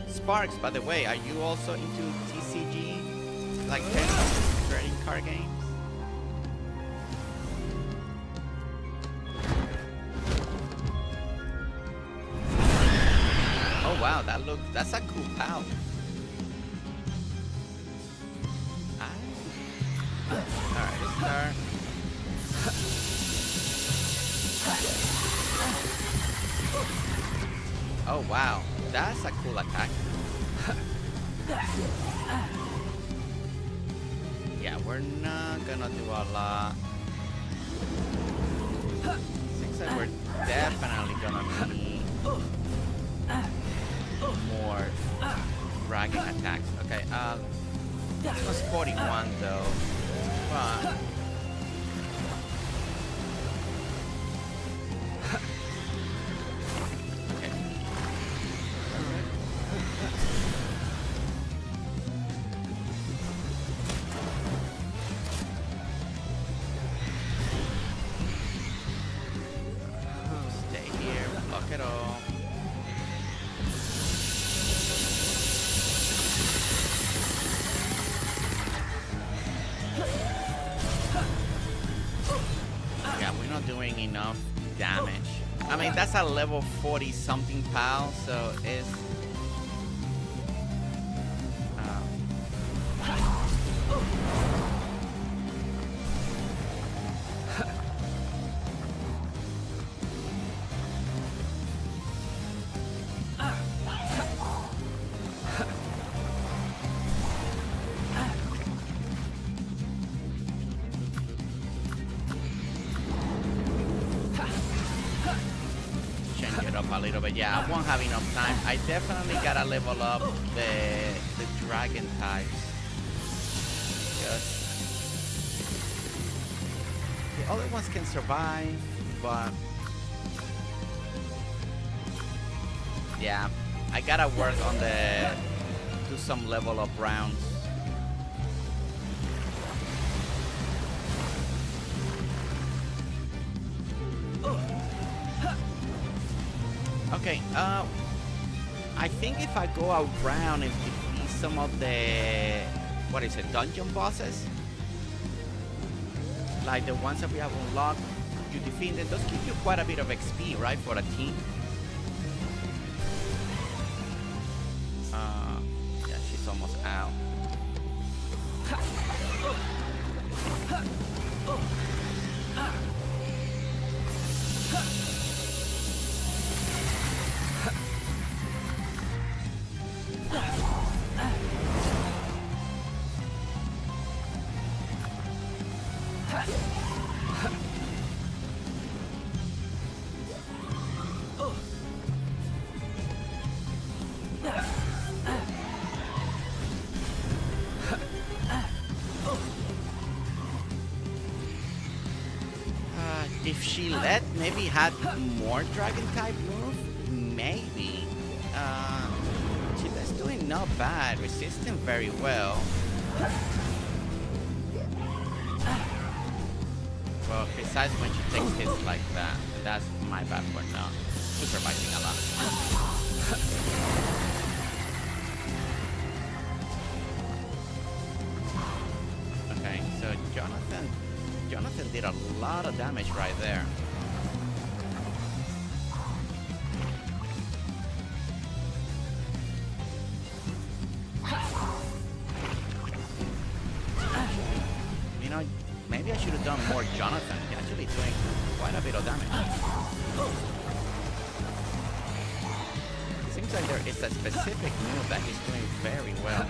Sparks, by the way, are you also into TCG? Like tennis, trading card games? Oh wow, that's a cool pal. Alright, let's start. Oh wow, that's a cool attack. Yeah, we're not gonna do a lot. 600. Seems like we're definitely gonna need more dragon attacks. Okay, this was 41 though. But okay. Stay here, block it all. Yeah, we're not doing enough damage. I mean, that's a level 40 something pal, so it's change it up a little bit. Yeah, I won't have enough time. I definitely gotta level up the dragon types. Because the other ones can survive, but yeah, I gotta work on do some level up rounds. Okay, I think if I go around and defeat some of the, what is it, dungeon bosses? Like the ones that we have unlocked, you defeat them, those give you quite a bit of XP, right, for a team? Yeah, she's almost out. If she maybe had more dragon type move, maybe. She's doing not bad, resisting very well. Well, besides when she takes hits like that, that's my bad for not supervising a lot. Okay, so Jonathan did a lot of damage right there. You know, maybe I should have done more Jonathan. He's actually doing quite a bit of damage. It seems like there is a specific move that he's doing very well.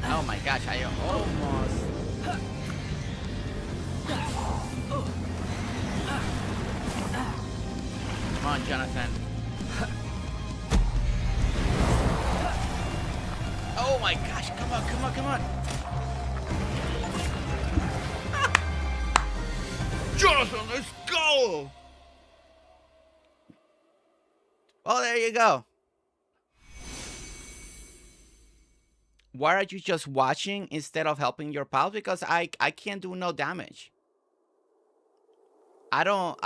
Oh my gosh, I almost... Come on, Jonathan. Oh my gosh, come on, come on, come on. Jonathan, let's go! Oh, there you go. Why are you just watching instead of helping your pals? Because I can't do no damage. I don't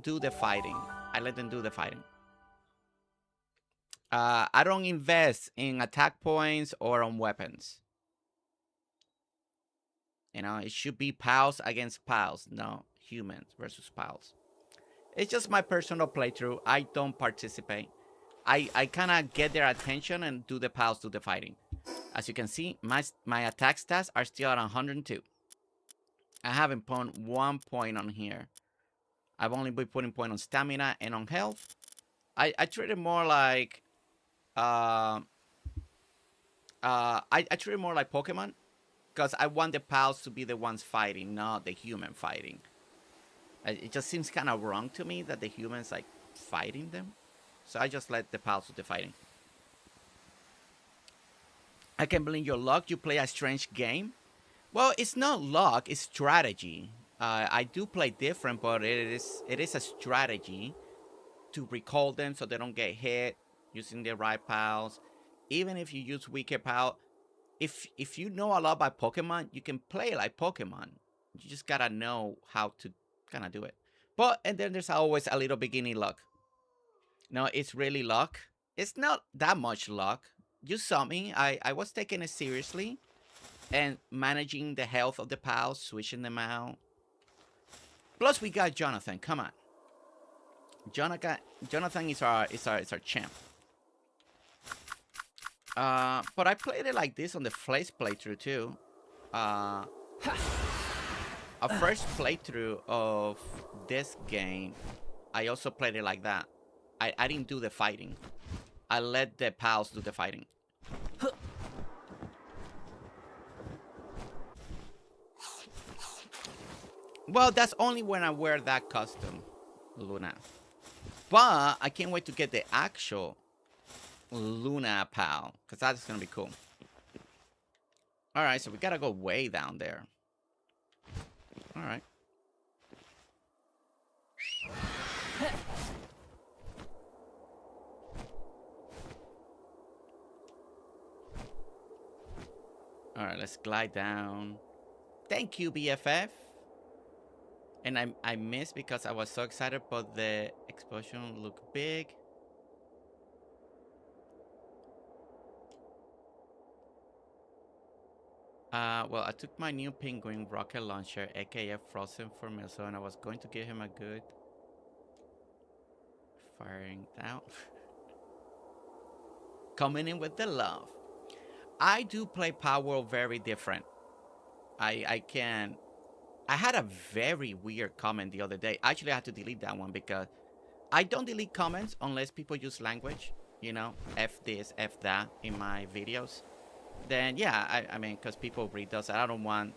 do the fighting. I let them do the fighting. I don't invest in attack points or on weapons. You know, it should be pals against pals, no humans versus pals. It's just my personal playthrough. I don't participate. I kind of get their attention and do the pals do the fighting. As you can see, my attack stats are still at 102. I haven't put 1 point on here. I've only been putting point on stamina and on health. I treat it more like I treat it more like Pokemon, because I want the pals to be the ones fighting, not the human fighting. It just seems kind of wrong to me that the humans like fighting them, so I just let the pals do the fighting. I can't believe your luck. You play a strange game. Well, it's not luck. It's strategy. I do play different, but it is a strategy to recall them so they don't get hit using the right pals. Even if you use weaker pal, if you know a lot about Pokemon, you can play like Pokemon. You just gotta know how to kind of do it. But and then there's always a little beginning luck. No, it's really luck. It's not that much luck. You saw me. I was taking it seriously and managing the health of the pals, switching them out. Plus, we got Jonathan. Come on, Jonathan is our champ. But I played it like this on the first playthrough too. A first playthrough of this game, I also played it like that. I didn't do the fighting. I let the pals do the fighting. Well, that's only when I wear that costume, Luna. But I can't wait to get the actual Luna pal, because that's gonna be cool. Alright, so we gotta go way down there. Alright. Alright, let's glide down. Thank you, BFF. And I missed because I was so excited, but the explosion looked big. Well, I took my new penguin rocket launcher, aka Frozen for Missile, and I was going to give him a good firing down. Coming in with the love. I do play Palworld very different. I had a very weird comment the other day. Actually, I had to delete that one because I don't delete comments unless people use language, you know, F this, F that in my videos. Then yeah, I mean, because people read those, I don't want.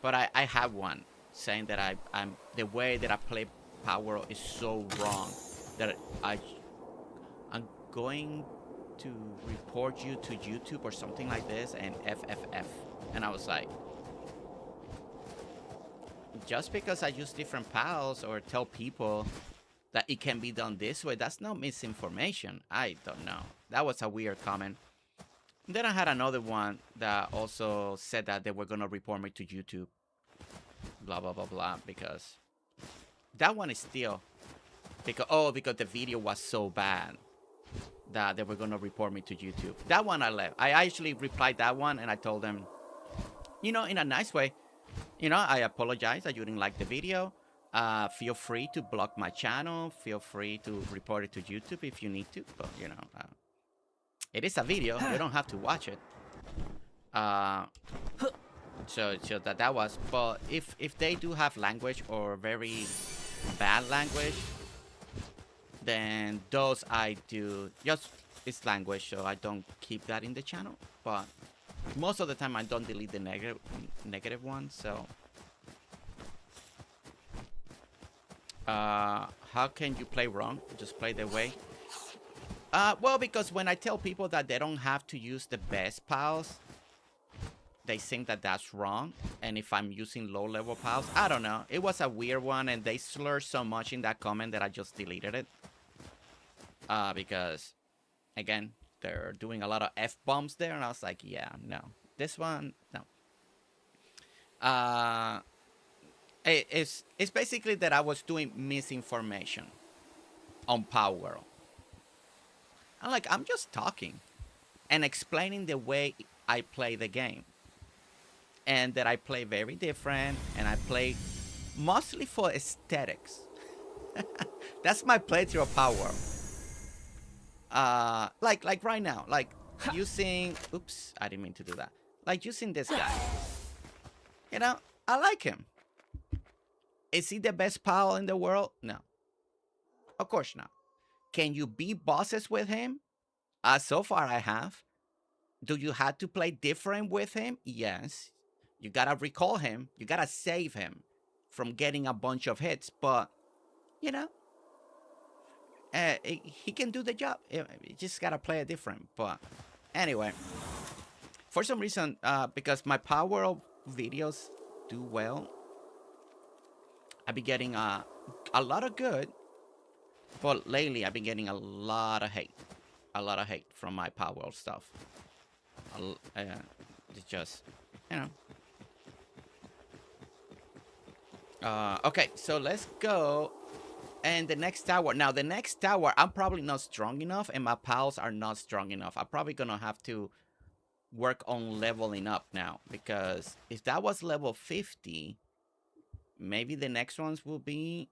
But I have one saying that I'm the way that I play Palworld is so wrong that I'm going to report you to YouTube or something like this, and FFF. And I was like, just because I use different pals or tell people that it can be done this way, that's not misinformation. I don't know. That was a weird comment. And then I had another one that also said that they were going to report me to YouTube. Blah, blah, blah, blah. Because that one is still... because the video was so bad that they were going to report me to YouTube. That one I left. I actually replied that one and I told them, you know, in a nice way, you know, I apologize that you didn't like the video. Feel free to block my channel. Feel free to report it to YouTube if you need to. But, you know, it is a video. You don't have to watch it. So that was. But if they do have language or very bad language, then those I do. Just it's language, so I don't keep that in the channel. But most of the time, I don't delete the negative ones. So, how can you play wrong? Just play the way. Well, because when I tell people that they don't have to use the best pals, they think that that's wrong. And if I'm using low-level pals, I don't know. It was a weird one, and they slur so much in that comment that I just deleted it. Because, again, they're doing a lot of F-bombs there, and I was like, yeah, no. This one, no. It's basically that I was doing misinformation on Palworld. I'm just talking and explaining the way I play the game. And that I play very different, and I play mostly for aesthetics. That's my playthrough of Palworld. Like right now, like using, oops, I didn't mean to do that. Like using this guy. You know, I like him. Is he the best pal in the world? No. Of course not. Can you beat bosses with him? So far I have. Do you have to play different with him? Yes. You gotta recall him. You gotta save him from getting a bunch of hits. But, you know, he can do the job. You just gotta play it different. But anyway, for some reason, because my Palworld videos do well, I've been getting a lot of good. But lately, I've been getting a lot of hate. A lot of hate from my Palworld stuff. It's just, you know. Okay, so let's go. And the next tower. Now, the next tower, I'm probably not strong enough, and my pals are not strong enough. I'm probably gonna have to work on leveling up now, because if that was level 50, maybe the next ones will be...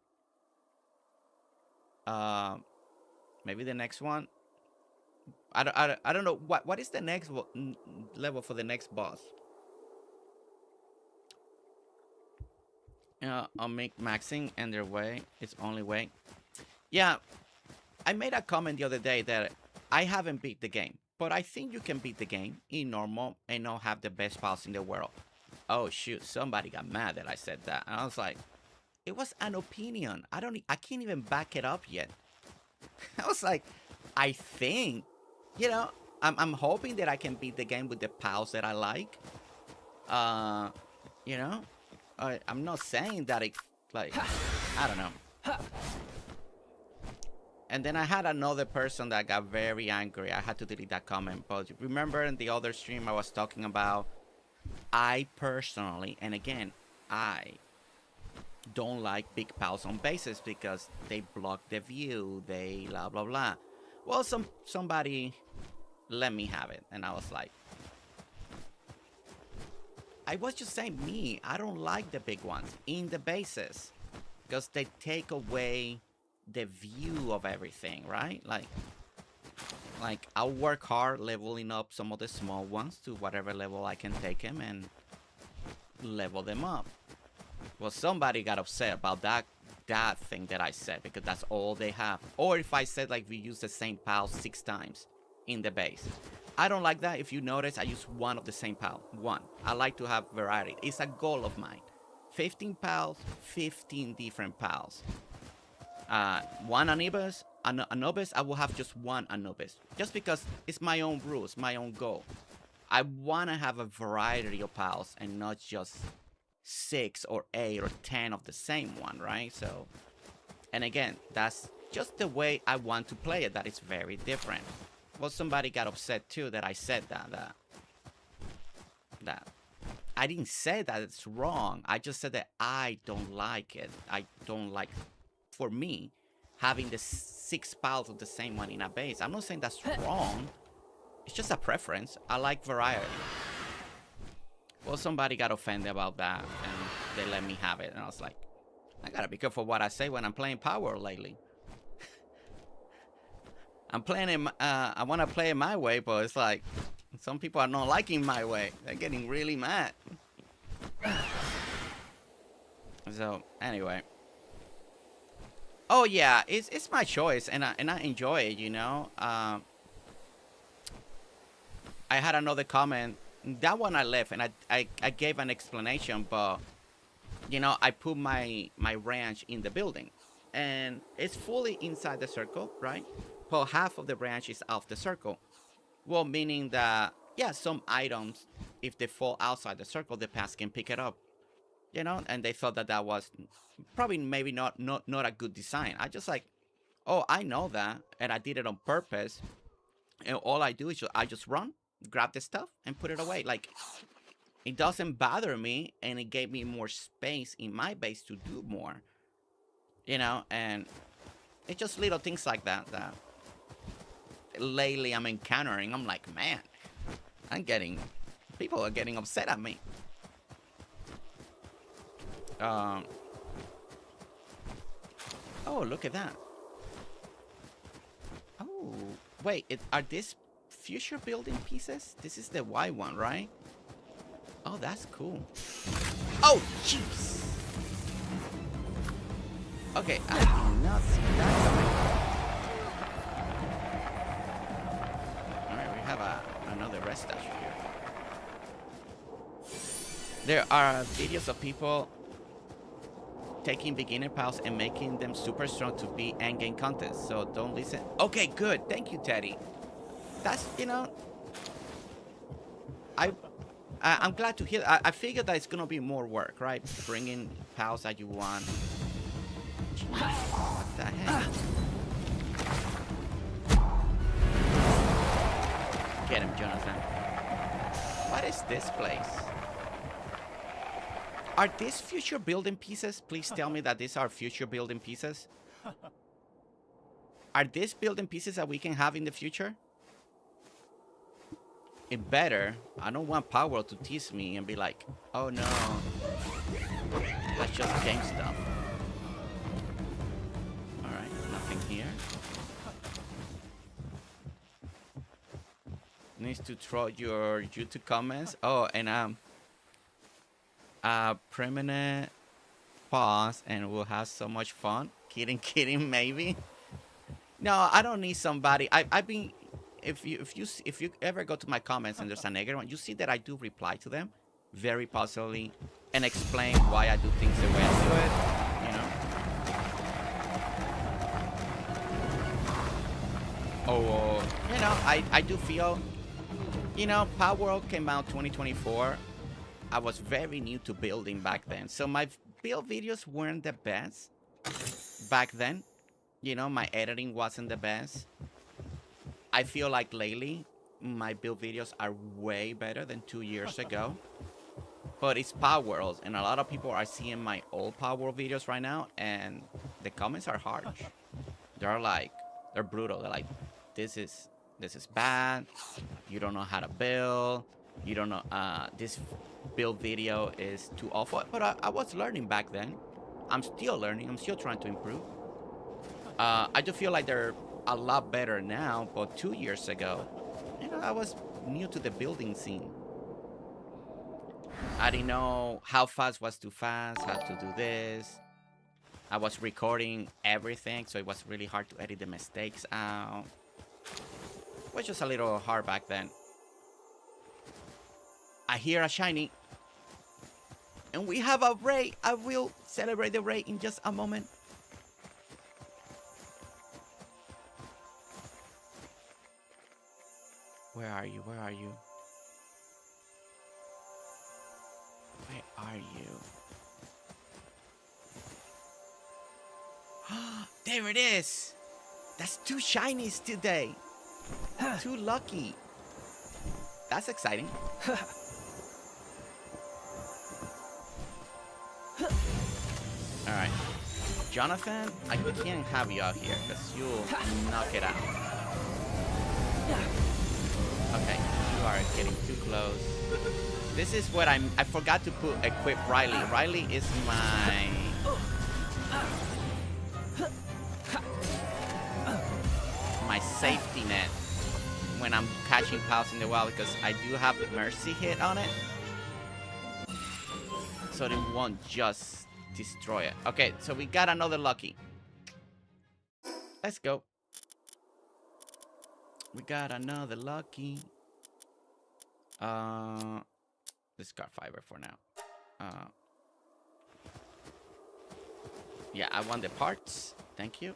maybe the next one... I don't know. What is the next level for the next boss? I'll make maxing and their way. It's only way. Yeah, I made a comment the other day that I haven't beat the game, but I think you can beat the game in normal and not have the best pals in the world. Oh shoot, somebody got mad that I said that. And I was like, it was an opinion. I can't even back it up yet. I was like, I think, you know, I'm hoping that I can beat the game with the pals that I like. You know, I'm not saying that it, like, I don't know. And then I had another person that got very angry. I had to delete that comment. But remember in the other stream I was talking about, I personally, and again, I don't like big pals on bases because they block the view, they blah blah blah. Well, somebody let me have it, and I was like, I was just saying me, I don't like the big ones in the bases because they take away the view of everything, right? Like I'll work hard leveling up some of the small ones to whatever level I can take them and level them up. Well, somebody got upset about that thing that I said because that's all they have. Or if I said like we use the same pal 6 times in the base. I don't like that. If you notice, I use one of the same pal. One. I like to have variety. It's a goal of mine. 15 pals, 15 different pals. One Anubis, I will have just one Anubis. Just because it's my own rules, my own goal. I want to have a variety of pals and not just 6 or 8 or 10 of the same one, right? So, and again, that's just the way I want to play it. That is very different. Well, somebody got upset too that I said that I didn't say that it's wrong. I just said that I don't like it. I don't like, for me, having the 6 pals of the same one in a base. I'm not saying that's wrong. It's just a preference. I like variety. Well, somebody got offended about that, and they let me have it. And I was like, I gotta be careful what I say when I'm playing Palworld lately. I'm playing it, I want to play it my way, but it's like, some people are not liking my way. They're getting really mad. So, anyway. Oh, yeah, it's my choice, and I enjoy it, you know. I had another comment. That one I left, and I gave an explanation, but, you know, I put my ranch in the building. And it's fully inside the circle, right? Well, half of the branch is off the circle. Well, meaning that, yeah, some items, if they fall outside the circle, the pass can pick it up. You know, and they thought that was probably maybe not a good design. I just like, oh, I know that, and I did it on purpose. And all I do is I just run, grab the stuff, and put it away. Like, it doesn't bother me, and it gave me more space in my base to do more. You know, and it's just little things like that lately I'm encountering. I'm like, man, people are getting upset at me. Oh, look at that. Oh, wait, are these future building pieces? This is the white one, right? Oh, that's cool. Oh, jeez. Okay, I did not see that coming. Alright, we have another rest statue here. There are videos of people taking beginner pals and making them super strong to beat endgame contests, so don't listen. Okay, good. Thank you, Teddy. That's, you know, I'm glad to hear. I figured that it's gonna be more work, right? Bringing pals that you want. What the heck? Get him, Jonathan. What is this place? Are these future building pieces? Please tell me that these are future building pieces. Are these building pieces that we can have in the future? It better. I don't want Palworld to tease me and be like, oh no, that's just game stuff. Alright, nothing here. Needs to throw your YouTube comments. Oh, and permanent pause and we'll have so much fun. Kidding, maybe. No, I don't need somebody. I've been. If you ever go to my comments and there's a negative one, you see that I do reply to them very positively and explain why I do things the way I do it, you know. Oh, you know, I do feel, you know, Palworld came out 2024. I was very new to building back then, so my build videos weren't the best back then. You know, my editing wasn't the best. I feel like lately, my build videos are way better than 2 years ago. But it's Palworld, and a lot of people are seeing my old Palworld videos right now, and the comments are harsh. They're brutal. They're like, this is bad. You don't know how to build. You don't know, this build video is too awful. But I was learning back then. I'm still learning. I'm still trying to improve. I do feel like they're a lot better now, but 2 years ago, you know, I was new to the building scene. I didn't know how fast was too fast, how to do this. I was recording everything, so it was really hard to edit the mistakes out. It was just a little hard back then. I hear a shiny. And we have a raid. I will celebrate the raid in just a moment. Where are you? Where are you? Where are you? There it is! That's 2 shinies today! 2 lucky! That's exciting. Alright. Jonathan, I can't have you out here because you'll knock it out. Okay, you are getting too close. This is what I forgot to equip Riley. Riley is my safety net when I'm catching pals in the wild, because I do have the mercy hit on it, so it won't just destroy it. Okay, so we got another lucky. Let's go. We got another lucky. Discard fiber for now. Yeah, I want the parts. Thank you.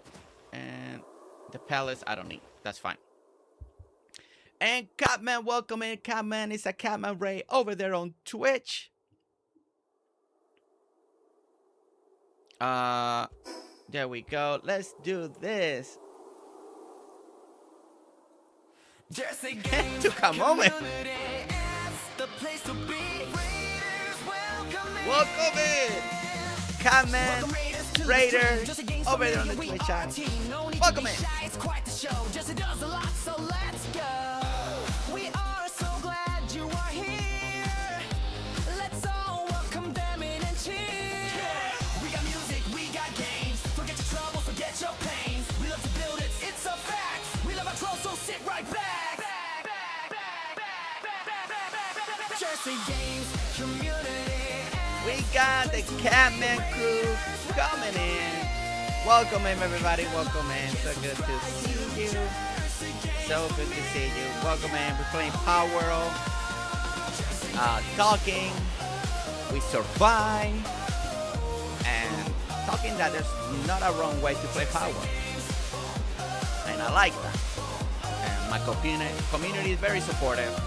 And the pellets I don't need. That's fine. And Catman, welcome in. Catman is a Catman Ray over there on Twitch. There we go. Let's do this. Took a moment. Welcome in, Catman, Raider, over there on the Twitch channel. Welcome in. GerseGames community. We got the Catman crew coming in. Welcome in, everybody. Welcome in. So good to see you. So good to see you. Welcome in. We're playing Palworld. Talking. We survive. And talking that there's not a wrong way to play Palworld. And I like that. And my community is very supportive,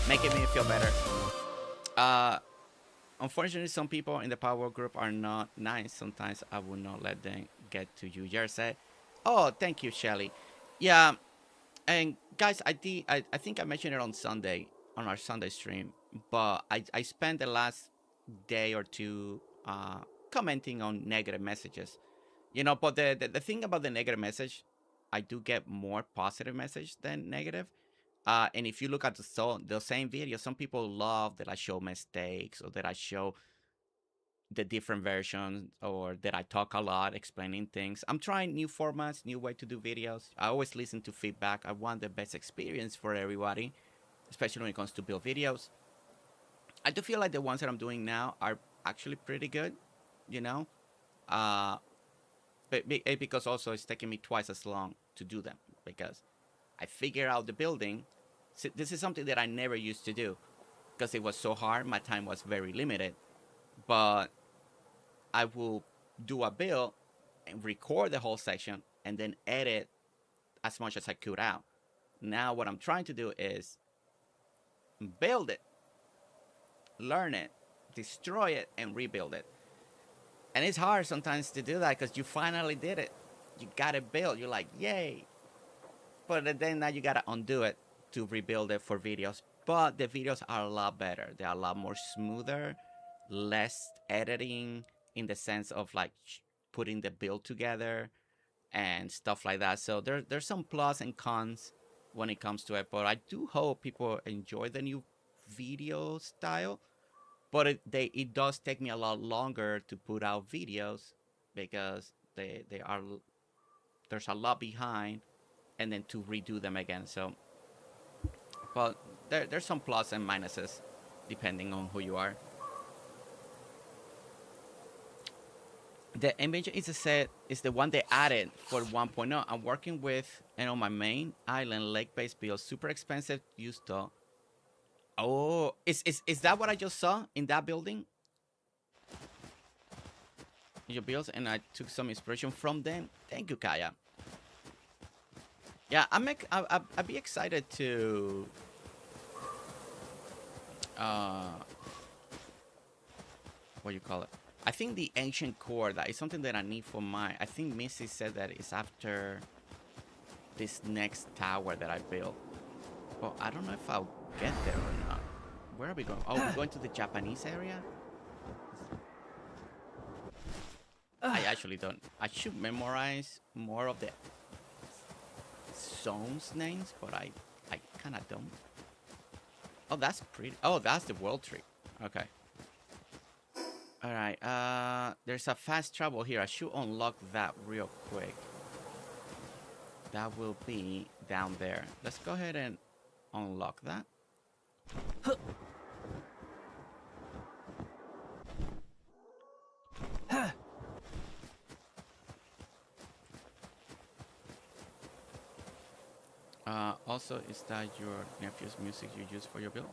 making me feel better. Unfortunately, some people in the Palworld group are not nice. Sometimes I will not let them get to you, Jersey. Oh, thank you, Shelly. Yeah, and guys, I think I mentioned it on Sunday, on our Sunday stream, but I spent the last day or two commenting on negative messages. You know, but the thing about the negative message, I do get more positive message than negative. And if you look at the same video, some people love that I show mistakes or that I show the different versions or that I talk a lot explaining things. I'm trying new formats, new way to do videos. I always listen to feedback. I want the best experience for everybody, especially when it comes to build videos. I do feel like the ones that I'm doing now are actually pretty good, you know, but because also it's taking me twice as long to do them because I figure out the building. So this is something that I never used to do because it was so hard. My time was very limited, but I will do a build and record the whole section and then edit as much as I could out. Now what I'm trying to do is build it, learn it, destroy it, and rebuild it. And it's hard sometimes to do that because you finally did it. You got it built. You're like, yay. But then now you got to undo it to rebuild it for videos. But the videos are a lot better. They're a lot more smoother, less editing in the sense of like putting the build together and stuff like that. So there's some plus and cons when it comes to it. But I do hope people enjoy the new video style. But it does take me a lot longer to put out videos because there's a lot behind, and then to redo them again. So, but there's some plus and minuses depending on who you are. The image is a set is the one they added for 1.0. I'm working with and on my main island lake-based build, super expensive used to. Oh, is that what I just saw in that building? Your builds, and I took some inspiration from them. Thank you, Kaya. Yeah, I'd be excited to what you call it? I think the ancient core, that is something that I need for my. I think Missy said that it's after this next tower that I built. Well, I don't know if I'll get there or not. Where are we going? Oh, we're going to the Japanese area? I actually don't. I should memorize more of the zones names, but I kind of don't. Oh, that's pretty. Oh, that's the world tree. Okay. All right. There's a fast travel here. I should unlock that real quick. That will be down there. Let's go ahead and unlock that. Also, is that your nephew's music you use for your build?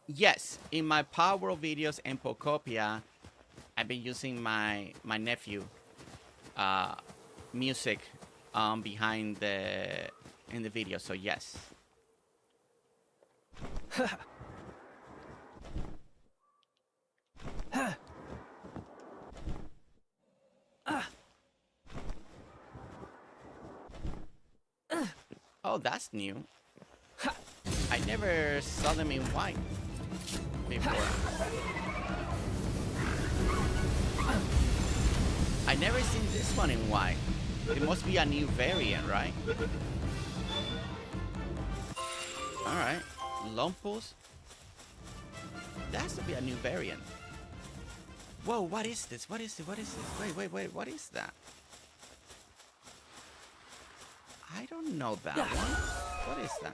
Yes. In my Palworld videos and Pocopia, I've been using my nephew music behind in the video, so yes. Oh, that's new. I never saw them in white before. I never seen this one in white. It must be a new variant, right? Alright. Lumpus. That has to be a new variant. Whoa, what is this? What is it? What is this? Wait. What is that? I don't know that one. What is that?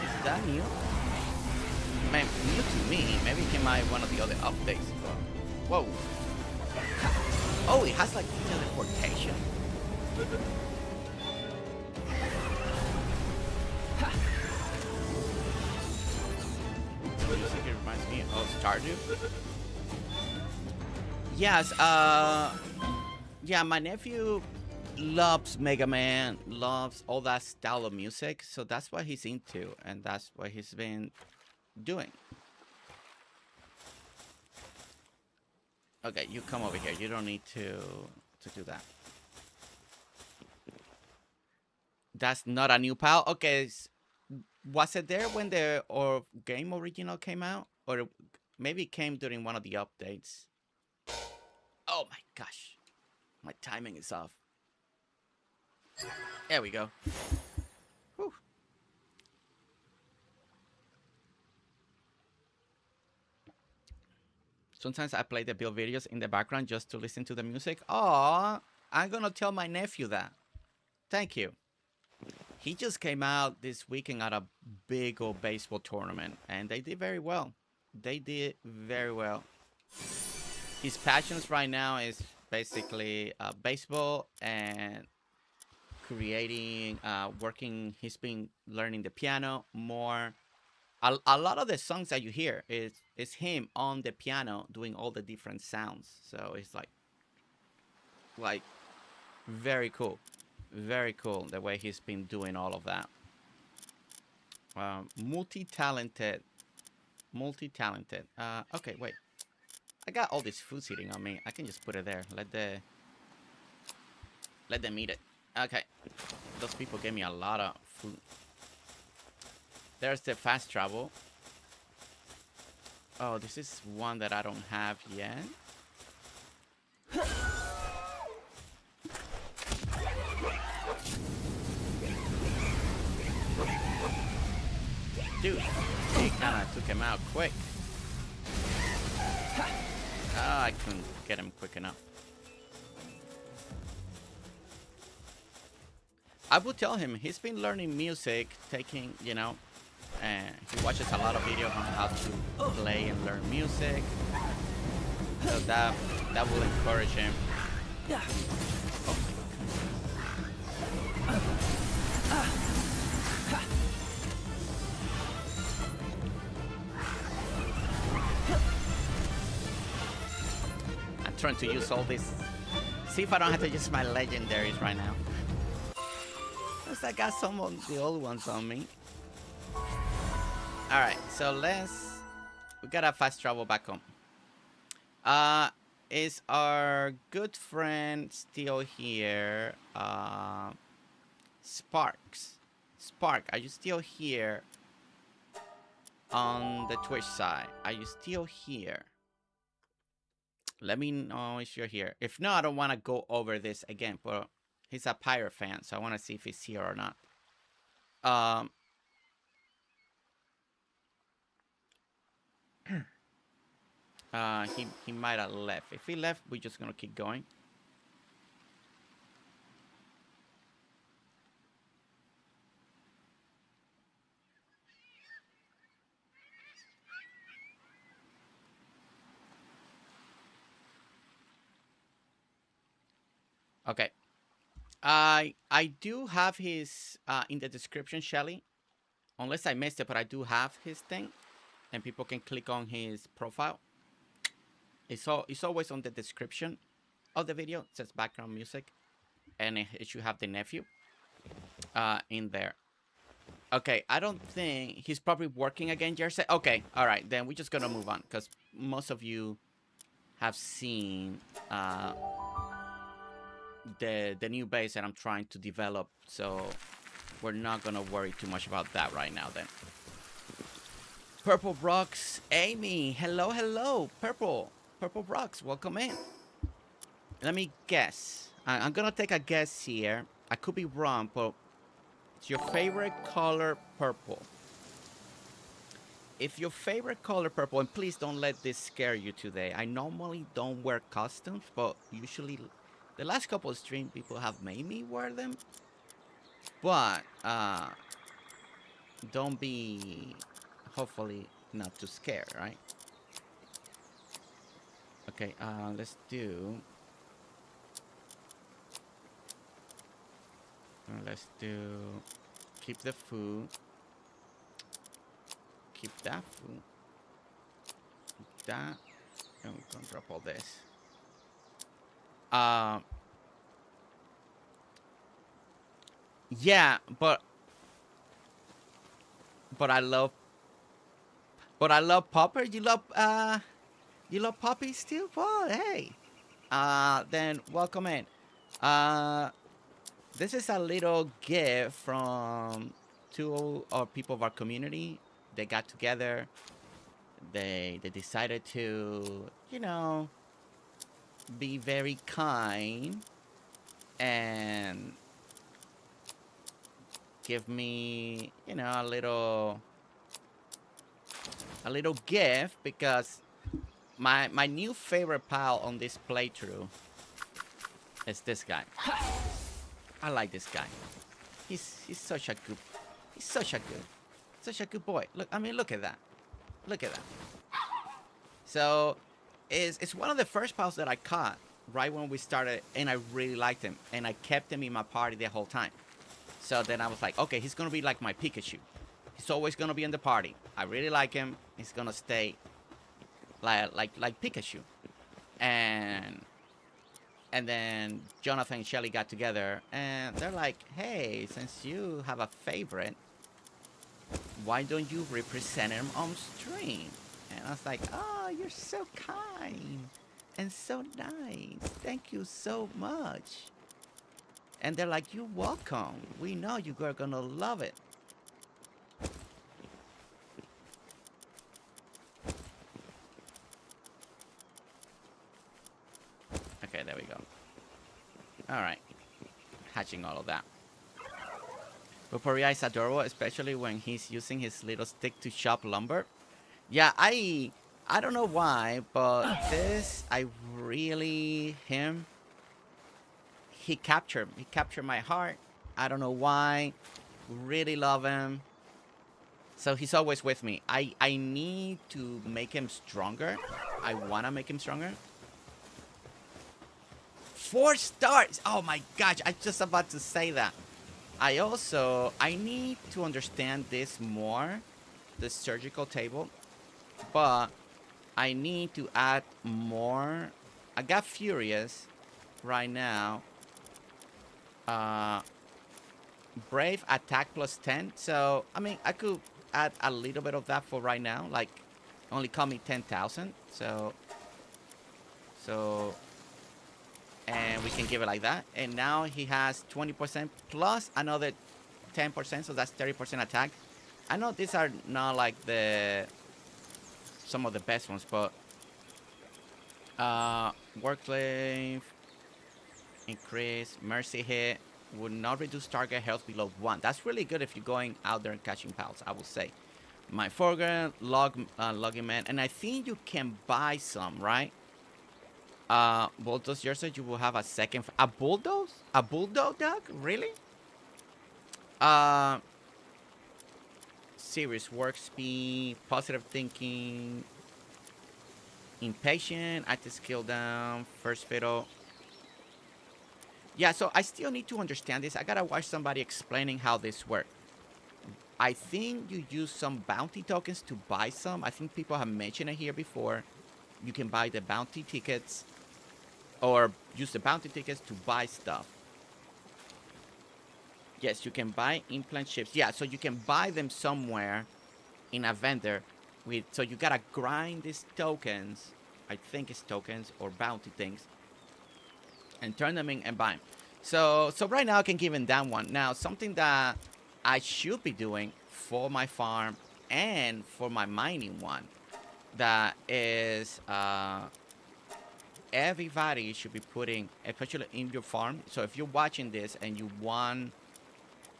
Is that new? Man, new to me. Maybe it came out in one of the other updates. Whoa. Oh, it has like teleportation. Music, it reminds me of Stardew. Yes, yeah, my nephew loves Mega Man, loves all that style of music, so that's what he's into, and that's what he's been doing. Okay, you come over here. You don't need to do that. That's not a new pal. Okay, was it there when the game original came out, or maybe it came during one of the updates? Oh my gosh, my timing is off. There we go. Whew. Sometimes I play the build videos in the background just to listen to the music. Aw, I'm gonna tell my nephew that. Thank you. He just came out this weekend at a big old baseball tournament, and they did very well. They did very well. His passions right now is basically baseball and creating, working. He's been learning the piano more. A lot of the songs that you hear is him on the piano doing all the different sounds. So it's like very cool. Very cool the way he's been doing all of that. Multi-talented. Okay, wait. I got all this food sitting on me. I can just put it there. Let them eat it. Okay. Those people gave me a lot of food. There's the fast travel. Oh, this is one that I don't have yet. Dude, he kind of took him out quick. Oh, I couldn't get him quick enough. I would tell him he's been learning music, taking, you know, and he watches a lot of videos on how to play and learn music. So that will encourage him. Oh. I'm trying to use all this. See if I don't have to use my legendaries right now. Because I got some of the old ones on me. Alright, so we gotta fast travel back home. Is our good friend still here? Spark, are you still here on the Twitch side? Are you still here? Let me know if you're here. If not, I don't want to go over this again, but he's a pirate fan, so I want to see if he's here or not. He might have left. If he left, we're just gonna keep going. Okay. I do have his in the description, Shelly. Unless I missed it, but I do have his thing, and people can click on his profile. It's always on the description of the video. It says background music, and it should have the nephew in there. Okay, I don't think he's probably working again, Jersey. Okay, all right, then we're just gonna move on because most of you have seen the new base that I'm trying to develop, so we're not gonna worry too much about that right now. Then Purple Rocks, Amy, hello, Purple Rocks, welcome in. Let me guess. I'm gonna take a guess here. I could be wrong, but it's your favorite color purple. If your favorite color purple, and please don't let this scare you today. I normally don't wear costumes, but usually the last couple of streams people have made me wear them. But don't be, hopefully, not too scared, right? Okay, let's do. Let's do. Keep the food. Keep that food. Keep that. And we're gonna drop all this. Yeah, but I love Popper. You love puppies too? Well, hey. Then welcome in. This is a little gift from two people of our community. They got together. They decided to, you know, be very kind and give me, you know, a little gift, because my new favorite pal on this playthrough is this guy. I like this guy. He's such a good boy. Look, I mean, look at that. Look at that. So it's one of the first pals that I caught right when we started, and I really liked him, and I kept him in my party the whole time. So then I was like, okay, he's gonna be like my Pikachu. He's always gonna be in the party. I really like him. He's gonna stay like Pikachu. And then Jonathan and Shelly got together, and they're like, hey, since you have a favorite, why don't you represent him on stream? And I was like, oh, you're so kind and so nice. Thank you so much. And they're like, you're welcome. We know you are gonna love it. Okay, there we go. Alright. Hatching all of that. Vaporia is adorable, especially when he's using his little stick to chop lumber. Yeah, I don't know why, but this, I really, he captured my heart. I don't know why. Really love him. So he's always with me. I need to make him stronger. I want to make him stronger. 4 stars. Oh my gosh, I was just about to say that. I need to understand this more, the surgical table, but I need to add more. I got Furious right now. Brave attack plus 10. So, I mean, I could add a little bit of that for right now. Like, only call me 10,000. So, and we can give it like that. And now he has 20% plus another 10%. So that's 30% attack. I know these are not like some of the best ones, but Workslave, increase, mercy hit, would not reduce target health below 1. That's really good if you're going out there and catching pals, I would say. My foreground, logging man, and I think you can buy some, right? Bulldoze Jersey, you will have a second. A bulldoze? A bulldog dog? Really? Serious work speed, positive thinking, impatient, active skill down, first fiddle. Yeah, so I still need to understand this. I gotta watch somebody explaining how this works. I think you use some bounty tokens to buy some. I think people have mentioned it here before. You can buy the bounty tickets, or use the bounty tickets to buy stuff. Yes, you can buy implant chips. Yeah, so you can buy them somewhere in a vendor. So you gotta grind these tokens. I think it's tokens or bounty things, and turn them in and buy them. So right now I can give him that one. Now, something that I should be doing for my farm and for my mining one, that is, everybody should be putting, especially in your farm. So if you're watching this and you want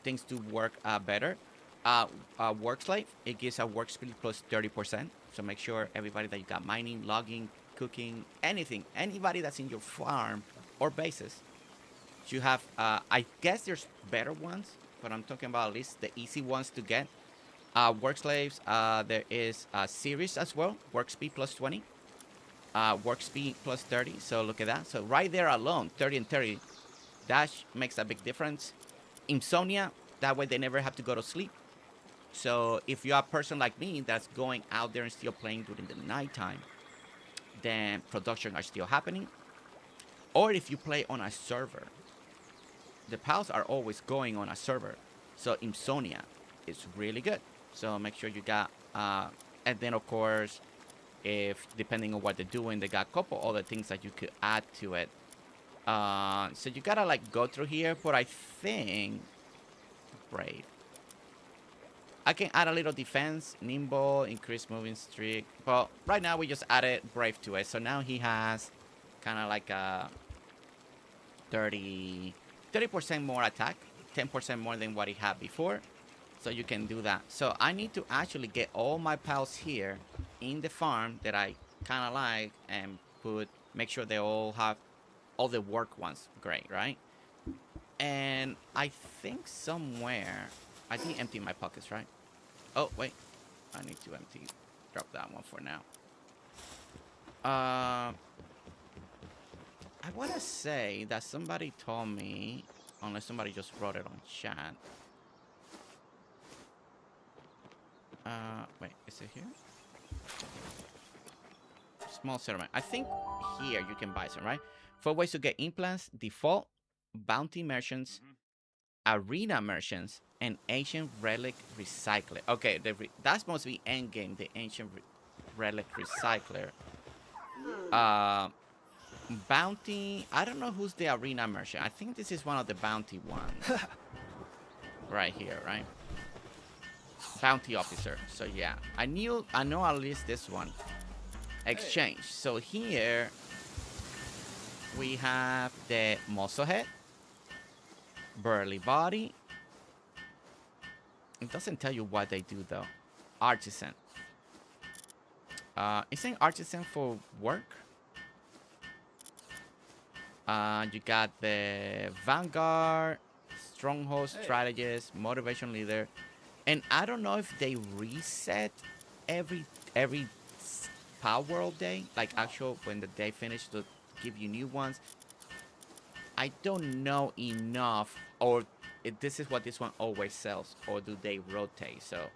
things to work better, Workslave, it gives a work speed plus 30%. So make sure everybody that you got mining, logging, cooking, anything, anybody that's in your farm or bases, you have, I guess there's better ones, but I'm talking about at least the easy ones to get. Work slaves, there is a series as well. Work speed plus 20. Work speed plus 30. So look at that. So right there alone, 30 and 30, that makes a big difference. Insomnia, that way they never have to go to sleep. So if you're a person like me that's going out there and still playing during the nighttime, then production are still happening. Or if you play on a server, the pals are always going on a server. So insomnia is really good. So make sure you got, and then of course, if depending on what they're doing, they got a couple other things that you could add to it. So you gotta like go through here, but I think brave. I can add a little defense, nimble, increase moving streak. But right now we just added brave to it. So now he has kind of like a 30% more attack, 10% more than what he had before. So you can do that. So I need to actually get all my pals here in the farm that I kind of like and make sure they all have all the work ones. Great, right? And I think somewhere I didn't empty my pockets, right? Oh, wait. I need to drop that one for now. I want to say that somebody told me, unless somebody just wrote it on chat. Wait, is it here? Small settlement. I think here you can buy some, right? 4 ways to get implants: default, bounty merchants, arena merchants, and ancient relic recycler. Okay, that's supposed to be endgame, the ancient relic recycler. Bounty. I don't know who's the arena merchant. I think this is one of the bounty ones. Right here, right? Bounty officer. So yeah, I know at least this one. Exchange. So here we have the muscle head, burly body. It doesn't tell you what they do though. Artisan. Isn't artisan for work? You got the vanguard, stronghold strategist, motivation leader. And I don't know if they reset every Palworld day, like actual when the day finished to give you new ones. I don't know enough, or if this is what this one always sells, or do they rotate? So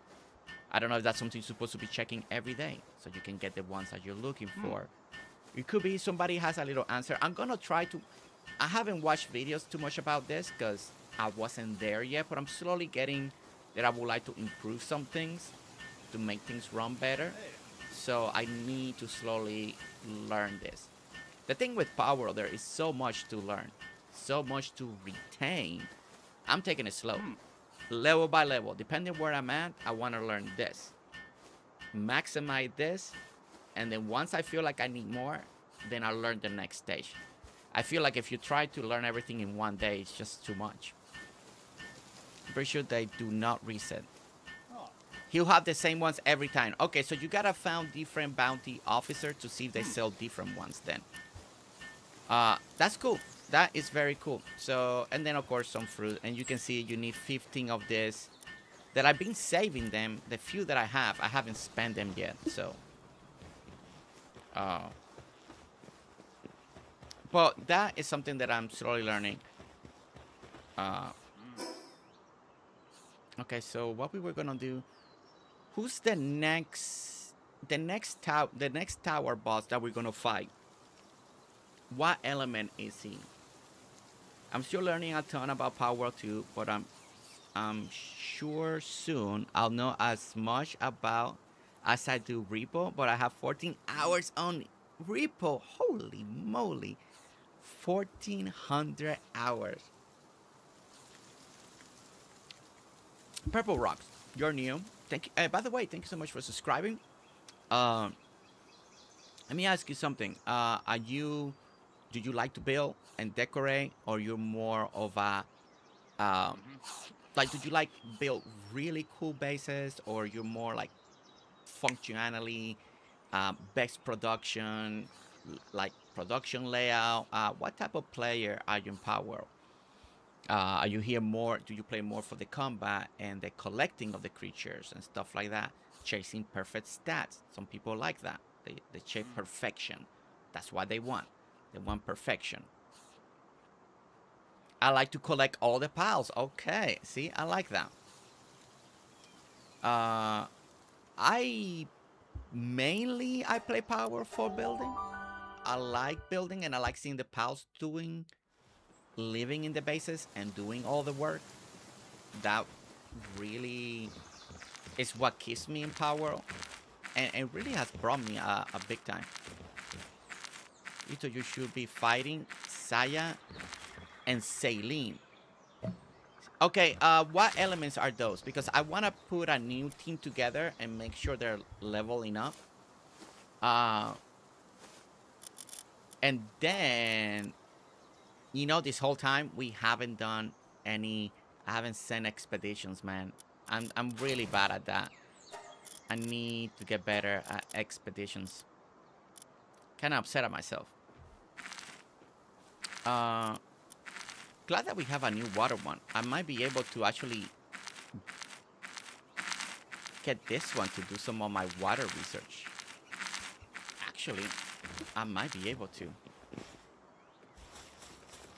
I don't know if that's something you're supposed to be checking every day, so you can get the ones that you're looking for. It could be somebody has a little answer. I'm gonna try to. I haven't watched videos too much about this because I wasn't there yet, but I'm slowly getting that I would like to improve some things to make things run better. So I need to slowly learn this. The thing with Palworld, there is so much to learn, so much to retain. I'm taking it slow, level by level. Depending where I'm at, I want to learn this, maximize this, and then once I feel like I need more, then I'll learn the next stage. I feel like if you try to learn everything in one day, it's just too much. Pretty sure they do not reset. He'll have the same ones every time. Okay, so you gotta find different bounty officers to see if they sell different ones then. That's cool. That is very cool. So, and then of course some fruit. And you can see you need 15 of this. That I've been saving them. The few that I haven't spent them yet. So. But that is something that I'm slowly learning. Okay, so what we were gonna do? Who's the next tower boss that we're gonna fight? What element is he? I'm still learning a ton about Palworld 2, but I'm sure soon I'll know as much about as I do Repo. But I have 14 hours on Repo. Holy moly, 1,400 hours. Purple Rocks, you're new. Thank you. By the way, thank you so much for subscribing. Let me ask you something. Do you like to build and decorate, or you're more of a like? Do you like build really cool bases, or you're more like functionally, best production, like production layout? What type of player are you in Palworld? Are you here more? Do you play more for the combat and the collecting of the creatures and stuff like that? Chasing perfect stats. Some people like that. They chase perfection. That's what they want. They want perfection. I like to collect all the piles. Okay, see, I like that. I play power for building. I like building and I like seeing the piles living in the bases and doing all the work. That really is what keeps me in Palworld, and it really has brought me a big time. You should be fighting Saya and Phaelyn. Okay, what elements are those? Because I want to put a new team together and make sure they're leveling up. And then, you know, this whole time we haven't done any. I haven't sent expeditions, man. I'm really bad at that. I need to get better at expeditions. Kind of upset at myself. Glad that we have a new water one. I might be able to actually get this one to do some of my water research. Actually, I might be able to.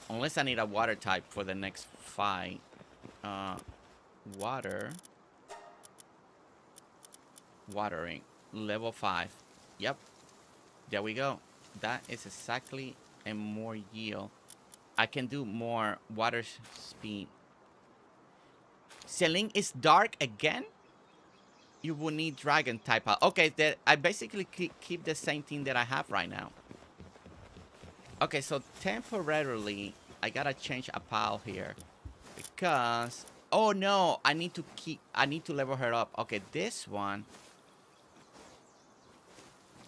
Unless I need a water type for the next fight. Watering. Level 5. Yep. There we go. That is exactly and more yield. I can do more water speed. Phaelyn is dark again? You will need dragon type. Okay, I basically keep the same thing that I have right now. Okay, so temporarily, I gotta change a pile here. Because, oh no, I need to level her up. Okay, this one.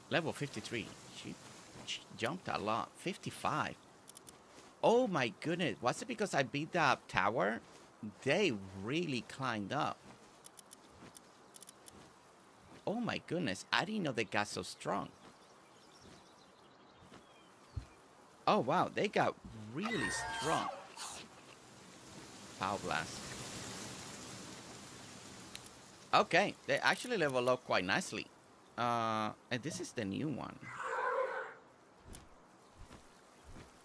Level 53. She jumped a lot. 55. Oh my goodness. Was it because I beat that tower? They really climbed up. Oh my goodness. I didn't know they got so strong. Oh wow. They got really strong. Power blast. Okay. They actually level up quite nicely. And this is the new one.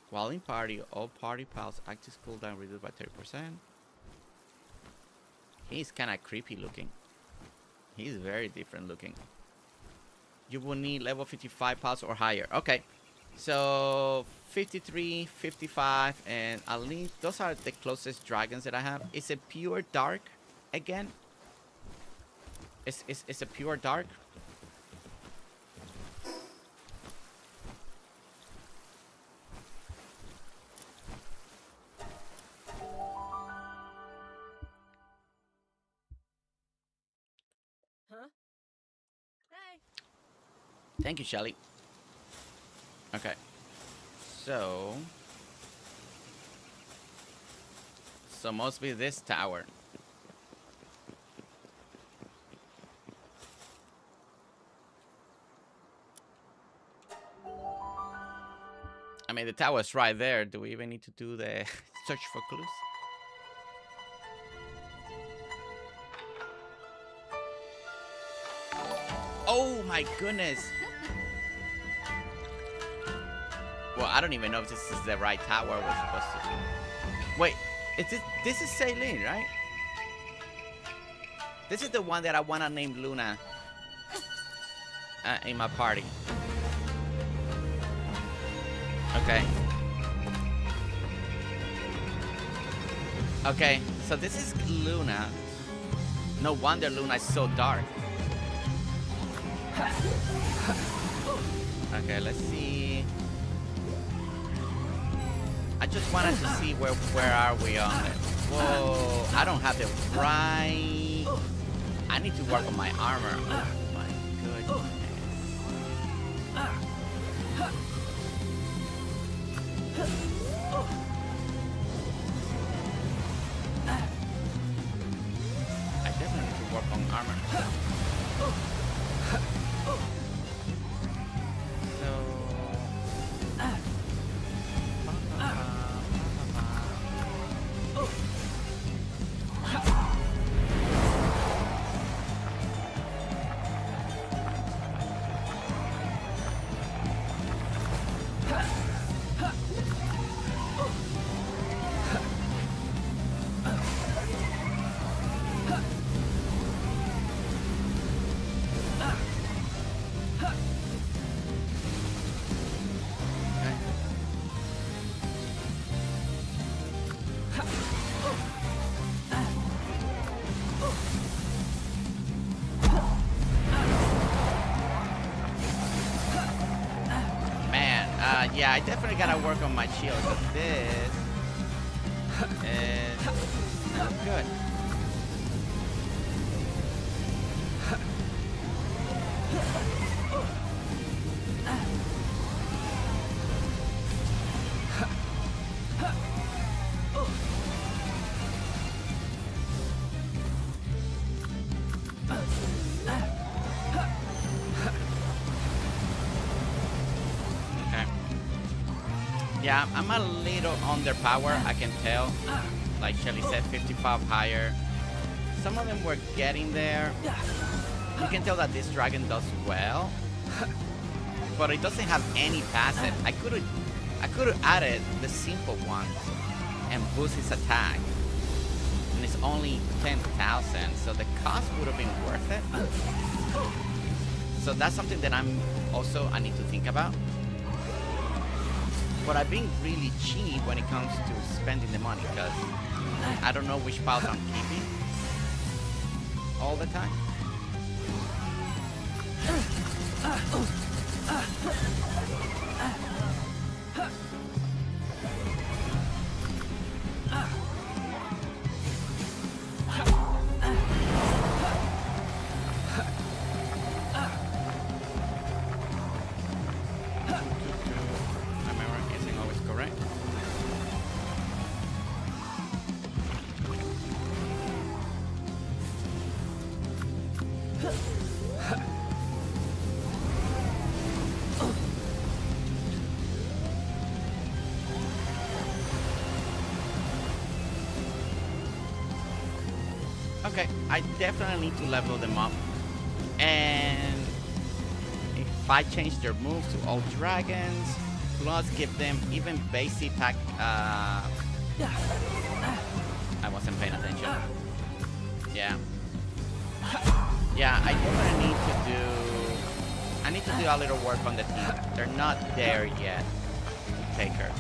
While in party, all party pals active cooldown reduced by 30%. He's kind of creepy looking. He's very different looking. You will need level 55 pals or higher. Okay. So 53, 55, and at least those are the closest dragons that I have. It's a pure dark again. It's a pure dark. Thank you, Shelly. Okay. So must be this tower. I mean, the tower's right there. Do we even need to do the search for clues? Oh my goodness. Well, I don't even know if this is the right tower we're supposed to do. Wait, this is Phaelyn, right? This is the one that I want to name Luna in my party. Okay. Okay, so this is Luna. No wonder Luna is so dark. Okay, let's see. I just wanted to see where are we on it. Whoa, I don't have the right. I need to work on my armor. Oh my goodness. I definitely need to work on armor. Yeah, I definitely gotta work on my shield. But this is not good. Yeah, I'm a little underpowered, I can tell. Like Shelly said, 55 higher. Some of them were getting there. You can tell that this dragon does well, but it doesn't have any passive. I could have added the simple ones and boost his attack. And it's only 10,000, so the cost would have been worth it. So that's something that I need to think about. But I've been really cheap when it comes to spending the money because I don't know which piles I'm keeping all the time. Okay, I definitely need to level them up. And if I change their moves to all dragons, plus give them even basic attack. I wasn't paying attention. Yeah. Yeah, I definitely need to do... I need to do a little work on the team. They're not there yet to take her.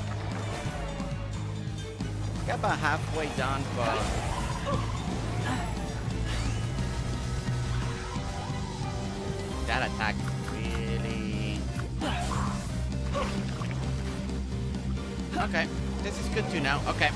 Got about halfway done, but... that attack really... Okay, this is good to know. Okay.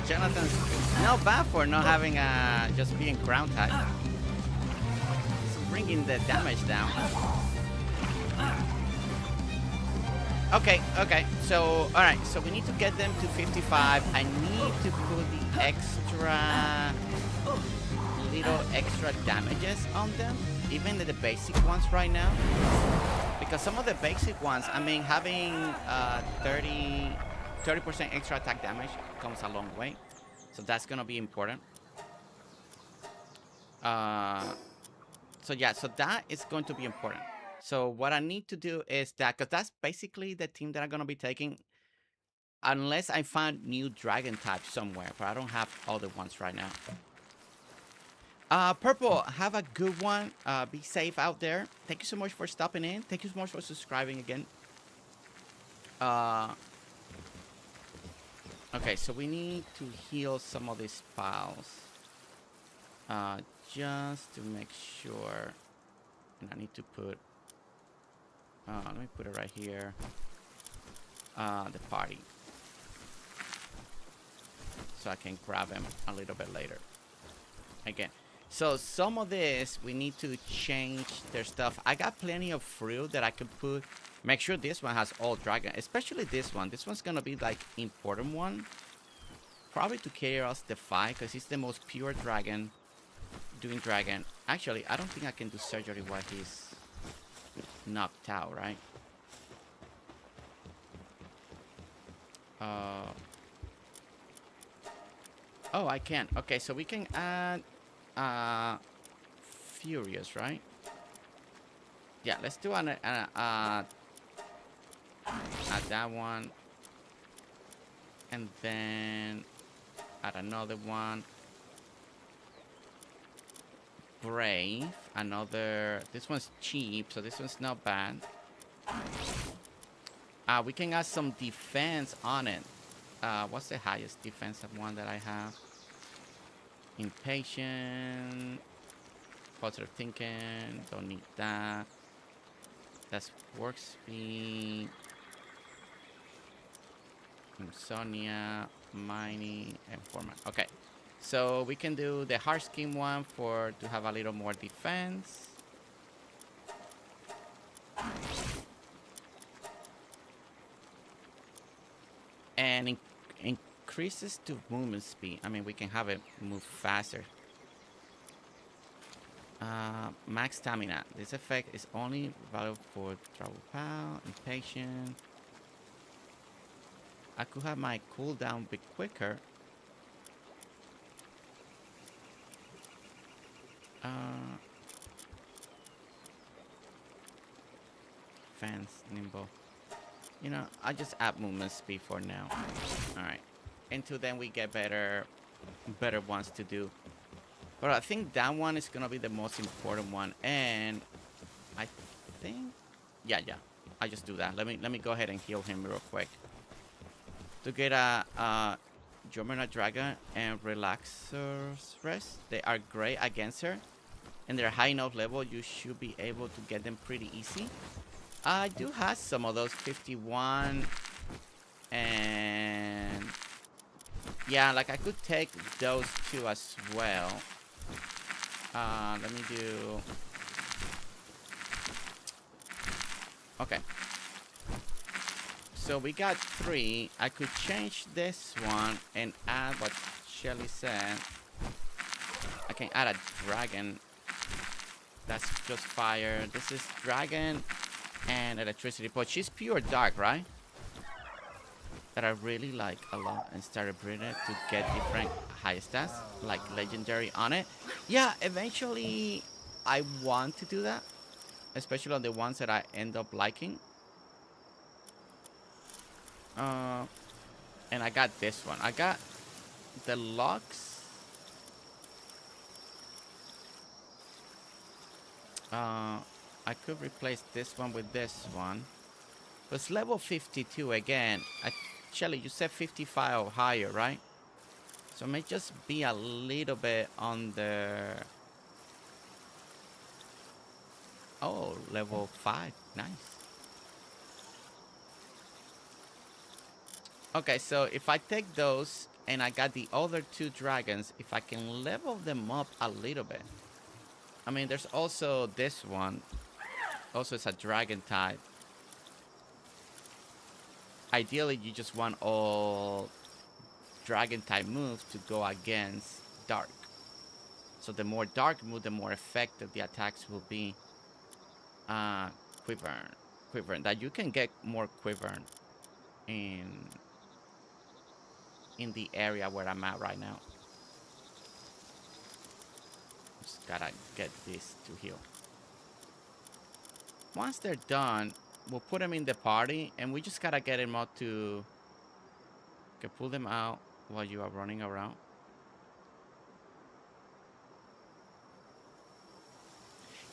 Jonathan's not bad for not having just being ground type. He's bringing the damage down. Okay, so alright, so we need to get them to 55. I need to put the extra little extra damages on them, even the basic ones right now. Because some of the basic ones, I mean, having 30% extra attack damage comes a long way, so that's gonna be important. So yeah, so that is going to be important. So what I need to do is that, because that's basically the team that I'm gonna be taking, unless I find new dragon types somewhere, but I don't have other ones right now. Purple, have a good one. Be safe out there. Thank you so much for stopping in. Thank you so much for subscribing again. Okay, so we need to heal some of these piles. Just to make sure. And I need to put... let me put it right here. The party. So I can grab them a little bit later. Again. So some of this, we need to change their stuff. I got plenty of fruit that I can put. Make sure this one has all dragon, especially this one. This one's gonna be like important one. Probably to Chaos Defy, because he's the most pure dragon doing dragon. Actually, I don't think I can do surgery while he's knocked out, right? Oh, I can. Okay, so we can add Furious, right? Yeah, let's do add that one. And then add another one. Brave. Another. This one's cheap, so this one's not bad. We can add some defense on it. What's the highest defensive one that I have? Impatient. Positive thinking. Don't need that. That's work speed. Insomnia. Mining. And format. Okay. So we can do the hard scheme one to have a little more defense. And increases to movement speed. I mean, we can have it move faster. Max stamina. This effect is only valid for travel power, impatient. I could have my cooldown be quicker. Fence, nimble. You know, I just add movement speed for now. Alright. Until then we get better ones to do. But I think that one is gonna be the most important one. And I think yeah. I just do that. Let me go ahead and heal him real quick. To get a Jumana Dragon and Relaxer's Rest. They are great against her. And they're high enough level, you should be able to get them pretty easy. I do have some of those 51. And yeah, like I could take those two as well. Let me do. Okay. So we got 3. I could change this one and add what Shelly said. I can add a dragon. That's just fire. This is dragon and electricity. But she's pure dark, right? That I really like a lot and started breeding it to get different high stats, like legendary on it. Yeah, eventually I want to do that, especially on the ones that I end up liking. And I got this one. I got the Lux. I could replace this one with this one. But it's level 52 again. Shelly, you said 55 or higher, right? So it may just be a little bit on the... Oh, level 5. Nice. Okay, so if I take those and I got the other 2 dragons, if I can level them up a little bit. I mean, there's also this one. Also, it's a dragon type. Ideally, you just want all dragon type moves to go against dark. So the more dark move, the more effective the attacks will be. Quivern. That you can get more Quivern in the area where I'm at right now. Just gotta get this to heal. Once they're done, we'll put them in the party, and we just gotta get them out to... Okay, pull them out while you are running around.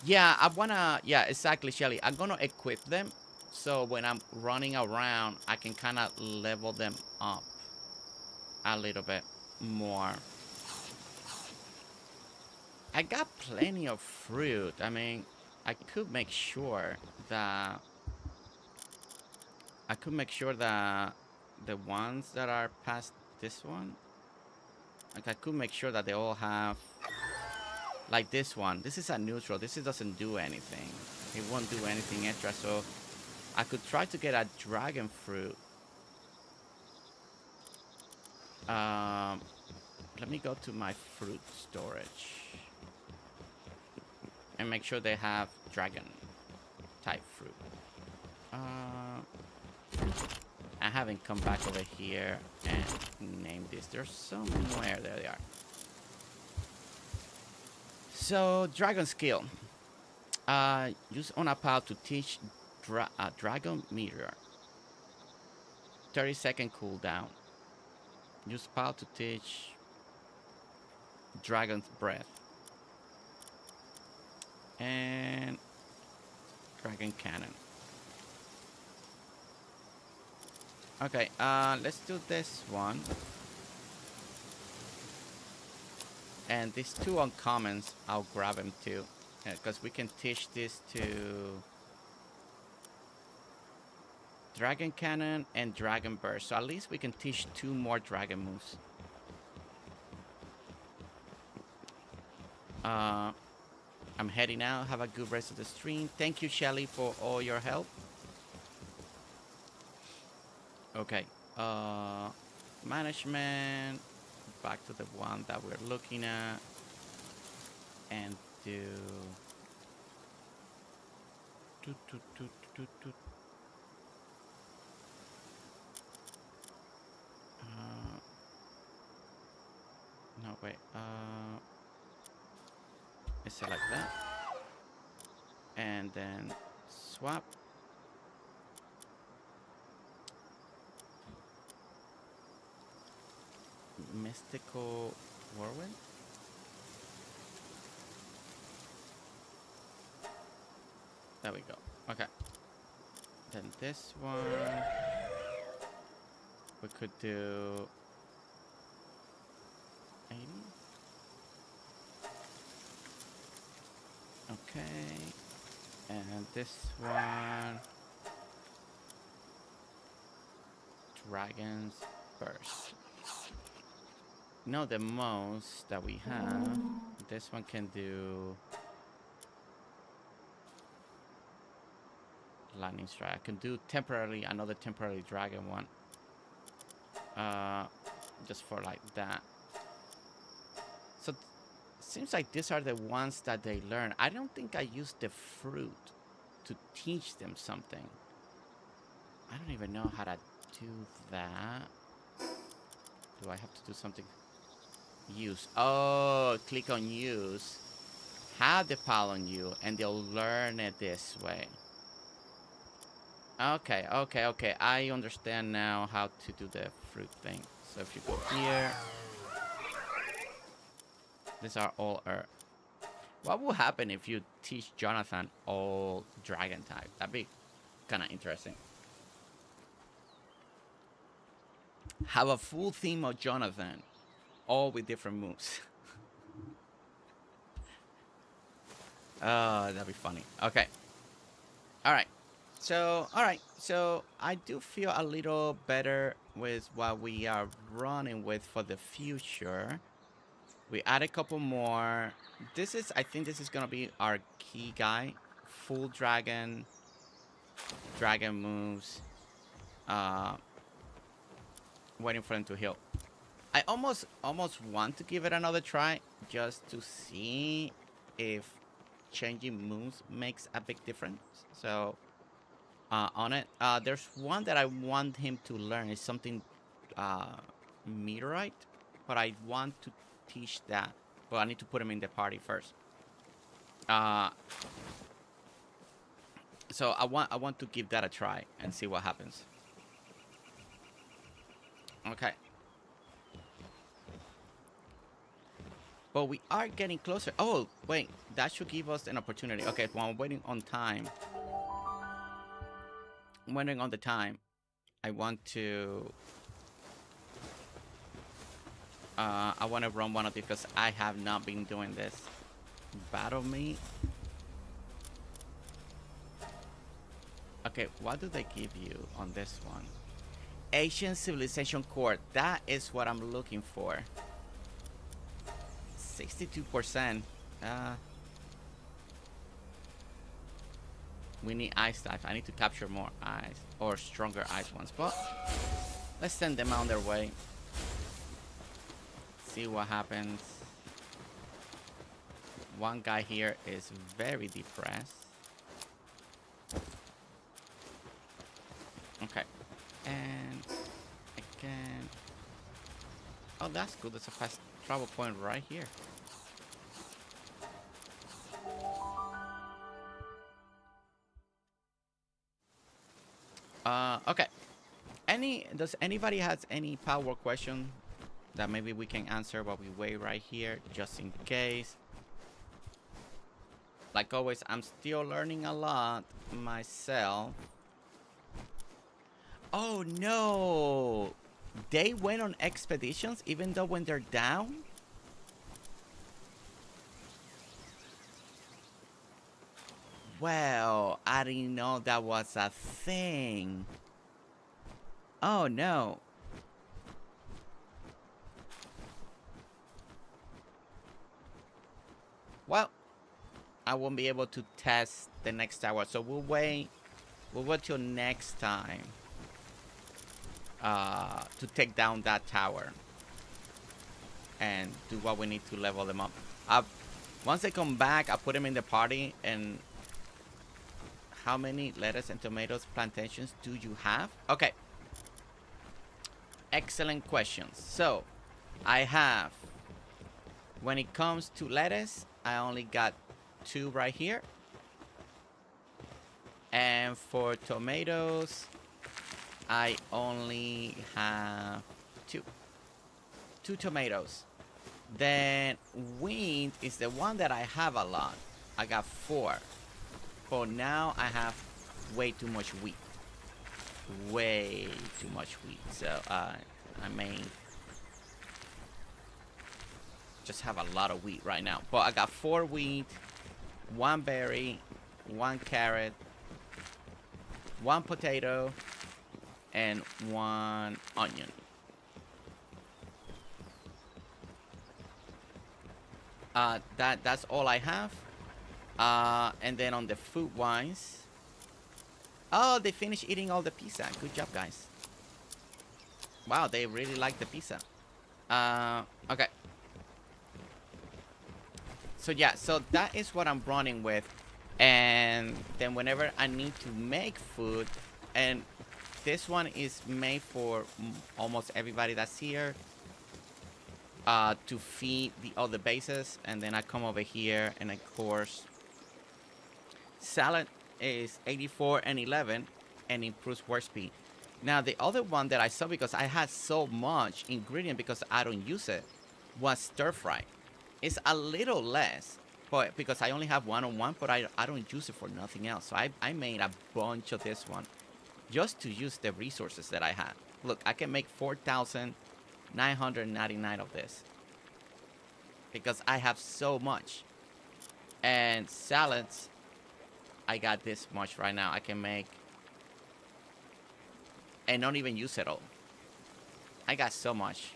Yeah, I wanna... Yeah, exactly, Shelly. I'm gonna equip them, so when I'm running around, I can kind of level them up a little bit more. I got plenty of fruit. I mean, I could make sure that... the ones that are past this one, like I could make sure that they all have, like this one. This is a neutral. This doesn't do anything. It won't do anything extra. So I could try to get a dragon fruit. Let me go to my fruit storage and make sure they have dragon type fruit. I haven't come back over here and named this. There's somewhere. There they are. So, dragon skill. Use on a pal to teach dragon meteor. 30-second cooldown. Use pal to teach dragon's breath. And dragon cannon. Okay, let's do this one. And these two uncommons, I'll grab them too. Because we can teach this to Dragon Cannon and Dragon Burst. So at least we can teach 2 more dragon moves. I'm heading out. Have a good rest of the stream. Thank you, Shelly, for all your help. Okay. Management. Back to the one that we're looking at. And do... no, wait. I select that. And then swap. Mystical Whirlwind. There we go. Okay. Then this one we could do 80. Okay. And this one Dragon's Burst. No, the most that we have. This one can do Lightning Strike. I can do temporarily another temporary dragon one. Just for like that. So seems like these are the ones that they learn. I don't think I used the fruit to teach them something. I don't even know how to do that. Do I have to do something? Use. Oh, click on use. Have the pal on you, and they'll learn it this way. Okay, okay, okay. I understand now how to do the fruit thing. So if you go here, these are all Earth. What will happen if you teach Jonathan all dragon type? That'd be kind of interesting. Have a full theme of Jonathan, all with different moves. Oh, that'd be funny. Okay. All right. So I do feel a little better with what we are running with for the future. We add a couple more. I think this is gonna be our key guy. Full dragon moves. Waiting for him to heal. I almost want to give it another try just to see if changing moves makes a big difference. So on it, there's one that I want him to learn. It's something meteorite, but I want to teach that. But I need to put him in the party first. So I want to give that a try and see what happens. Okay. But we are getting closer. Oh, wait. That should give us an opportunity. Okay, while I'm waiting on time. I'm waiting on the time. I want to... I want to run one of these because I have not been doing this. Battle me. Okay, what do they give you on this one? Asian Civilization Core. That is what I'm looking for. 62%. We need ice type. I need to capture more ice or stronger ice ones. But let's send them on their way. See what happens. One guy here is very depressed. Okay. And that's good. There's a fast travel point right here. Okay. Does anybody has any power question that maybe we can answer while we wait right here, just in case? Like always, I'm still learning a lot myself. Oh no! They went on expeditions even though when they're down? Well, I didn't know that was a thing. Oh no. Well, I won't be able to test the next tower, so we'll wait till next time to take down that tower and do what we need to level them up. Once they come back, I'll put them in the party. And how many lettuce and tomatoes plantations do you have? Okay. Excellent questions. So, I have, when it comes to lettuce, I only got 2 right here. And for tomatoes, I only have 2 tomatoes. Then wheat is the one that I have a lot. I got 4. But now I have way too much wheat. Way too much wheat. So I may just have a lot of wheat right now. But I got 4 wheat, 1 berry, 1 carrot, 1 potato, and 1 onion. That's all I have. And then on the food wise, oh, they finished eating all the pizza. Good job, guys. Wow, they really like the pizza. Okay. So yeah, so that is what I'm running with. And then whenever I need to make food, and this one is made for almost everybody that's here, to feed the other bases. And then I come over here, and of course, salad is 84 and 11 and improves work speed. Now the other one that I saw, because I had so much ingredient because I don't use it, was stir fry. It's a little less, but because I only have 1 on 1, but I don't use it for nothing else. So I made a bunch of this one just to use the resources that I had. Look, I can make 4,999 of this because I have so much. And salads, I got this much right now. I can make and not even use it all. I got so much.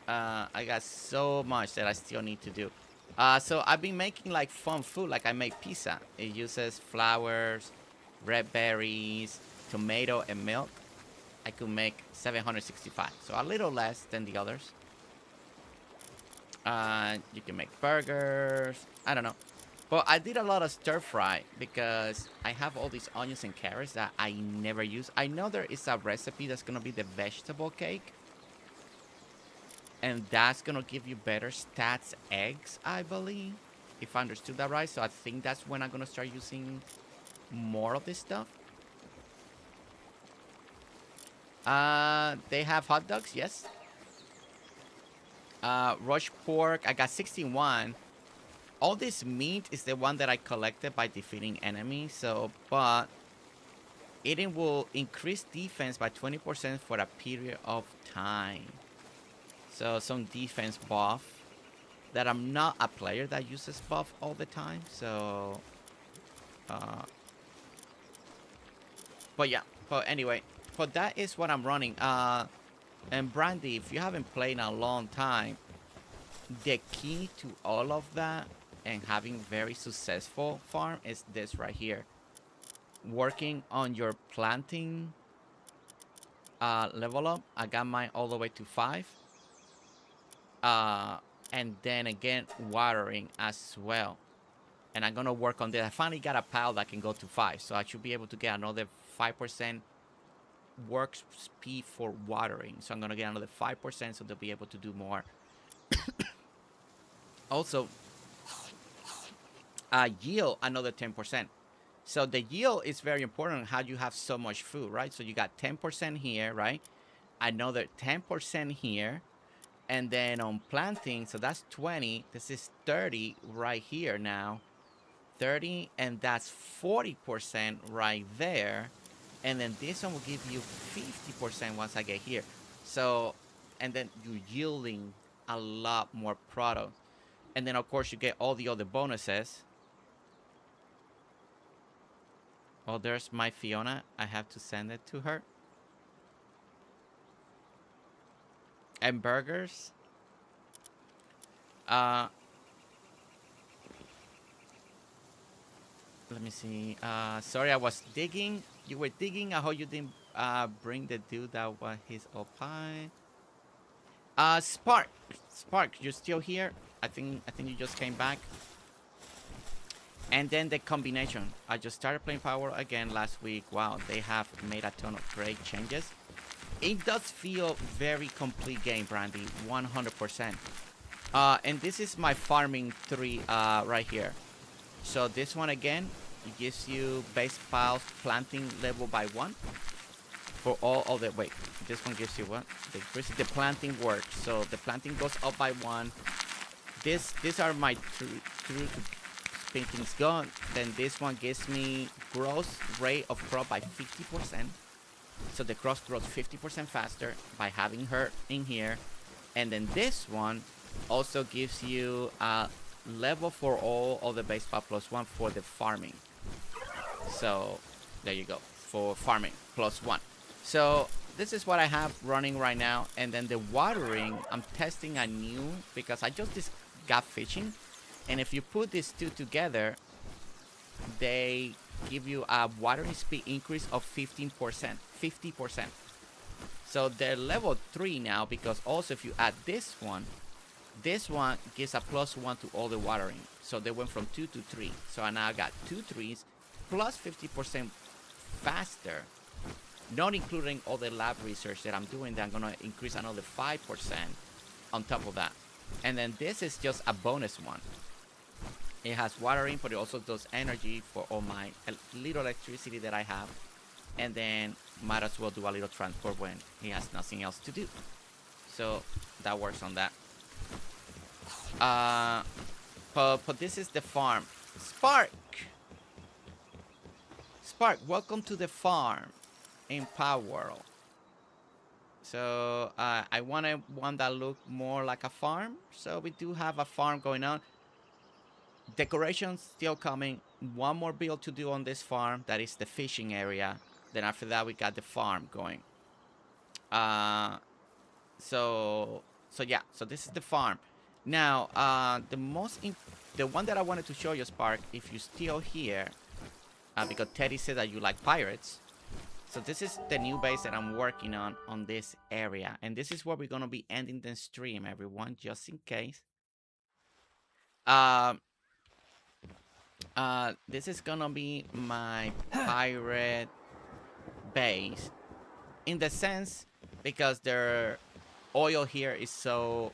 I got so much that I still need to do. So I've been making like fun food. Like I make pizza. It uses flowers, red berries, tomato, and milk. I could make 765. So a little less than the others. You can make burgers. I don't know. But I did a lot of stir fry because I have all these onions and carrots that I never use. I know there is a recipe that's going to be the vegetable cake. And that's going to give you better stats eggs, I believe. If I understood that right. So I think that's when I'm going to start using more of this stuff. They have hot dogs, yes. Roast pork, I got 61. All this meat is the one that I collected by defeating enemies. So, but eating will increase defense by 20% for a period of time. So some defense buff that I'm not a player that uses buff all the time. So, but yeah, but anyway, but that is what I'm running. And Brandy, if you haven't played in a long time, the key to all of that and having very successful farm is this right here. Working on your planting level up. I got mine all the way to 5. And then again, watering as well. And I'm going to work on this. I finally got a pile that can go to 5. So I should be able to get another 5% work speed for watering. So I'm gonna get another 5%, so they'll be able to do more. Also, yield another 10%. So the yield is very important. How you have so much food, right? So you got 10% here, right? Another 10% here, and then on planting, so that's 20. This is 30 right here now. 30, and that's 40% right there. And then this one will give you 50% once I get here. So, and then you're yielding a lot more product. And then, of course, you get all the other bonuses. Oh, there's my Fiona. I have to send it to her. And burgers. Let me see. Sorry, I was digging. You were digging. I hope you didn't bring the dude that was his opine. Spark. Spark, you're still here? I think you just came back. And then the combination. I just started playing Palworld again last week. Wow, they have made a ton of great changes. It does feel very complete game, Brandy. 100%. And this is my farming 3 right here. So this one again, it gives you base piles planting level by 1 for all of the. Wait, this one gives you what? The planting works. So the planting goes up by 1. These are my true paintings gone. Then this one gives me growth rate of crop by 50%. So the crop grows 50% faster by having her in here. And then this one also gives you a level for all of the base pile +1 for the farming. So there you go, for farming +1. So this is what I have running right now. And then the watering, I'm testing a new, because I just got fishing, and if you put these two together, they give you a watering speed increase of 15%, 50%. So they're level 3 now, because also if you add this one gives a +1 to all the watering. So they went from 2 to 3. So I now got 2 3s plus 50% faster, not including all the lab research that I'm doing, that I'm gonna increase another 5% on top of that. And then this is just a bonus one. It has watering, but it also does energy for all my little electricity that I have. And then might as well do a little transport when he has nothing else to do. So that works on that. But this is the farm. Spark, welcome to the farm in Palworld. So I wanted one that looked more like a farm. So we do have a farm going on. Decorations still coming. One more build to do on this farm. That is the fishing area. Then after that we got the farm going. So yeah. So this is the farm. Now the one that I wanted to show you, Spark, if you're still here, because Teddy said that you like pirates. So this is the new base that I'm working on this area. And this is where we're going to be ending the stream, everyone, just in case. This is going to be my pirate base. In the sense, because their oil here is so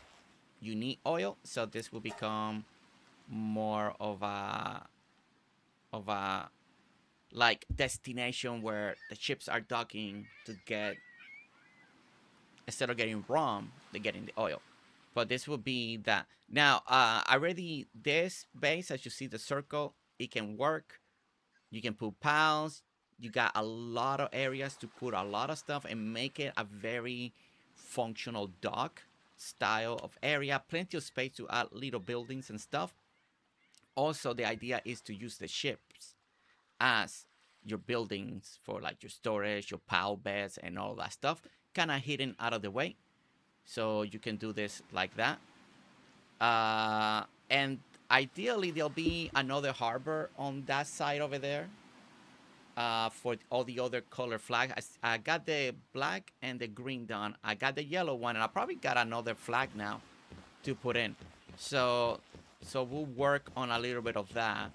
unique oil. So this will become more of a like destination where the ships are docking to get, instead of getting rum, they're getting the oil. But this will be that. Now already this base, as you see the circle, it can work. You can put pals. You got a lot of areas to put a lot of stuff and make it a very functional dock style of area. Plenty of space to add little buildings and stuff. Also, the idea is to use the ships as your buildings for like your storage, your pal beds, and all that stuff, kind of hidden out of the way. So you can do this like that. And ideally, there'll be another harbor on that side over there. For all the other color flags. I got the black and the green done. I got the yellow one, and I probably got another flag now to put in. So we'll work on a little bit of that.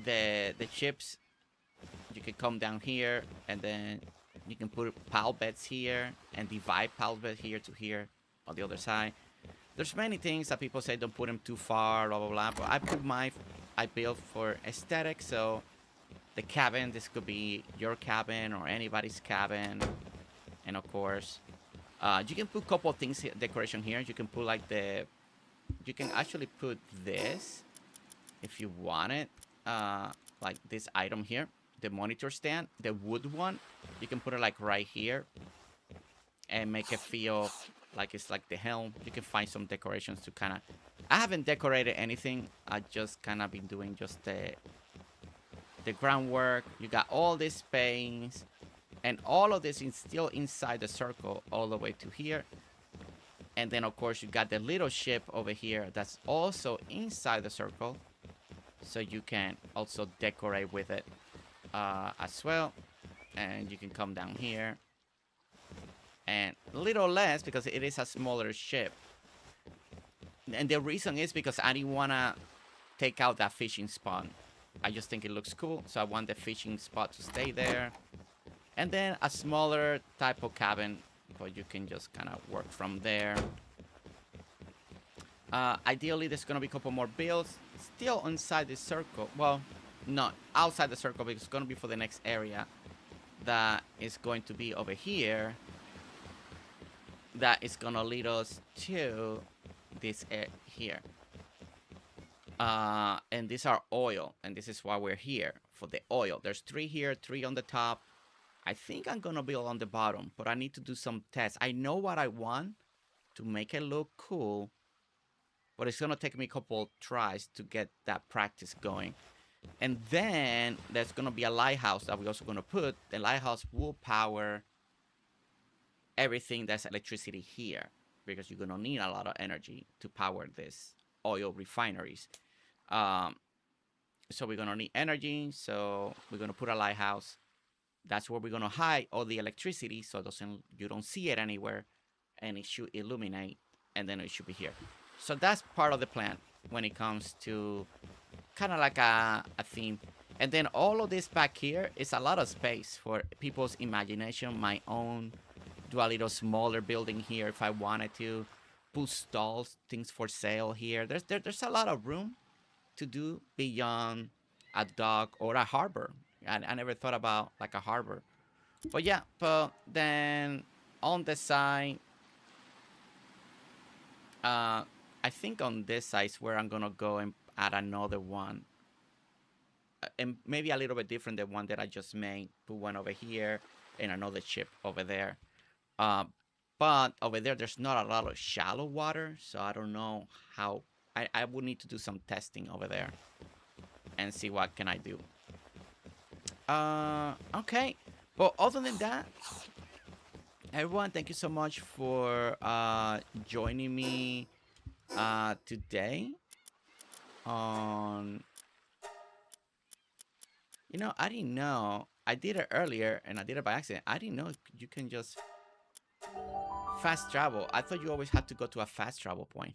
The ships, can come down here, and then you can put pal beds here and divide pal bed here to here on the other side. There's many things that people say don't put them too far, blah blah blah. But I built for aesthetic. So the cabin, this could be your cabin or anybody's cabin, and of course, you can put a couple of things decoration here. You can put like you can actually put this if you want it, like this item here, the monitor stand, the wood one. You can put it like right here and make it feel like it's like the helm. You can find some decorations to kind of... I haven't decorated anything. I just kind of been doing just the groundwork. You got all this space, and all of this is still inside the circle all the way to here. And then of course you got the little ship over here that's also inside the circle, so you can also decorate with it as well. And you can come down here, and a little less because it is a smaller ship. And the reason is because I didn't want to take out that fishing spot. I just think it looks cool, so I want the fishing spot to stay there. And then a smaller type of cabin, but you can just kind of work from there. Ideally, there's going to be a couple more builds still inside the circle. Well, not outside the circle, because it's going to be for the next area. That is going to be over here. That is going to lead us to this here. And these are oil, and this is why we're here, for the oil. There's 3 here, 3 on the top. I think I'm gonna build on the bottom, but I need to do some tests. I know what I want to make it look cool, but it's gonna take me a couple tries to get that practice going. And then there's gonna be a lighthouse that we're also gonna put. The lighthouse will power everything that's electricity here, because you're gonna need a lot of energy to power this oil refineries. So we're gonna need energy, so we're gonna put a lighthouse. That's where we're gonna hide all the electricity, so you don't see it anywhere, and it should illuminate, and then it should be here. So that's part of the plan when it comes to kind of like a theme. And then all of this back here is a lot of space for people's imagination. My own, do a little smaller building here if I wanted to. Put stalls, things for sale here. There's a lot of room to do beyond a dock or a harbor. I never thought about like a harbor. But yeah, but then on the side, I think on this side is where I'm gonna go and add another one. And maybe a little bit different than one that I just made. Put one over here and another ship over there. But over there, there's not a lot of shallow water, so I don't know how... I would need to do some testing over there and see what can I do. Okay. But other than that, everyone, thank you so much for joining me today on... You know, I didn't know. I did it earlier, and I did it by accident. I didn't know you can just... fast travel. I thought you always had to go to a fast travel point.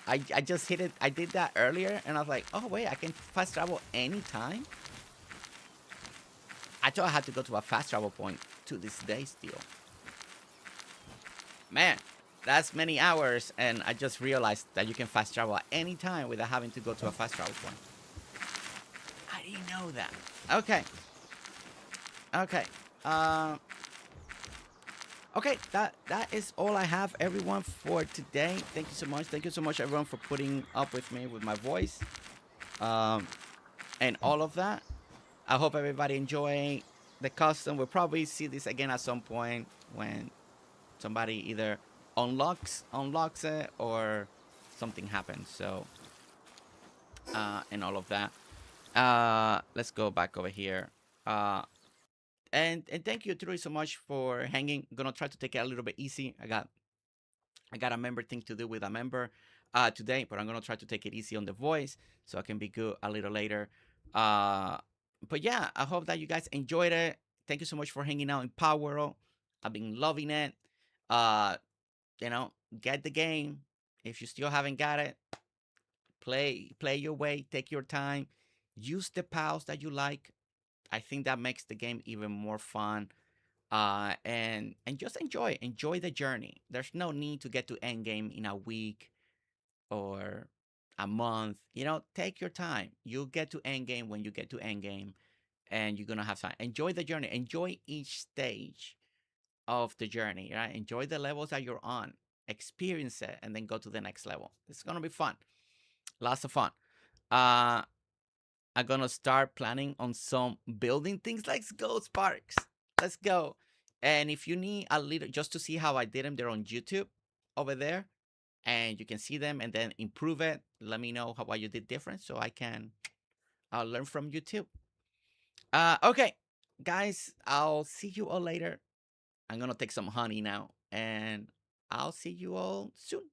I just hit it. I did that earlier, and I was like, oh wait, I can fast travel anytime? I thought I had to go to a fast travel point to this day still. Man, that's many hours, and I just realized that you can fast travel at any time without having to go to a fast travel point. I didn't know that. Okay. Okay. Okay, that is all I have, everyone, for today. Thank you so much. Thank you so much, everyone, for putting up with me with my voice, and all of that. I hope everybody enjoy the custom. We'll probably see this again at some point when somebody either unlocks it or something happens. So, and all of that. Let's go back over here. And thank you, Trudy, so much for hanging. I'm gonna try to take it a little bit easy. I got a member thing to do with a member today, but I'm gonna try to take it easy on the voice so I can be good a little later. But yeah, I hope that you guys enjoyed it. Thank you so much for hanging out in Palworld. I've been loving it. You know, get the game. If you still haven't got it, play your way. Take your time. Use the pals that you like. I think that makes the game even more fun. And just enjoy the journey. There's no need to get to end game in a week or a month. Take your time. You'll get to end game when you get to end game, and you're gonna have fun. Enjoy the journey. Enjoy each stage of the journey, right? Enjoy the levels that you're on. Experience it, and then go to the next level. It's gonna be fun. Lots of fun. I'm gonna start planning on some building things. Let's go, Sparks. Let's go. And if you need a little, just to see how I did them, they're on YouTube over there, and you can see them and then improve it. Let me know what you did different, so I'll learn from YouTube. Okay, guys, I'll see you all later. I'm gonna take some honey now, and I'll see you all soon.